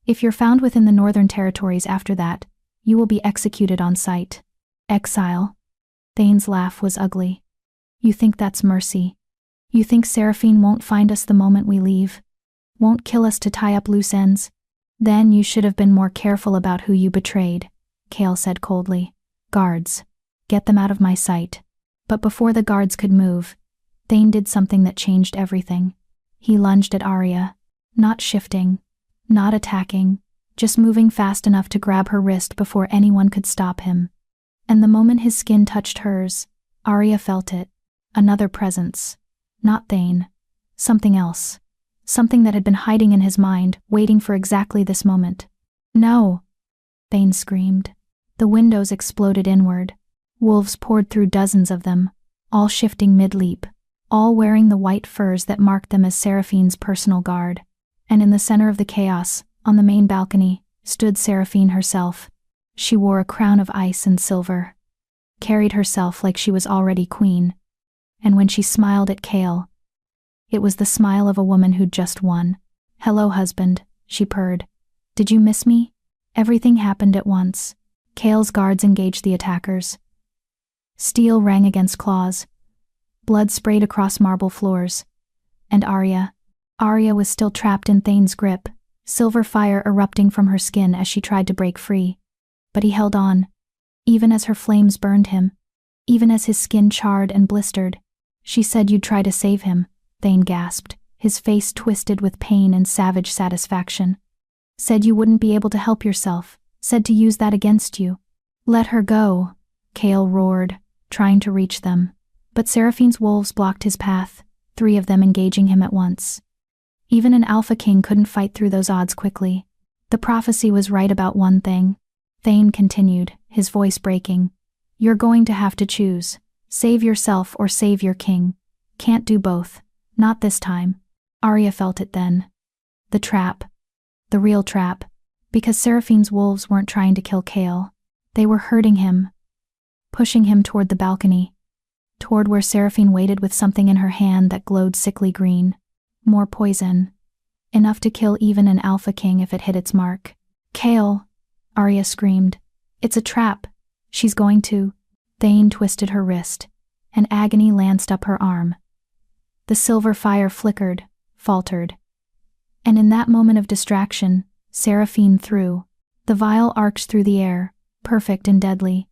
If you're found within the northern territories after that, you will be executed on sight. Exile. Thane's laugh was ugly. You think that's mercy? You think Seraphine won't find us the moment we leave? Won't kill us to tie up loose ends? Then you should have been more careful about who you betrayed, Cale said coldly. Guards. Get them out of my sight. But before the guards could move, Thane did something that changed everything. He lunged at Arya, not shifting, not attacking, just moving fast enough to grab her wrist before anyone could stop him. And the moment his skin touched hers, Arya felt it. Another presence. Not Thane. Something else. Something that had been hiding in his mind, waiting for exactly this moment. No! Thane screamed. The windows exploded inward. Wolves poured through, dozens of them, all shifting mid-leap, all wearing the white furs that marked them as Seraphine's personal guard. And in the center of the chaos, on the main balcony, stood Seraphine herself. She wore a crown of ice and silver, carried herself like she was already queen. And when she smiled at Cale, it was the smile of a woman who'd just won. Hello, husband, she purred. Did you miss me? Everything happened at once. Cale's guards engaged the attackers. Steel rang against claws. Blood sprayed across marble floors. And Arya was still trapped in Thane's grip, silver fire erupting from her skin as she tried to break free. But he held on, even as her flames burned him, even as his skin charred and blistered. She said you'd try to save him, Thane gasped, his face twisted with pain and savage satisfaction. Said you wouldn't be able to help yourself, said to use that against you. Let her go, Cale roared, trying to reach them. But Seraphine's wolves blocked his path, 3 of them engaging him at once. Even an Alphaking couldn't fight through those odds quickly. The prophecy was right about one thing. Thane continued, his voice breaking. You're going to have to choose. Save yourself or save your king. Can't do both. Not this time. Arya felt it then. The trap. The real trap. Because Seraphine's wolves weren't trying to kill Cale. They were hurting him. Pushing him toward the balcony. Toward where Seraphine waited with something in her hand that glowed sickly green. More poison. Enough to kill even an Alphaking if it hit its mark. Cale! Arya screamed. It's a trap. She's going to. Thane twisted her wrist, and agony lanced up her arm. The silver fire flickered, faltered. And in that moment of distraction, Seraphine threw. The vial arced through the air, perfect and deadly,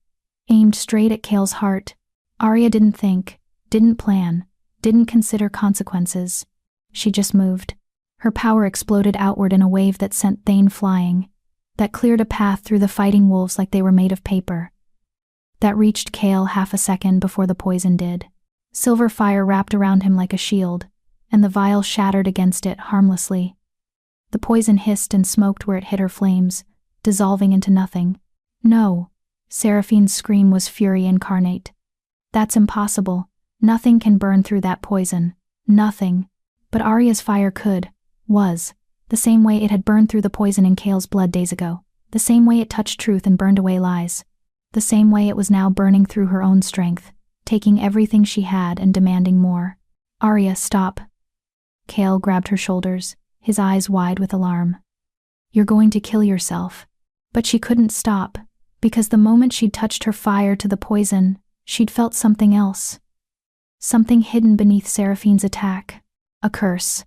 aimed straight at Cale's heart. Arya didn't think, didn't plan, didn't consider consequences. She just moved. Her power exploded outward in a wave that sent Thane flying, that cleared a path through the fighting wolves like they were made of paper. That reached Cale half a second before the poison did. Silver fire wrapped around him like a shield, and the vial shattered against it harmlessly. The poison hissed and smoked where it hit her flames, dissolving into nothing. No! Seraphine's scream was fury incarnate. That's impossible. Nothing can burn through that poison. Nothing. But Arya's fire could, was, the same way it had burned through the poison in Cale's blood days ago, the same way it touched truth and burned away lies, the same way it was now burning through her own strength, taking everything she had and demanding more. Arya, stop. Cale grabbed her shoulders, his eyes wide with alarm. You're going to kill yourself. But she couldn't stop, because the moment she'd touched her fire to the poison, she'd felt something else. Something hidden beneath Seraphine's attack. A curse.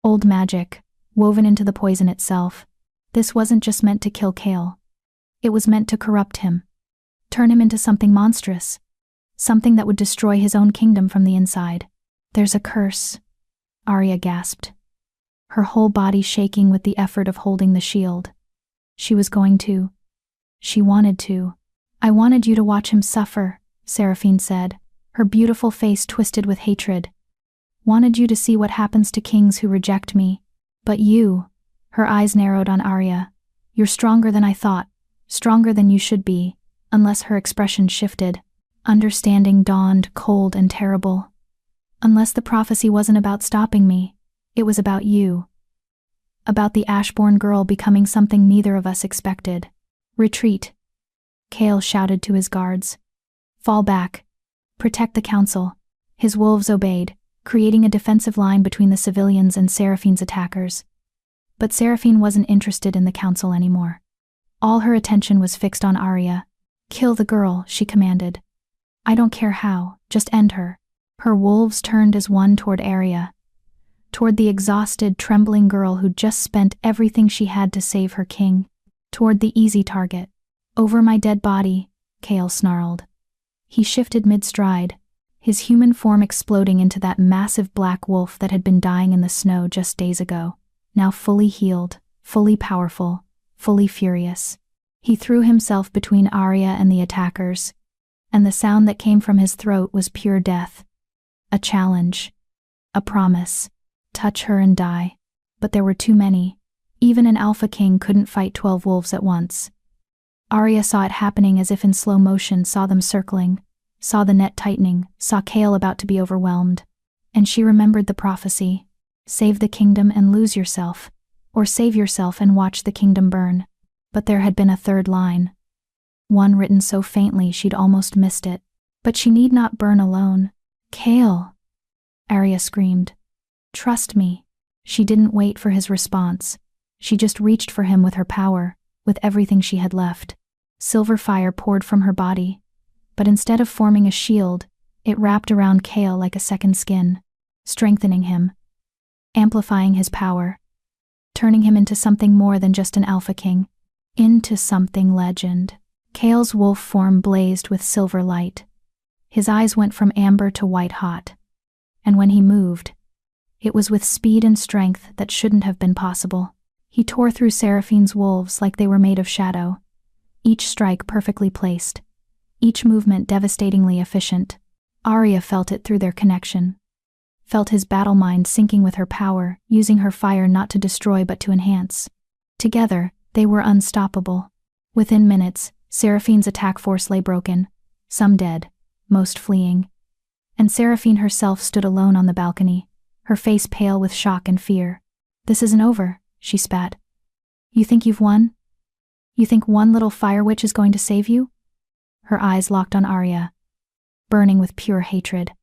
Old magic, woven into the poison itself. This wasn't just meant to kill Cale. It was meant to corrupt him. Turn him into something monstrous. Something that would destroy his own kingdom from the inside. There's a curse. Arya gasped, her whole body shaking with the effort of holding the shield. She was going to. She wanted to. I wanted you to watch him suffer, Seraphine said, her beautiful face twisted with hatred. Wanted you to see what happens to kings who reject me. But you, her eyes narrowed on Arya, you're stronger than I thought, stronger than you should be, unless her expression shifted. Understanding dawned, cold and terrible. Unless the prophecy wasn't about stopping me, it was about you. About the Ashbourne girl becoming something neither of us expected. Retreat. Cale shouted to his guards. Fall back. Protect the council. His wolves obeyed, creating a defensive line between the civilians and Seraphine's attackers. But Seraphine wasn't interested in the council anymore. All her attention was fixed on Arya. "Kill the girl," she commanded. "I don't care how, just end her." Her wolves turned as one toward Arya, toward the exhausted, trembling girl who'd just spent everything she had to save her king, toward the easy target. "Over my dead body," Chaol snarled. He shifted mid-stride, his human form exploding into that massive black wolf that had been dying in the snow just days ago, now fully healed, fully powerful, fully furious. He threw himself between Arya and the attackers, and the sound that came from his throat was pure death. A challenge. A promise. Touch her and die. But there were too many. Even an Alphaking couldn't fight 12 wolves at once. Arya saw it happening as if in slow motion, saw them circling, saw the net tightening, saw Chaol about to be overwhelmed. And she remembered the prophecy. Save the kingdom and lose yourself, or save yourself and watch the kingdom burn. But there had been a third line. One written so faintly she'd almost missed it. But she need not burn alone. "Chaol!" Arya screamed. "Trust me." She didn't wait for his response. She just reached for him with her power, with everything she had left. Silver fire poured from her body, but instead of forming a shield, it wrapped around Chaol like a second skin, strengthening him, amplifying his power, turning him into something more than just an Alphaking, into something legend. Chaol's wolf form blazed with silver light. His eyes went from amber to white hot, and when he moved, it was with speed and strength that shouldn't have been possible. He tore through Seraphine's wolves like they were made of shadow, each strike perfectly placed, each movement devastatingly efficient. Arya felt it through their connection, felt his battle mind sinking with her power, using her fire not to destroy but to enhance. Together, they were unstoppable. Within minutes, Seraphine's attack force lay broken, some dead, most fleeing. And Seraphine herself stood alone on the balcony, her face pale with shock and fear. "This isn't over," she spat. "You think you've won? You think one little fire witch is going to save you?" Her eyes locked on Arya, burning with pure hatred.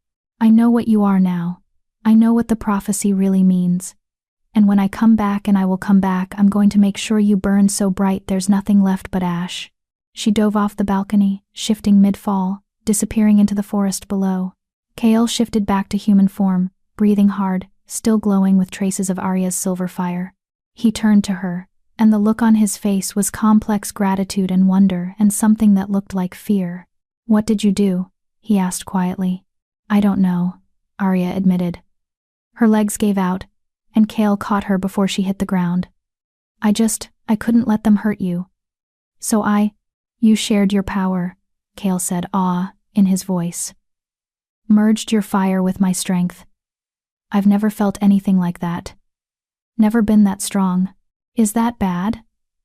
"I know what you are now. I know what the prophecy really means. And when I come back, and I will come back, I'm going to make sure you burn so bright there's nothing left but ash." She dove off the balcony, shifting mid-fall, disappearing into the forest below. Chaol shifted back to human form, breathing hard, still glowing with traces of Arya's silver fire. He turned to her, and the look on his face was complex gratitude and wonder and something that looked like fear. "What did you do?" he asked quietly. "I don't know," Arya admitted. Her legs gave out, and Chaol caught her before she hit the ground. I couldn't let them hurt you. So you shared your power," Chaol said, awe in his voice. "Merged your fire with my strength. I've never felt anything like that. Never been that strong." "Is that bad?"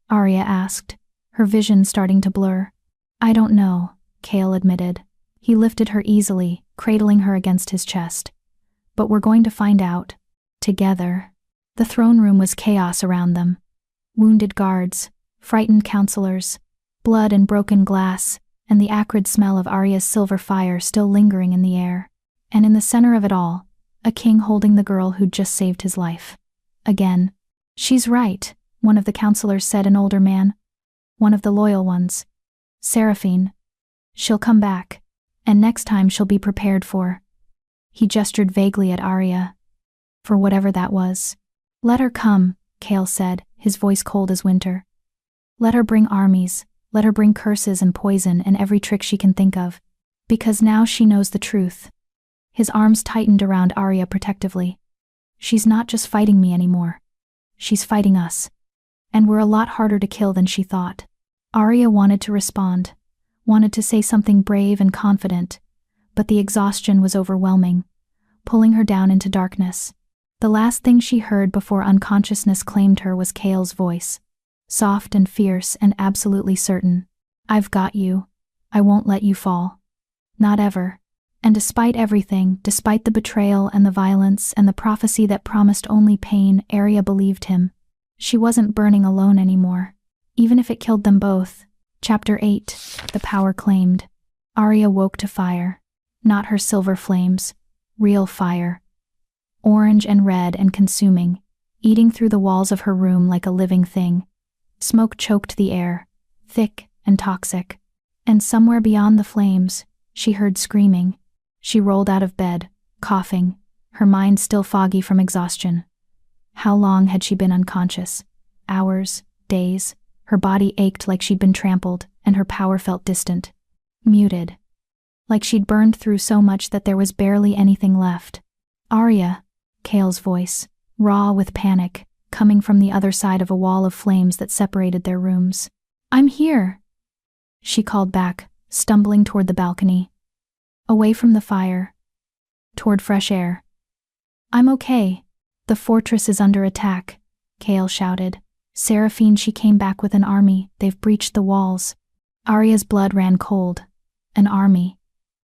Arya asked, her vision starting to blur. "I don't know," Chaol admitted. He lifted her easily, cradling her against his chest. "But we're going to find out. Together." The throne room was chaos around them. Wounded guards, frightened counselors, blood and broken glass, and the acrid smell of Arya's silver fire still lingering in the air. And in the center of it all, a king holding the girl who'd just saved his life. Again. "She's right," one of the counselors said, an older man. One of the loyal ones. "Seraphine. She'll come back. And next time she'll be prepared for." He gestured vaguely at Arya. "For whatever that was." "Let her come," Chaol said, his voice cold as winter. "Let her bring armies. Let her bring curses and poison and every trick she can think of. Because now she knows the truth." His arms tightened around Arya protectively. "She's not just fighting me anymore. She's fighting us. And we're a lot harder to kill than she thought." Arya wanted to respond, wanted to say something brave and confident, but the exhaustion was overwhelming, pulling her down into darkness. The last thing she heard before unconsciousness claimed her was Chaol's voice, soft and fierce and absolutely certain. "I've got you. I won't let you fall. Not ever." And despite everything, despite the betrayal and the violence and the prophecy that promised only pain, Arya believed him. She wasn't burning alone anymore, even if it killed them both. Chapter 8. The Power Claimed. Arya woke to fire. Not her silver flames. Real fire. orange and red and consuming, eating through the walls of her room like a living thing. Smoke choked the air, thick and toxic. And somewhere beyond the flames, she heard screaming. She rolled out of bed, coughing, her mind still foggy from exhaustion. How long had she been unconscious? Hours, days. Her body ached like she'd been trampled, and her power felt distant, muted. Like she'd burned through so much that there was barely anything left. "Arya," Kale's voice, raw with panic, coming from the other side of a wall of flames that separated their rooms. "I'm here," she called back, stumbling toward the balcony. Away from the fire. Toward fresh air. "I'm okay. The fortress is under attack," Kale shouted. "Seraphine, she came back with an army. They've breached the walls." Arya's blood ran cold. An army.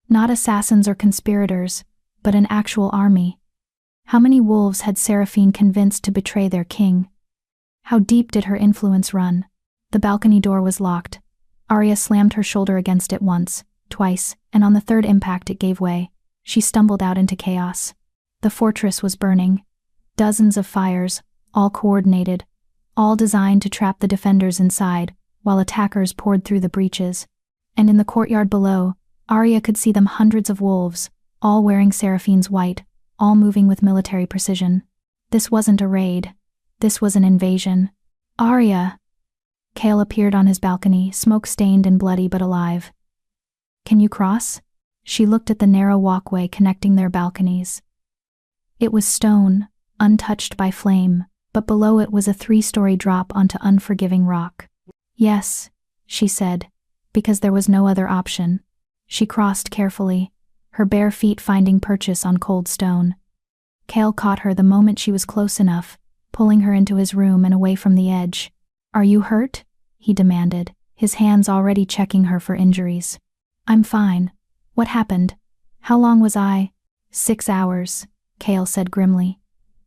Not assassins or conspirators, but an actual army. How many wolves had Seraphine convinced to betray their king? How deep did her influence run? The balcony door was locked. Arya slammed her shoulder against it once, twice, and on the third impact it gave way. She stumbled out into chaos. The fortress was burning. Dozens of fires, all coordinated, all designed to trap the defenders inside, while attackers poured through the breaches. And in the courtyard below, Arya could see them, hundreds of wolves, all wearing Seraphine's white, all moving with military precision. This wasn't a raid. This was an invasion. "Arya!" Kale appeared on his balcony, smoke-stained and bloody but alive. "Can you cross?" She looked at the narrow walkway connecting their balconies. It was stone, untouched by flame, but below it was a 3-story drop onto unforgiving rock. "Yes," she said, because there was no other option. She crossed carefully, her bare feet finding purchase on cold stone. Kale caught her the moment she was close enough, pulling her into his room and away from the edge. "Are you hurt?" he demanded, his hands already checking her for injuries. "I'm fine. What happened? How long was I?" "6 hours, Kale said grimly.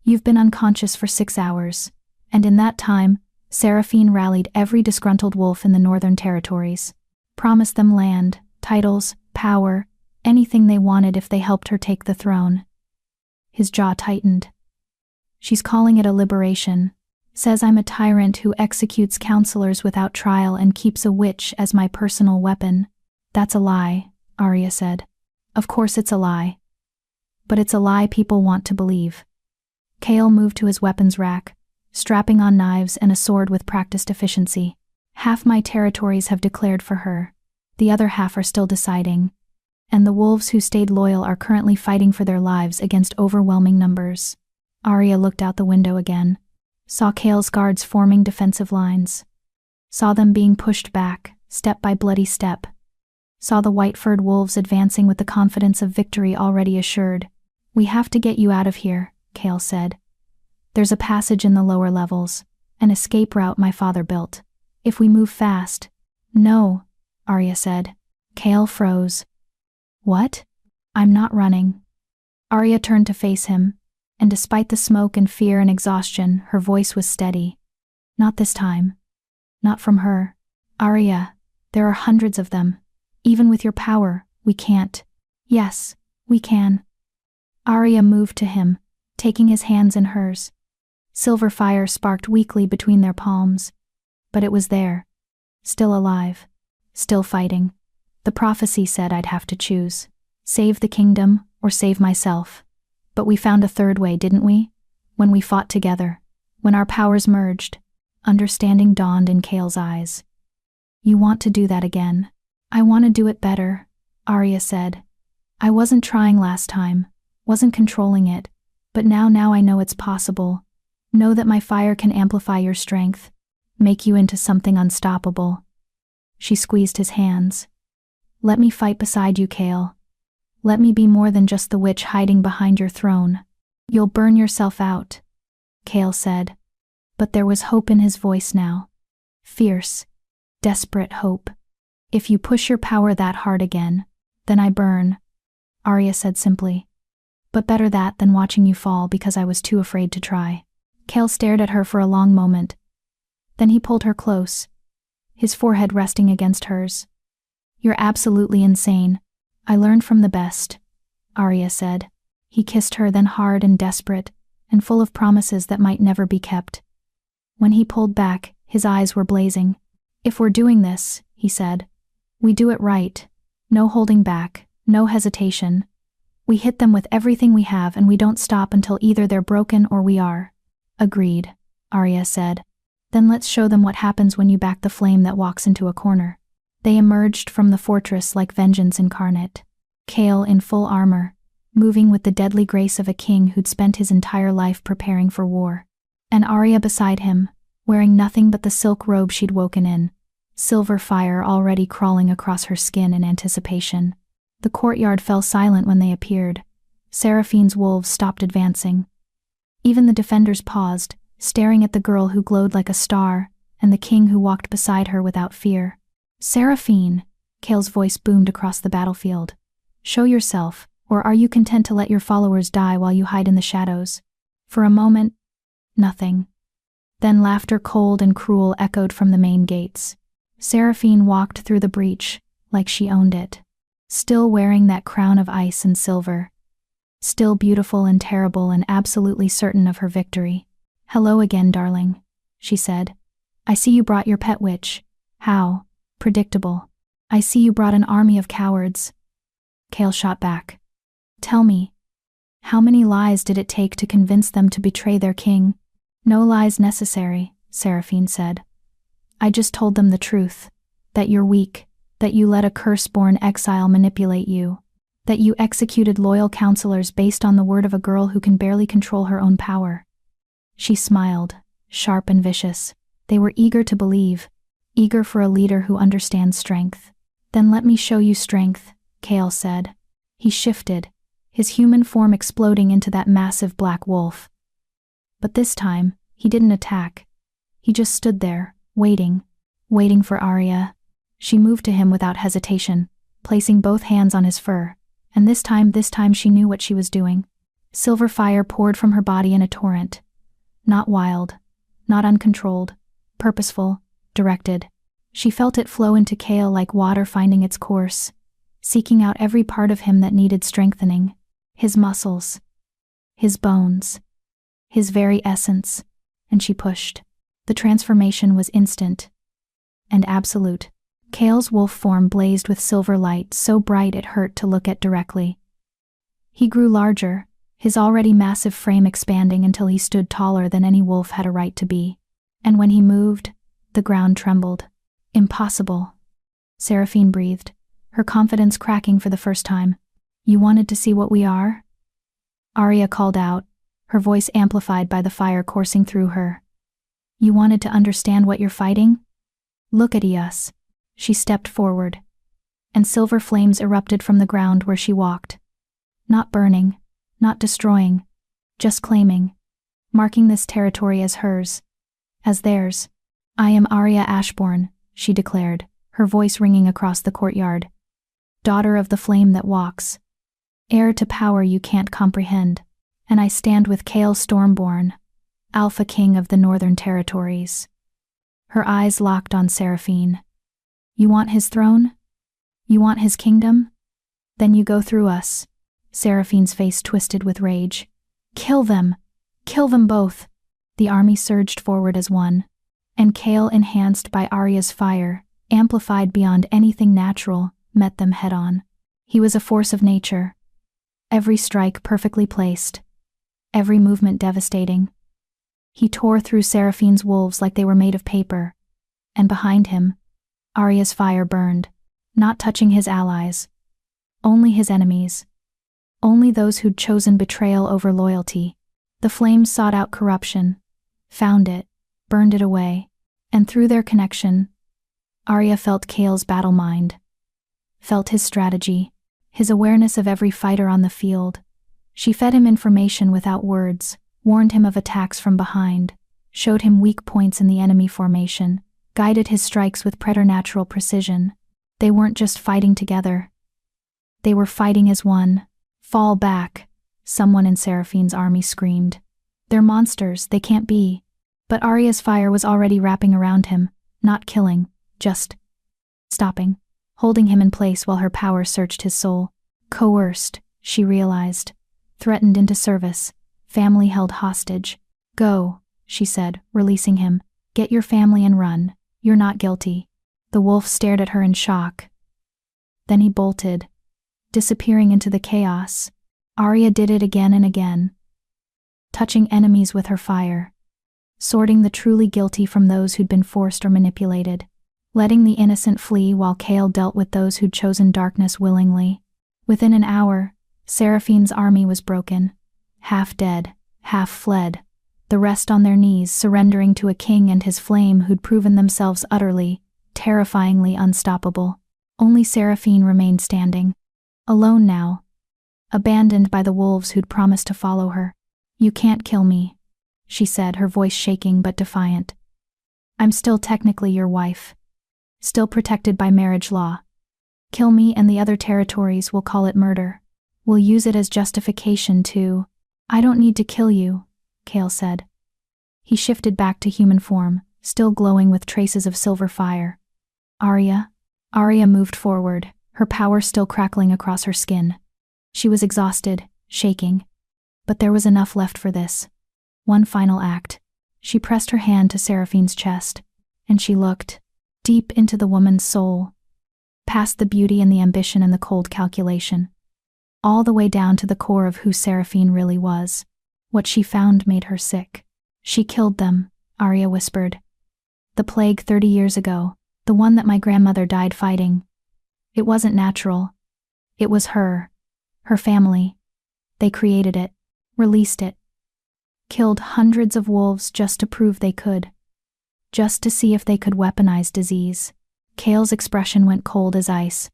"You've been unconscious for 6 hours. And in that time, Seraphine rallied every disgruntled wolf in the Northern Territories. Promised them land, titles, power, anything they wanted if they helped her take the throne." His jaw tightened. "She's calling it a liberation. Says I'm a tyrant who executes counselors without trial and keeps a witch as my personal weapon." "That's a lie," Arya said. "Of course it's a lie. But it's a lie people want to believe." Kale moved to his weapons rack, strapping on knives and a sword with practiced efficiency. "Half my territories have declared for her. The other half are still deciding. And the wolves who stayed loyal are currently fighting for their lives against overwhelming numbers." Arya looked out the window again. Saw Kale's guards forming defensive lines. Saw them being pushed back, step by bloody step. Saw the white-furred wolves advancing with the confidence of victory already assured. "We have to get you out of here," Kale said. "There's a passage in the lower levels, an escape route my father built. If we move fast—" "No," Arya said. Kale froze. "What?" "I'm not running." Arya turned to face him, and despite the smoke and fear and exhaustion, her voice was steady. "Not this time. Not from her. Arya, there are hundreds of them. Even with your power, we can't." "Yes, we can." Arya moved to him, taking his hands in hers. Silver fire sparked weakly between their palms. But it was there. Still alive. Still fighting. The prophecy said I'd have to choose. Save the kingdom or save myself. But we found a third way, didn't we? When we fought together. When our powers merged. Understanding dawned in Kale's eyes. "You want to do that again." "I want to do it better," Arya said. "I wasn't trying last time. Wasn't controlling it. But now I know it's possible. Know that my fire can amplify your strength. Make you into something unstoppable." She squeezed his hands. "Let me fight beside you, Kale. Let me be more than just the witch hiding behind your throne." "You'll burn yourself out," Kale said. But there was hope in his voice now. Fierce, desperate hope. "If you push your power that hard again, then I burn," Arya said simply. "But better that than watching you fall because I was too afraid to try." Kale stared at her for a long moment. Then he pulled her close, his forehead resting against hers. "You're absolutely insane. I learned from the best," Arya said. He kissed her, then hard and desperate, and full of promises that might never be kept. When he pulled back, his eyes were blazing. "If we're doing this," he said, "we do it right. No holding back, no hesitation. We hit them with everything we have and we don't stop until either they're broken or we are." "Agreed," Arya said. "Then let's show them what happens when you back the flame that walks into a corner." They emerged from the fortress like vengeance incarnate. Chaol in full armor, moving with the deadly grace of a king who'd spent his entire life preparing for war. And Arya beside him, wearing nothing but the silk robe she'd woken in, silver fire already crawling across her skin in anticipation. The courtyard fell silent when they appeared. Seraphine's wolves stopped advancing. Even the defenders paused, staring at the girl who glowed like a star, and the king who walked beside her without fear. "Seraphine," Chaol's voice boomed across the battlefield. "Show yourself, or are you content to let your followers die while you hide in the shadows?" For a moment, nothing. Then laughter cold and cruel echoed from the main gates. Seraphine walked through the breach, like she owned it. Still wearing that crown of ice and silver. Still beautiful and terrible and absolutely certain of her victory. "Hello again, darling," she said. "I see you brought your pet witch. How predictable. I see you brought an army of cowards." Chaol shot back. "Tell me, how many lies did it take to convince them to betray their king?" "No lies necessary," Seraphine said. "I just told them the truth, that you're weak, that you let a curse-born exile manipulate you, that you executed loyal counselors based on the word of a girl who can barely control her own power." She smiled, sharp and vicious. They were eager to believe, eager for a leader who understands strength. "Then let me show you strength," Chaol said. He shifted, his human form exploding into that massive black wolf. But this time, he didn't attack. He just stood there, waiting for Arya. She moved to him without hesitation, placing both hands on his fur, and this time she knew what she was doing. Silver fire poured from her body in a torrent. Not wild, not uncontrolled, purposeful, directed. She felt it flow into Chaol like water finding its course, seeking out every part of him that needed strengthening. His muscles, his bones, his very essence, and she pushed. The transformation was instant and absolute. Chaol's wolf form blazed with silver light so bright it hurt to look at directly. He grew larger, his already massive frame expanding until he stood taller than any wolf had a right to be. And when he moved, the ground trembled. "Impossible," Seraphine breathed, her confidence cracking for the first time. "You wanted to see what we are?" Arya called out, her voice amplified by the fire coursing through her. "You wanted to understand what you're fighting? Look at us." She stepped forward, and silver flames erupted from the ground where she walked. Not burning, not destroying, just claiming, marking this territory as hers, as theirs. "I am Arya Ashbourne," she declared, her voice ringing across the courtyard. "Daughter of the flame that walks. Heir to power you can't comprehend. And I stand with Chaol Stormborn, Alphaking of the Northern Territories." Her eyes locked on Seraphine. "You want his throne? You want his kingdom? Then you go through us." Seraphine's face twisted with rage. "Kill them! Kill them both!" The army surged forward as one. And Chaol, enhanced by Arya's fire, amplified beyond anything natural, met them head-on. He was a force of nature. Every strike perfectly placed. Every movement devastating. He tore through Seraphine's wolves like they were made of paper. And behind him, Arya's fire burned, not touching his allies. Only his enemies. Only those who'd chosen betrayal over loyalty. The flames sought out corruption, found it, burned it away, and through their connection, Arya felt Chaol's battle mind. Felt his strategy, his awareness of every fighter on the field. She fed him information without words, warned him of attacks from behind, showed him weak points in the enemy formation, guided his strikes with preternatural precision. They weren't just fighting together. They were fighting as one. "Fall back," someone in Seraphine's army screamed. "They're monsters, they can't be." But Arya's fire was already wrapping around him, not killing, just stopping, holding him in place while her power searched his soul. Coerced, she realized. threatened into service, family held hostage. Go, she said, releasing him. Get your family and run. You're not guilty. The wolf stared at her in shock. Then he bolted, disappearing into the chaos. Arya did it again and again, touching enemies with her fire, sorting the truly guilty from those who'd been forced or manipulated, letting the innocent flee while Kale dealt with those who'd chosen darkness willingly. Within an hour, Seraphine's army was broken, half dead, half fled, the rest on their knees surrendering to a king and his flame who'd proven themselves utterly, terrifyingly unstoppable. Only Seraphine remained standing, alone now, abandoned by the wolves who'd promised to follow her. You can't kill me, she said, her voice shaking but defiant. I'm still technically your wife, still protected by marriage law. Kill me and the other territories will call it murder. We'll use it as justification to— I don't need to kill you, Kale said. He shifted back to human form, still glowing with traces of silver fire. Arya moved forward, her power still crackling across her skin. She was exhausted, shaking. But there was enough left for this. One final act. She pressed her hand to Seraphine's chest, and she looked deep into the woman's soul, past the beauty and the ambition and the cold calculation, all the way down to the core of who Seraphine really was. What she found made her sick. She killed them, Arya whispered. The plague 30 years ago, the one that my grandmother died fighting. It wasn't natural. It was her family. They created it, released it, killed hundreds of wolves just to prove they could, just to see if they could weaponize disease. Kale's expression went cold as ice.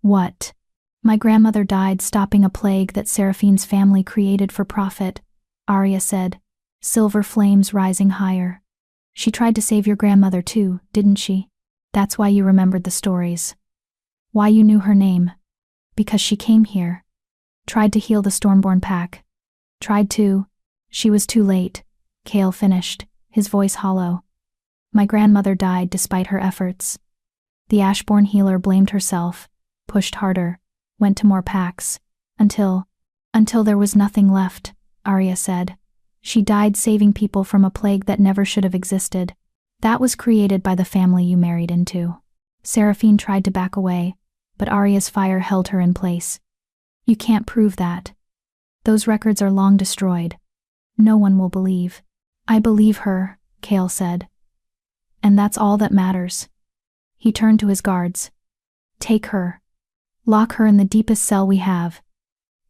What? My grandmother died stopping a plague that Seraphine's family created for profit, Arya said, silver flames rising higher. She tried to save your grandmother too, didn't she? That's why you remembered the stories. Why you knew her name. Because she came here. Tried to heal the Stormborn pack. Tried to. She was too late, Kale finished, his voice hollow. My grandmother died despite her efforts. The Ashborn healer blamed herself, pushed harder, went to more packs, until there was nothing left, Arya said. She died saving people from a plague that never should have existed. That was created by the family you married into. Seraphine tried to back away, but Arya's fire held her in place. You can't prove that. Those records are long destroyed. No one will believe. I believe her, Kale said. And that's all that matters. He turned to his guards. Take her. Lock her in the deepest cell we have.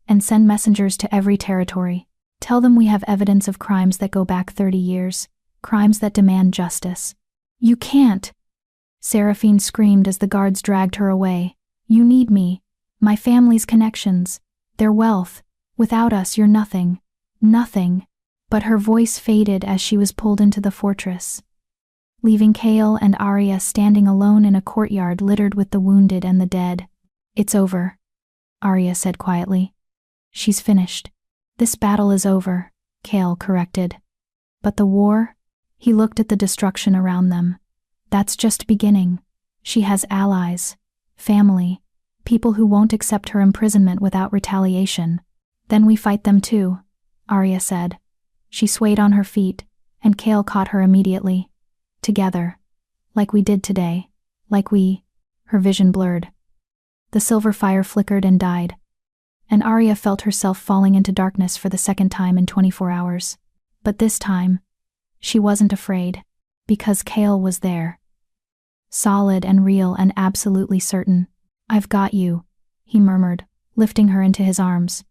And send messengers to every territory. Tell them we have evidence of crimes that go back 30 years, crimes that demand justice. You can't! Seraphine screamed as the guards dragged her away. You need me. My family's connections. Their wealth. Without us, you're nothing. Nothing. But her voice faded as she was pulled into the fortress, leaving Kale and Arya standing alone in a courtyard littered with the wounded and the dead. It's over, Arya said quietly. She's finished. This battle is over, Kale corrected. But the war? He looked at the destruction around them. That's just beginning. She has allies, family, people who won't accept her imprisonment without retaliation. Then we fight them too, Arya said. She swayed on her feet, and Kale caught her immediately. Together. Like we did today. Her vision blurred. The silver fire flickered and died, and Arya felt herself falling into darkness for the second time in 24 hours. But this time, she wasn't afraid, because Kale was there. Solid and real and absolutely certain. I've got you, he murmured, lifting her into his arms.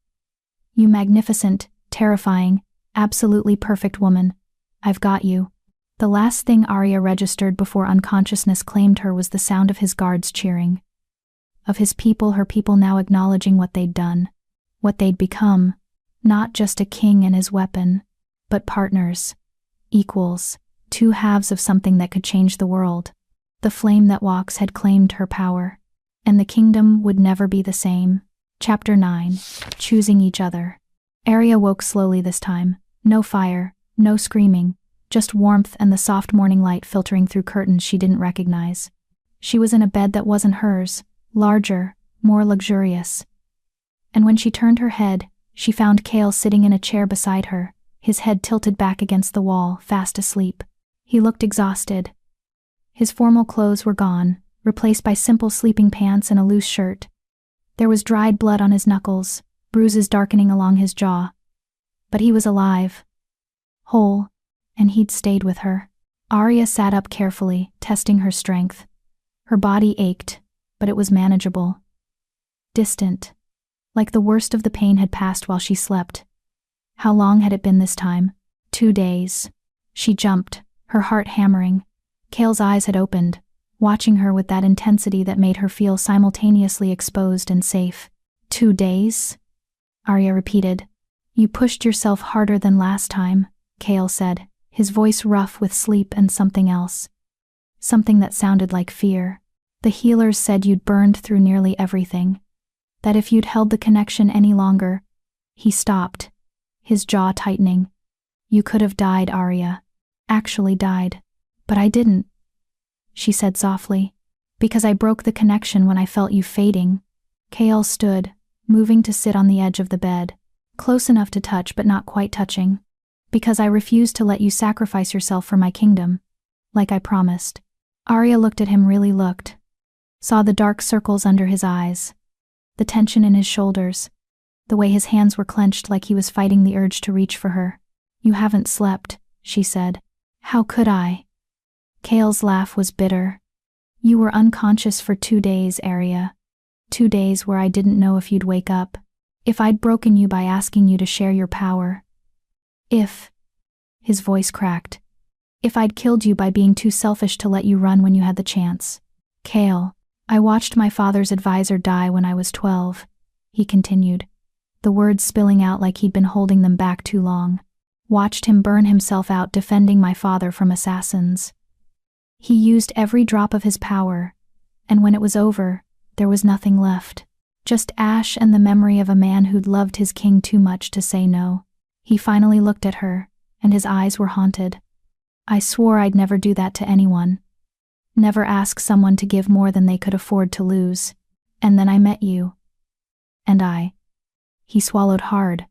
You magnificent, terrifying, absolutely perfect woman. I've got you. The last thing Arya registered before unconsciousness claimed her was the sound of his guards cheering. Of his people, her people now acknowledging what they'd done, what they'd become, not just a king and his weapon, but partners, equals, two halves of something that could change the world. The flame that walks had claimed her power, and the kingdom would never be the same. Chapter 9. Choosing each other. Arya woke slowly this time. No fire, no screaming, just warmth and the soft morning light filtering through curtains she didn't recognize. She was in a bed that wasn't hers, larger, more luxurious. And when she turned her head, She found Kale sitting in a chair beside her, his head tilted back against the wall, fast asleep. He looked exhausted. His formal clothes were gone, replaced by simple sleeping pants and a loose shirt. There was dried blood on his knuckles, bruises darkening along his jaw. But he was alive, whole, and he'd stayed with her. Arya sat up carefully, testing her strength. Her body ached, but it was manageable. Distant, like the worst of the pain had passed while she slept. How long had it been this time? 2 days. She jumped, her heart hammering. Kale's eyes had opened, watching her with that intensity that made her feel simultaneously exposed and safe. 2 days? Arya repeated. You pushed yourself harder than last time, Kale said, his voice rough with sleep and something else. Something that sounded like fear. The healers said you'd burned through nearly everything. That if you'd held the connection any longer. He stopped, his jaw tightening. You could have died, Arya. Actually died. But I didn't, she said softly. Because I broke the connection when I felt you fading. Kale stood, moving to sit on the edge of the bed. Close enough to touch but not quite touching. Because I refused to let you sacrifice yourself for my kingdom. Like I promised. Arya looked at him, really looked. Saw the dark circles under his eyes. The tension in his shoulders. The way his hands were clenched like he was fighting the urge to reach for her. You haven't slept, she said. How could I? Kale's laugh was bitter. You were unconscious for 2 days, Arya. 2 days where I didn't know if you'd wake up. If I'd broken you by asking you to share your power. If, his voice cracked. If I'd killed you by being too selfish to let you run when you had the chance. Kale, I watched my father's advisor die when I was 12, he continued, the words spilling out like he'd been holding them back too long. Watched him burn himself out defending my father from assassins. He used every drop of his power, and when it was over, there was nothing left. Just ash and the memory of a man who'd loved his king too much to say no. He finally looked at her, and his eyes were haunted. I swore I'd never do that to anyone. Never ask someone to give more than they could afford to lose. And then I met you. And he swallowed hard.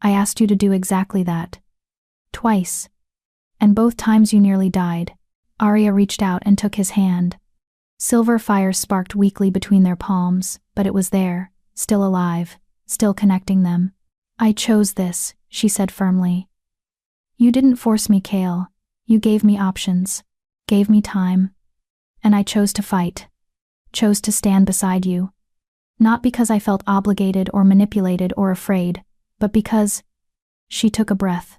I asked you to do exactly that. Twice. And both times you nearly died. Arya reached out and took his hand. Silver fire sparked weakly between their palms, but it was there, still alive, still connecting them. I chose this, she said firmly. You didn't force me, Kale. You gave me options. Gave me time. And I chose to fight. Chose to stand beside you. Not because I felt obligated or manipulated or afraid, but because, she took a breath.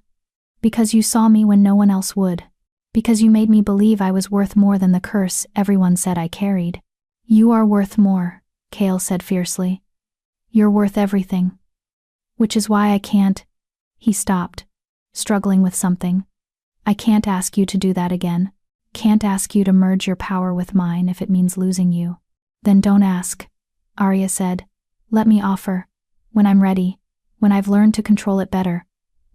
Because you saw me when no one else would. Because you made me believe I was worth more than the curse everyone said I carried. You are worth more, Kale said fiercely. You're worth everything. Which is why I can't. He stopped, struggling with something. I can't ask you to do that again. Can't ask you to merge your power with mine if it means losing you. Then don't ask, Arya said. Let me offer. When I'm ready. When I've learned to control it better.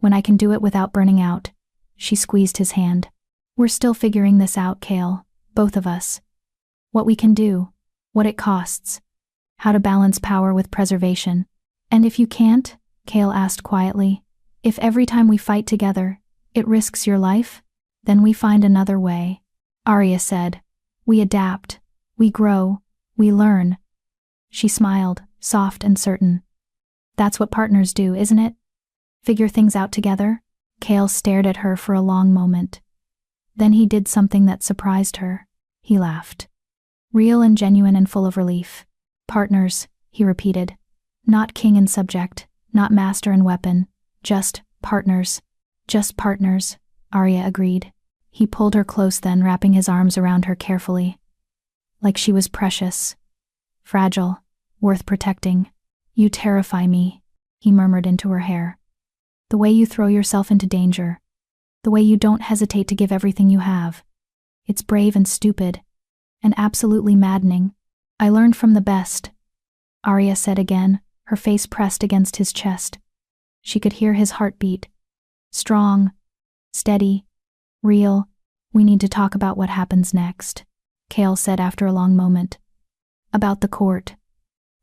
When I can do it without burning out. She squeezed his hand. We're still figuring this out, Kale. Both of us. What we can do. What it costs. How to balance power with preservation. And if you can't, Kale asked quietly, if every time we fight together, it risks your life, then we find another way. Arya said. We adapt. We grow. We learn. She smiled, soft and certain. That's what partners do, isn't it? Figure things out together? Kale stared at her for a long moment. Then he did something that surprised her. He laughed. Real and genuine and full of relief. Partners, he repeated. Not king and subject, not master and weapon. Just partners. Just partners, Arya agreed. He pulled her close then, wrapping his arms around her carefully. Like she was precious. Fragile. Worth protecting. You terrify me, he murmured into her hair. The way you throw yourself into danger. The way you don't hesitate to give everything you have. It's brave and stupid. And absolutely maddening. I learned from the best. Arya said again, her face pressed against his chest. She could hear his heartbeat. Strong. Steady. Real. We need to talk about what happens next, Kale said after a long moment. About the court.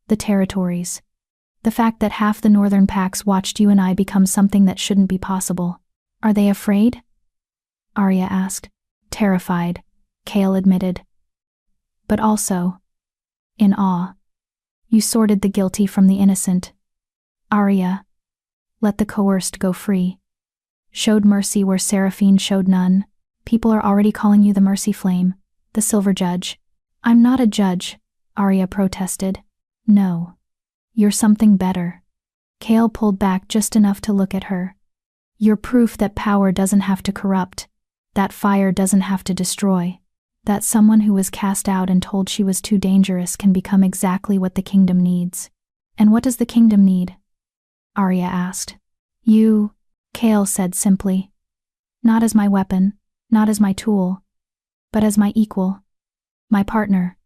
The territories. The fact that half the northern packs watched you and I become something that shouldn't be possible. Are they afraid? Arya asked. Terrified, Chaol admitted. But also in awe. You sorted the guilty from the innocent. Arya, let the coerced go free. Showed mercy where Seraphine showed none. People are already calling you the Mercy Flame, the Silver Judge. I'm not a judge, Arya protested. No. You're something better. Chaol pulled back just enough to look at her. You're proof that power doesn't have to corrupt, that fire doesn't have to destroy, that someone who was cast out and told she was too dangerous can become exactly what the kingdom needs. And what does the kingdom need? Arya asked. You, Chaol said simply. Not as my weapon, not as my tool, but as my equal, my partner.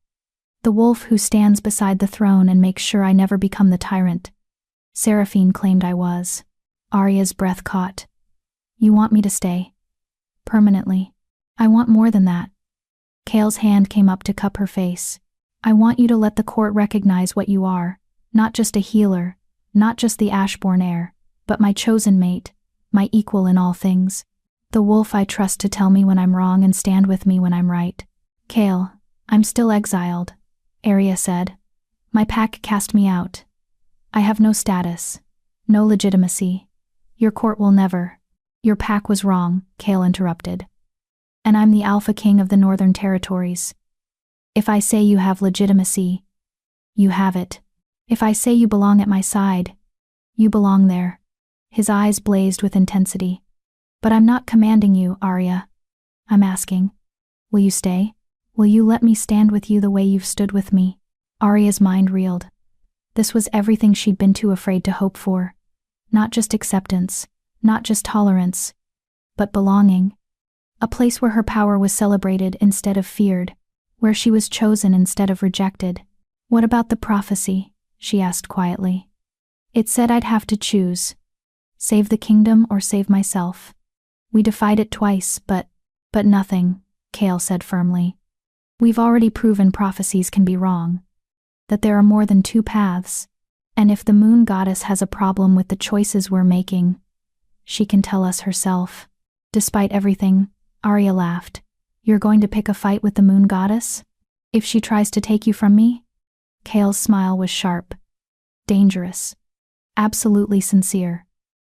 The wolf who stands beside the throne and makes sure I never become the tyrant. Seraphine claimed I was. Arya's breath caught. You want me to stay? Permanently. I want more than that. Chaol's hand came up to cup her face. I want you to let the court recognize what you are, not just a healer, not just the Ashborn heir, but my chosen mate, my equal in all things. The wolf I trust to tell me when I'm wrong and stand with me when I'm right. Chaol, I'm still exiled, Arya said. My pack cast me out. I have no status, no legitimacy. Your court will never. Your pack was wrong, Chaol interrupted. And I'm the Alpha King of the Northern Territories. If I say you have legitimacy, you have it. If I say you belong at my side, you belong there. His eyes blazed with intensity. But I'm not commanding you, Arya. I'm asking. Will you stay? Will you let me stand with you the way you've stood with me? Arya's mind reeled. This was everything she'd been too afraid to hope for. Not just acceptance, not just tolerance, but belonging. A place where her power was celebrated instead of feared, where she was chosen instead of rejected. What about the prophecy? She asked quietly. It said I'd have to choose. Save the kingdom or save myself. We defied it twice, but nothing, Chaol said firmly. We've already proven prophecies can be wrong. That there are more than two paths. And if the moon goddess has a problem with the choices we're making, she can tell us herself. Despite everything, Arya laughed. You're going to pick a fight with the moon goddess? If she tries to take you from me? Chaol's smile was sharp. Dangerous. Absolutely sincere.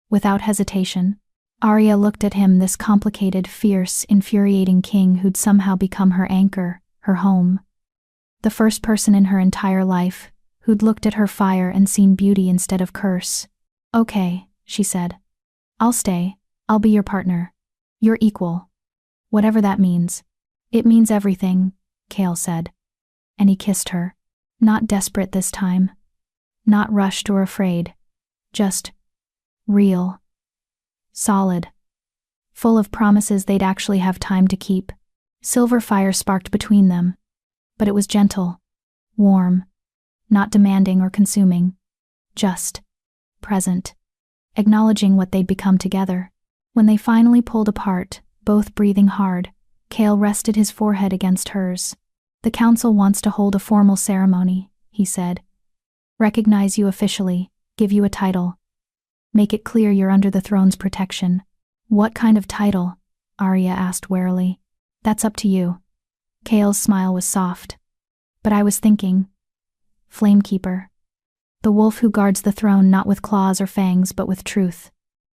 Without hesitation. Arya looked at him, this complicated, fierce, infuriating king who'd somehow become her anchor, her home. The first person in her entire life who'd looked at her fire and seen beauty instead of curse. Okay, she said. I'll stay. I'll be your partner. Your equal. Whatever that means. It means everything, Chaol said. And he kissed her. Not desperate this time. Not rushed or afraid. Just real. Solid. Full of promises they'd actually have time to keep. Silver fire sparked between them. But it was gentle. Warm. Not demanding or consuming. Just present. Acknowledging what they'd become together. When they finally pulled apart, both breathing hard, Chaol rested his forehead against hers. The council wants to hold a formal ceremony, he said. Recognize you officially, give you a title. Make it clear you're under the throne's protection. What kind of title? Arya asked warily. That's up to you. Chaol's smile was soft. But I was thinking. Flamekeeper. The wolf who guards the throne not with claws or fangs but with truth.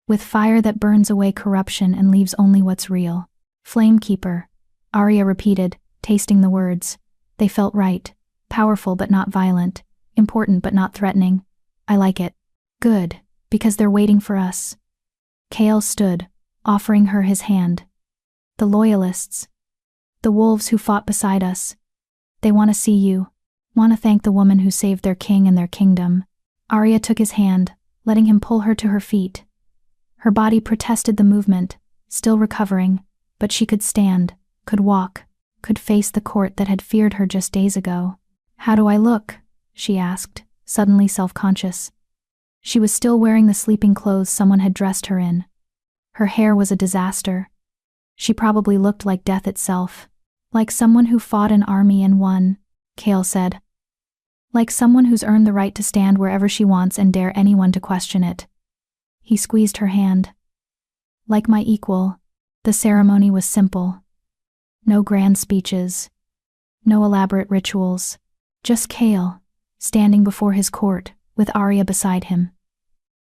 With fire that burns away corruption and leaves only what's real. Flamekeeper. Arya repeated, tasting the words. They felt right. Powerful but not violent. Important but not threatening. I like it. Good. Because they're waiting for us. Chaol stood, offering her his hand. The loyalists. The wolves who fought beside us. They want to see you. Want to thank the woman who saved their king and their kingdom. Arya took his hand, letting him pull her to her feet. Her body protested the movement, still recovering, but she could stand, could walk, could face the court that had feared her just days ago. How do I look? She asked, suddenly self-conscious. She was still wearing the sleeping clothes someone had dressed her in. Her hair was a disaster. She probably looked like death itself. Like someone who fought an army and won, Chaol said. Like someone who's earned the right to stand wherever she wants and dare anyone to question it. He squeezed her hand. Like my equal, the ceremony was simple. No grand speeches. No elaborate rituals. Just Kale, standing before his court, with Arya beside him.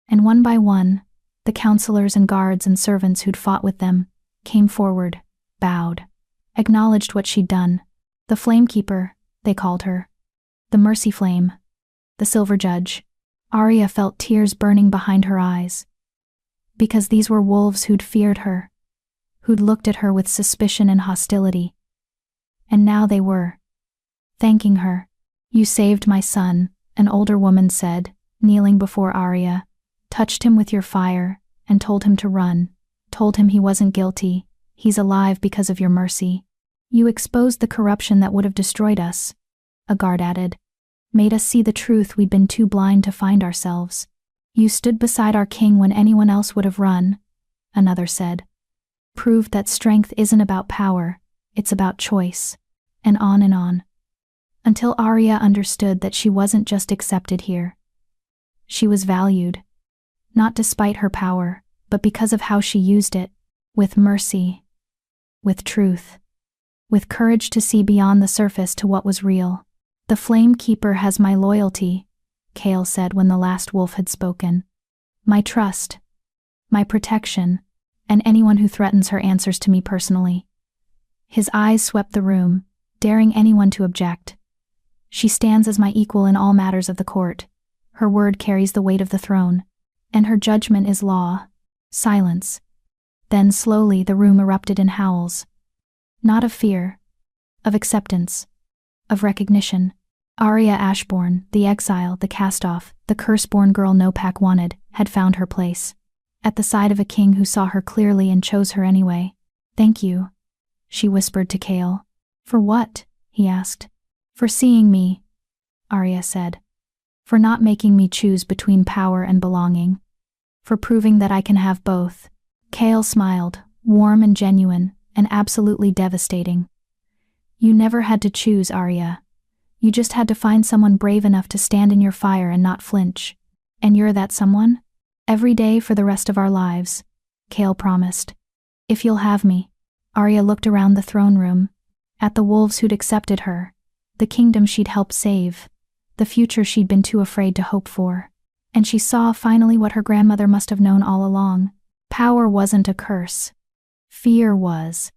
And one by one, the counselors and guards and servants who'd fought with them, came forward, bowed, acknowledged what she'd done. The Flamekeeper, they called her. The Mercy Flame. The Silver Judge. Arya felt tears burning behind her eyes. Because these were wolves who'd feared her, who'd looked at her with suspicion and hostility. And now they were thanking her. You saved my son, an older woman said, kneeling before Arya, touched him with your fire, and told him to run, told him he wasn't guilty, he's alive because of your mercy. You exposed the corruption that would have destroyed us, a guard added, made us see the truth we'd been too blind to find ourselves. You stood beside our king when anyone else would have run, another said. Proved that strength isn't about power, it's about choice, and on, until Arya understood that she wasn't just accepted here. She was valued, not despite her power, but because of how she used it, with mercy, with truth, with courage to see beyond the surface to what was real. The Flamekeeper has my loyalty, Kale said when the last wolf had spoken. My trust, my protection, and anyone who threatens her answers to me personally. His eyes swept the room, daring anyone to object. She stands as my equal in all matters of the court. Her word carries the weight of the throne, and her judgment is law. Silence. Then slowly the room erupted in howls. Not of fear, of acceptance, of recognition. Arya Ashbourne, the exile, the cast-off, the curse-born girl Nopak wanted, had found her place. At the side of a king who saw her clearly and chose her anyway. Thank you, she whispered to Kale. For what? He asked. For seeing me, Arya said. For not making me choose between power and belonging. For proving that I can have both. Kale smiled, warm and genuine, and absolutely devastating. You never had to choose, Arya. You just had to find someone brave enough to stand in your fire and not flinch. And you're that someone? Every day for the rest of our lives, Kale promised. If you'll have me. Arya looked around the throne room, at the wolves who'd accepted her, the kingdom she'd helped save, the future she'd been too afraid to hope for. And she saw finally what her grandmother must have known all along. Power wasn't a curse. Fear was.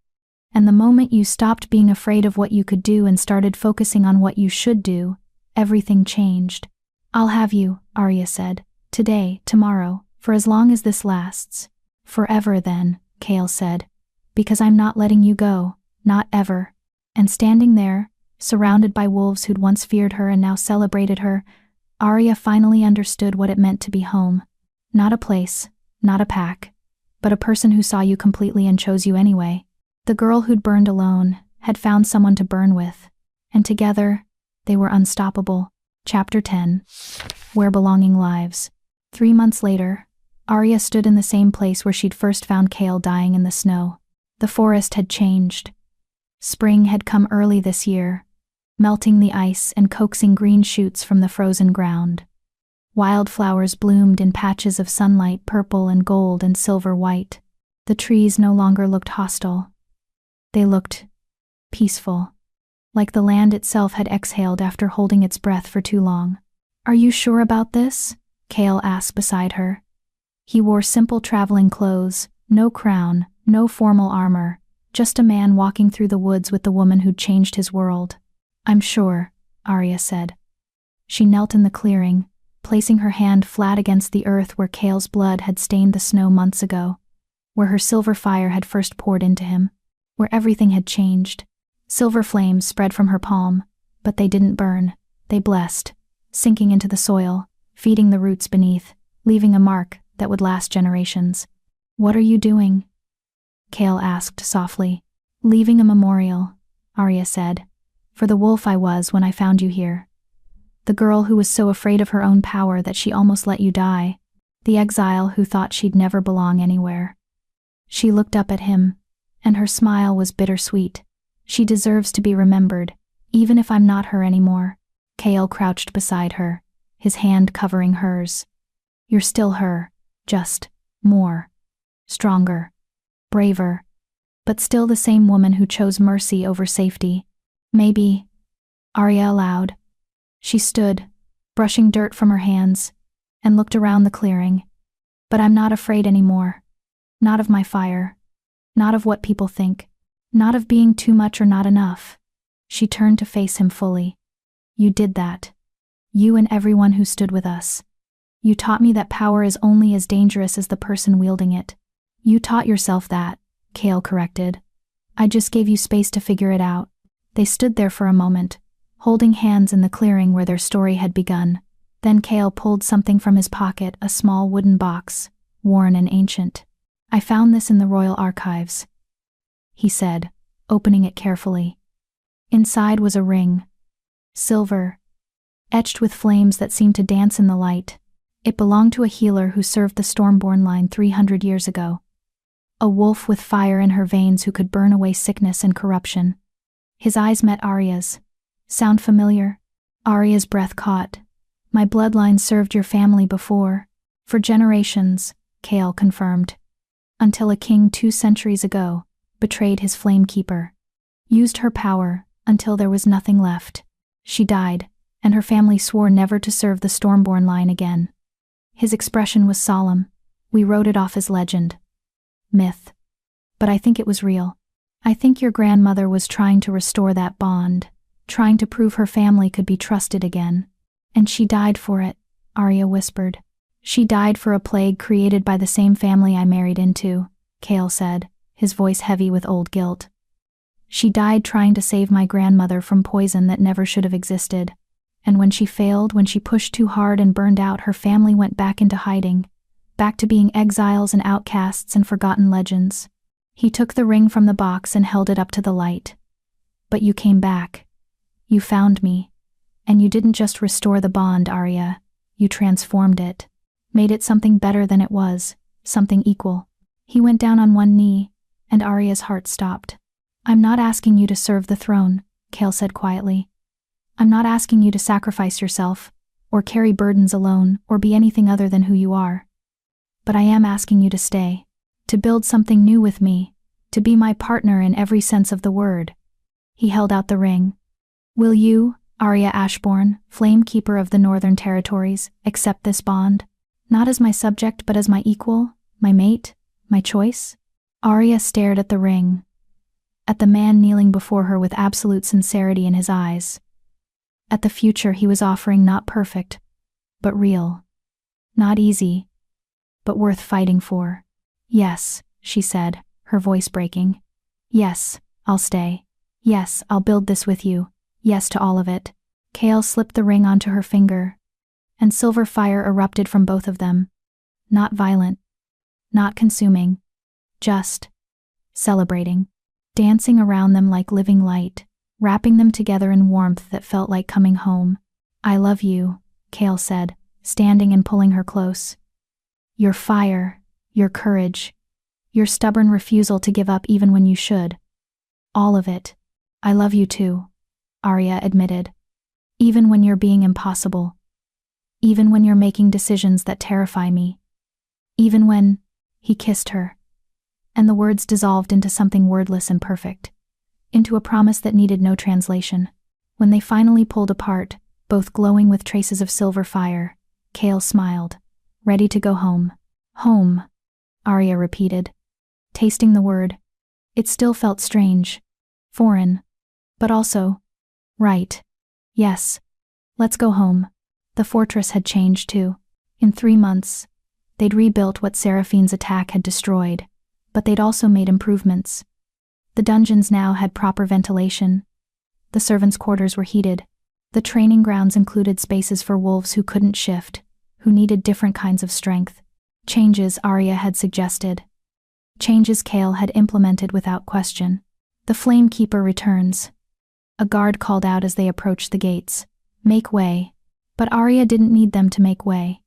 And the moment you stopped being afraid of what you could do and started focusing on what you should do, everything changed. I'll have you, Arya said. Today, tomorrow, for as long as this lasts. Forever then, Kale said. Because I'm not letting you go, not ever. And standing there, surrounded by wolves who'd once feared her and now celebrated her, Arya finally understood what it meant to be home. Not a place, not a pack, but a person who saw you completely and chose you anyway. The girl who'd burned alone had found someone to burn with, and together, they were unstoppable. Chapter 10. Where Belonging Lives. 3 months later, Arya stood in the same place where she'd first found Kale dying in the snow. The forest had changed. Spring had come early this year, melting the ice and coaxing green shoots from the frozen ground. Wildflowers bloomed in patches of sunlight, purple and gold and silver white. The trees no longer looked hostile. They looked peaceful, like the land itself had exhaled after holding its breath for too long. Are you sure about this? Kale asked beside her. He wore simple traveling clothes, no crown, no formal armor, just a man walking through the woods with the woman who'd changed his world. I'm sure, Arya said. She knelt in the clearing, placing her hand flat against the earth where Kale's blood had stained the snow months ago, where her silver fire had first poured into him, where everything had changed. Silver flames spread from her palm, but they didn't burn. They blessed, sinking into the soil, feeding the roots beneath, leaving a mark that would last generations. What are you doing? Kale asked softly. Leaving a memorial, Arya said, for the wolf I was when I found you here. The girl who was so afraid of her own power that she almost let you die. The exile who thought she'd never belong anywhere. She looked up at him, and her smile was bittersweet. She deserves to be remembered, even if I'm not her anymore. Kale crouched beside her, his hand covering hers. You're still her, just more. Stronger. Braver. But still the same woman who chose mercy over safety. Maybe. Arya allowed. She stood, brushing dirt from her hands, and looked around the clearing. But I'm not afraid anymore. Not of my fire. Not of what people think. Not of being too much or not enough. She turned to face him fully. You did that. You and everyone who stood with us. You taught me that power is only as dangerous as the person wielding it. You taught yourself that, Kale corrected. I just gave you space to figure it out. They stood there for a moment, holding hands in the clearing where their story had begun. Then Kale pulled something from his pocket, a small wooden box, worn and ancient. I found this in the royal archives, he said, opening it carefully. Inside was a ring. Silver. Etched with flames that seemed to dance in the light. It belonged to a healer who served the Stormborn line 300 years ago. A wolf with fire in her veins who could burn away sickness and corruption. His eyes met Arya's. Sound familiar? Arya's breath caught. My bloodline served your family before. For generations, Kale confirmed. Until a king 2 centuries ago betrayed his flamekeeper. Used her power until there was nothing left. She died, and her family swore never to serve the Stormborn line again. His expression was solemn. We wrote it off as legend. Myth. But I think it was real. I think your grandmother was trying to restore that bond, trying to prove her family could be trusted again. And she died for it, Arya whispered. She died for a plague created by the same family I married into, Kale said, his voice heavy with old guilt. She died trying to save my grandmother from poison that never should have existed. And when she failed, when she pushed too hard and burned out, her family went back into hiding, back to being exiles and outcasts and forgotten legends. He took the ring from the box and held it up to the light. But you came back. You found me. And you didn't just restore the bond, Arya. You transformed it. Made it something better than it was, something equal. He went down on one knee, and Arya's heart stopped. I'm not asking you to serve the throne, Kale said quietly. I'm not asking you to sacrifice yourself, or carry burdens alone, or be anything other than who you are. But I am asking you to stay, to build something new with me, to be my partner in every sense of the word. He held out the ring. Will you, Arya Ashbourne, Flamekeeper of the Northern Territories, accept this bond? Not as my subject but as my equal, my mate, my choice? Arya stared at the ring, at the man kneeling before her with absolute sincerity in his eyes. At the future he was offering, not perfect, but real. Not easy, but worth fighting for. Yes, she said, her voice breaking. Yes, I'll stay. Yes, I'll build this with you. Yes to all of it. Kale slipped the ring onto her finger, and silver fire erupted from both of them. Not violent, not consuming, just celebrating, dancing around them like living light, wrapping them together in warmth that felt like coming home. I love you, Kale said, standing and pulling her close. Your fire, your courage, your stubborn refusal to give up even when you should. All of it. I love you too, Arya admitted. Even when you're being impossible. Even when you're making decisions that terrify me. Even when... He kissed her. And the words dissolved into something wordless and perfect. Into a promise that needed no translation. When they finally pulled apart, both glowing with traces of silver fire, Kale smiled, ready to go home. Home, Arya repeated, tasting the word. It still felt strange, foreign, but also, right. Yes, let's go home. The fortress had changed too. In 3 months, they'd rebuilt what Seraphine's attack had destroyed, but they'd also made improvements. The dungeons now had proper ventilation. The servants' quarters were heated. The training grounds included spaces for wolves who couldn't shift, who needed different kinds of strength. Changes Arya had suggested. Changes Kale had implemented without question. The Flamekeeper returns. A guard called out as they approached the gates. Make way. But Arya didn't need them to make way.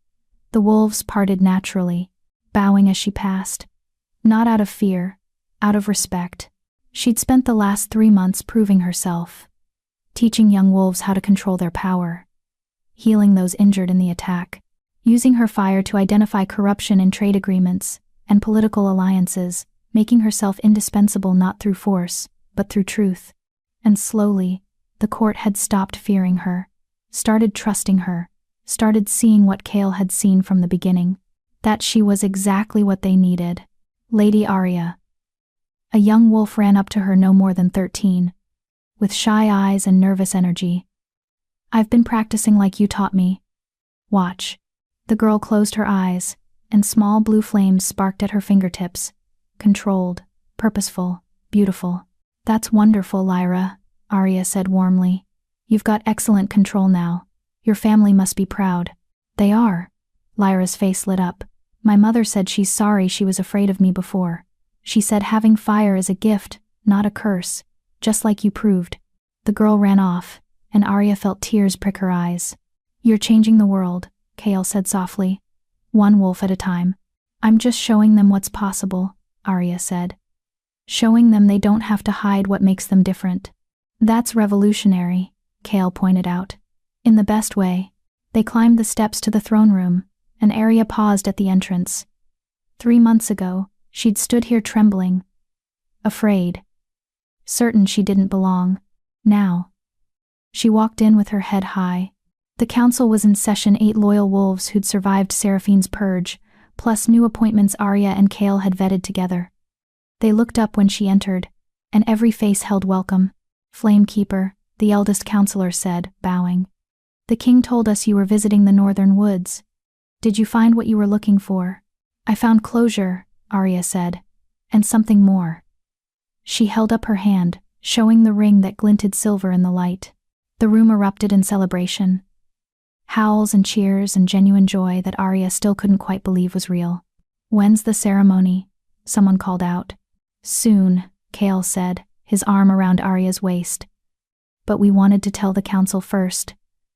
The wolves parted naturally, bowing as she passed. Not out of fear, out of respect. She'd spent the last 3 months proving herself, teaching young wolves how to control their power, healing those injured in the attack, using her fire to identify corruption in trade agreements and political alliances, making herself indispensable not through force, but through truth. And slowly, the court had stopped fearing her, started trusting her, started seeing what Kale had seen from the beginning, that she was exactly what they needed. Lady Arya. A young wolf ran up to her, no more than 13, with shy eyes and nervous energy. I've been practicing like you taught me. Watch. The girl closed her eyes, and small blue flames sparked at her fingertips. Controlled, purposeful, beautiful. That's wonderful, Lyra, Arya said warmly. You've got excellent control now. Your family must be proud. They are. Lyra's face lit up. My mother said she's sorry she was afraid of me before. She said having fire is a gift, not a curse, just like you proved. The girl ran off, and Arya felt tears prick her eyes. You're changing the world, Kale said softly. One wolf at a time. I'm just showing them what's possible, Arya said. Showing them they don't have to hide what makes them different. That's revolutionary, Kale pointed out. In the best way. They climbed the steps to the throne room, and Arya paused at the entrance. 3 months ago, she'd stood here trembling, afraid, certain she didn't belong. Now, she walked in with her head high. The council was in session, 8 loyal wolves who'd survived Seraphine's purge, plus new appointments Arya and Kale had vetted together. They looked up when she entered, and every face held welcome. Flamekeeper, the eldest counselor said, bowing. The king told us you were visiting the northern woods. Did you find what you were looking for? I found closure, Arya said, and something more. She held up her hand, showing the ring that glinted silver in the light. The room erupted in celebration. Howls and cheers and genuine joy that Arya still couldn't quite believe was real. When's the ceremony? Someone called out. Soon, Kale said, his arm around Arya's waist. But we wanted to tell the council first.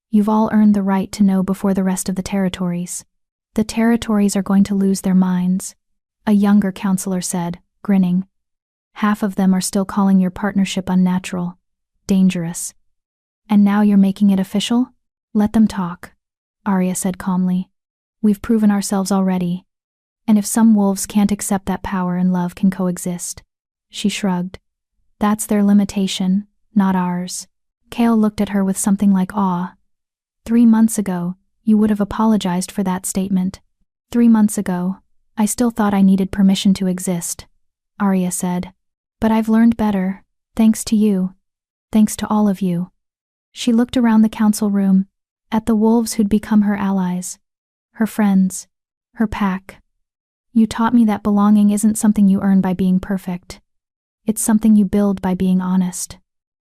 You've all earned the right to know before the rest of the territories. The territories are going to lose their minds, a younger counselor said, grinning. Half of them are still calling your partnership unnatural, dangerous. And now you're making it official? Let them talk, Arya said calmly. We've proven ourselves already. And if some wolves can't accept that power and love can coexist. She shrugged. That's their limitation, not ours. Kale looked at her with something like awe. 3 months ago, you would have apologized for that statement. 3 months ago, I still thought I needed permission to exist, Arya said. But I've learned better, thanks to you. Thanks to all of you. She looked around the council room, at the wolves who'd become her allies, her friends, her pack. You taught me that belonging isn't something you earn by being perfect. It's something you build by being honest.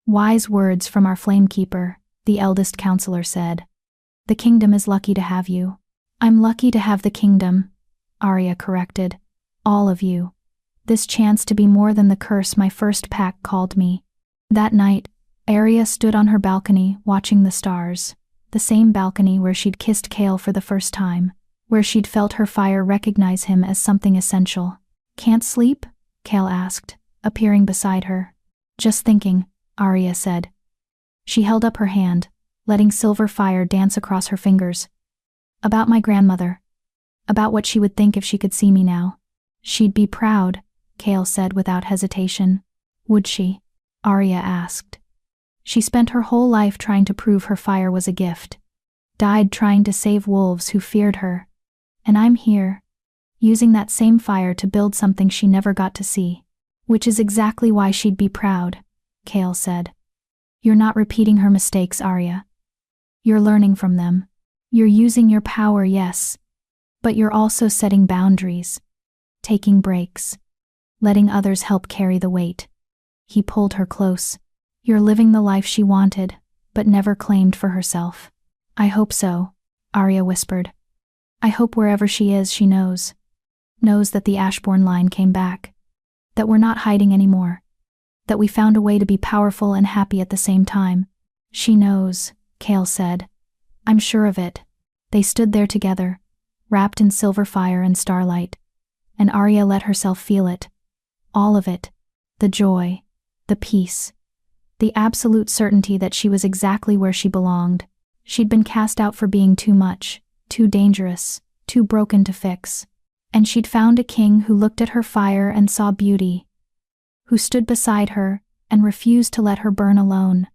Wise words from our Flamekeeper, the eldest counselor said. The kingdom is lucky to have you. I'm lucky to have the kingdom, Arya corrected. All of you. This chance to be more than the curse my first pack called me. That night, Arya stood on her balcony watching the stars, the same balcony where she'd kissed Kale for the first time, where she'd felt her fire recognize him as something essential. Can't sleep? Kale asked, appearing beside her. Just thinking, Arya said. She held up her hand, letting silver fire dance across her fingers. About my grandmother. About what she would think if she could see me now. She'd be proud, Kale said without hesitation. Would she? Arya asked. She spent her whole life trying to prove her fire was a gift. Died trying to save wolves who feared her. And I'm here, using that same fire to build something she never got to see. Which is exactly why she'd be proud, Kale said. You're not repeating her mistakes, Arya. You're learning from them. You're using your power, yes. But you're also setting boundaries. Taking breaks. Letting others help carry the weight. He pulled her close. You're living the life she wanted, but never claimed for herself. I hope so, Arya whispered. I hope wherever she is she knows. Knows that the Ashbourne line came back. That we're not hiding anymore. That we found a way to be powerful and happy at the same time. She knows, Kale said. I'm sure of it. They stood there together, wrapped in silver fire and starlight. And Arya let herself feel it. All of it. The joy. The peace. The absolute certainty that she was exactly where she belonged. She'd been cast out for being too much, too dangerous, too broken to fix. And she'd found a king who looked at her fire and saw beauty, who stood beside her and refused to let her burn alone,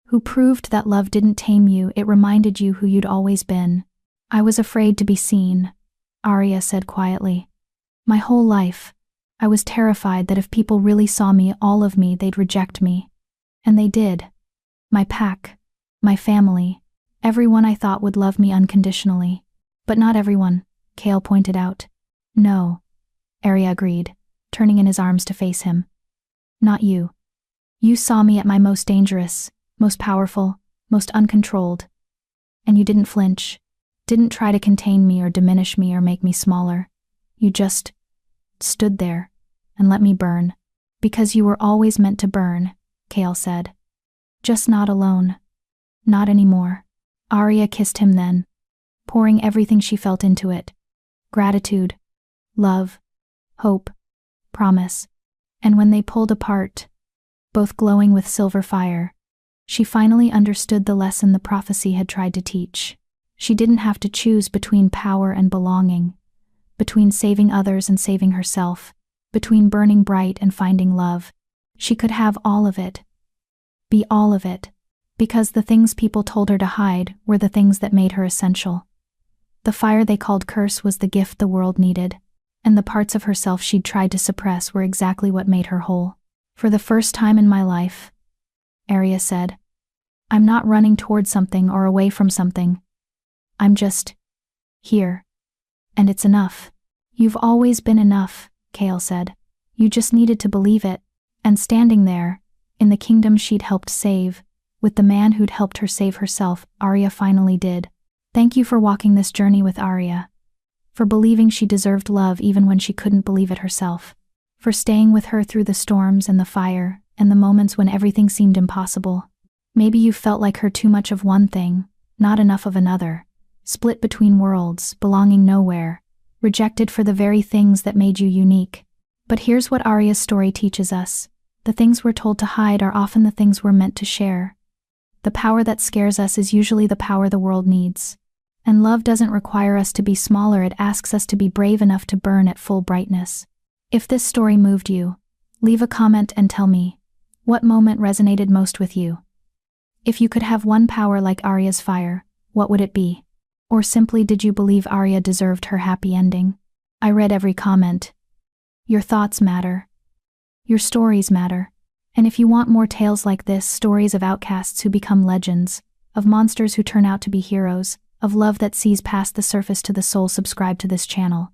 who proved that love didn't tame you, it reminded you who you'd always been. I was afraid to be seen, Arya said quietly. My whole life, I was terrified that if people really saw me, all of me, they'd reject me. And they did. My pack, my family, everyone I thought would love me unconditionally. But not everyone, Kale pointed out. No, Arya agreed, turning in his arms to face him. Not you. You saw me at my most dangerous, most powerful, most uncontrolled. And you didn't flinch, didn't try to contain me or diminish me or make me smaller. You just stood there and let me burn. Because you were always meant to burn, Kale said. Just not alone. Not anymore. Arya kissed him then, pouring everything she felt into it. Gratitude, love, hope, promise. And when they pulled apart, both glowing with silver fire, she finally understood the lesson the prophecy had tried to teach. She didn't have to choose between power and belonging, between saving others and saving herself, between burning bright and finding love. She could have all of it. Be all of it. Because the things people told her to hide were the things that made her essential. The fire they called curse was the gift the world needed, and the parts of herself she'd tried to suppress were exactly what made her whole. For the first time in my life, Arya said, I'm not running toward something or away from something. I'm just here. And it's enough. You've always been enough, Kale said. You just needed to believe it. And standing there, in the kingdom she'd helped save, with the man who'd helped her save herself, Arya finally did. Thank you for walking this journey with Arya. For believing she deserved love even when she couldn't believe it herself. For staying with her through the storms and the fire, and the moments when everything seemed impossible. Maybe you felt like her, too much of one thing, not enough of another. Split between worlds, belonging nowhere. Rejected for the very things that made you unique. But here's what Arya's story teaches us. The things we're told to hide are often the things we're meant to share. The power that scares us is usually the power the world needs. And love doesn't require us to be smaller, it asks us to be brave enough to burn at full brightness. If this story moved you, leave a comment and tell me, what moment resonated most with you? If you could have one power like Arya's fire, what would it be? Or simply, did you believe Arya deserved her happy ending? I read every comment. Your thoughts matter. Your stories matter. And if you want more tales like this, stories of outcasts who become legends, of monsters who turn out to be heroes, of love that sees past the surface to the soul, subscribe to this channel.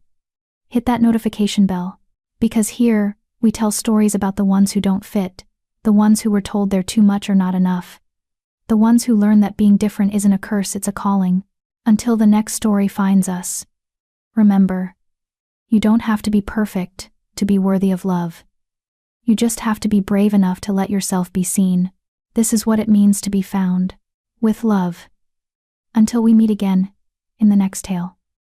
Hit that notification bell. Because here, we tell stories about the ones who don't fit, the ones who were told they're too much or not enough, the ones who learn that being different isn't a curse, it's a calling. Until the next story finds us. Remember, you don't have to be perfect to be worthy of love. You just have to be brave enough to let yourself be seen. This is what it means to be found. With love. Until we meet again, in the next tale.